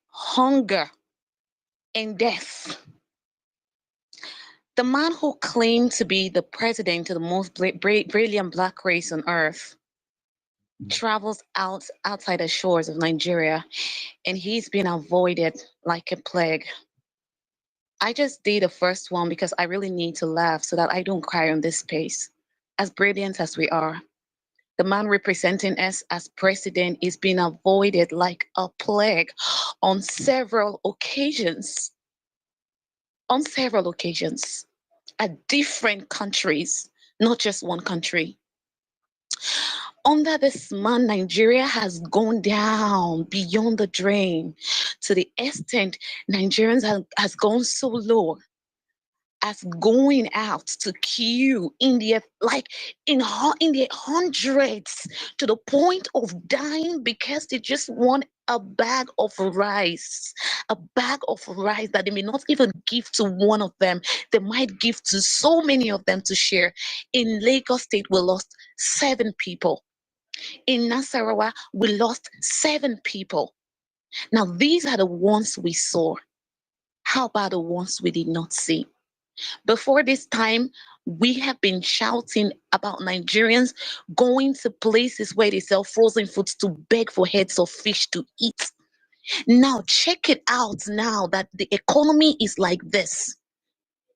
hunger, and death. The man who claimed to be the president of the most brilliant black race on earth travels outside the shores of Nigeria, and he's been avoided like a plague. I just did the first one because I really need to laugh so that I don't cry on this space. As brilliant as we are, the man representing us as president is being avoided like a plague on several occasions. On several occasions. at different countries, not just one country. Under this man, Nigeria has gone down beyond the drain to the extent Nigerians has gone so low as going out to queue in the in the hundreds to the point of dying because they just want a bag of rice that they may not even give to one of them. They might give to so many of them to share. In Lagos State, we lost 7 people. In Nasarawa, we lost 7 people. Now, these are the ones we saw. How about the ones we did not see? Before this time, we have been shouting about Nigerians going to places where they sell frozen foods to beg for heads of fish to eat. Now, check it out now that the economy is like this.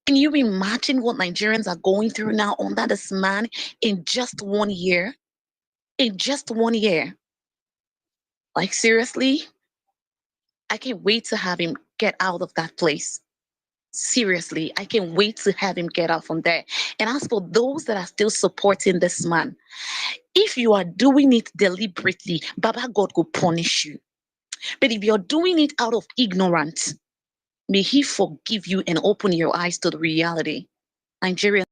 Can you imagine what Nigerians are going through now under this man in just 1 year? In just 1 year. Like, seriously? I can't wait to have him get out of that place. Seriously, I can't wait to have him get out from there. And as for those that are still supporting this man, if you are doing it deliberately, Baba God will punish you. But if you're doing it out of ignorance, may he forgive you and open your eyes to the reality. Nigeria.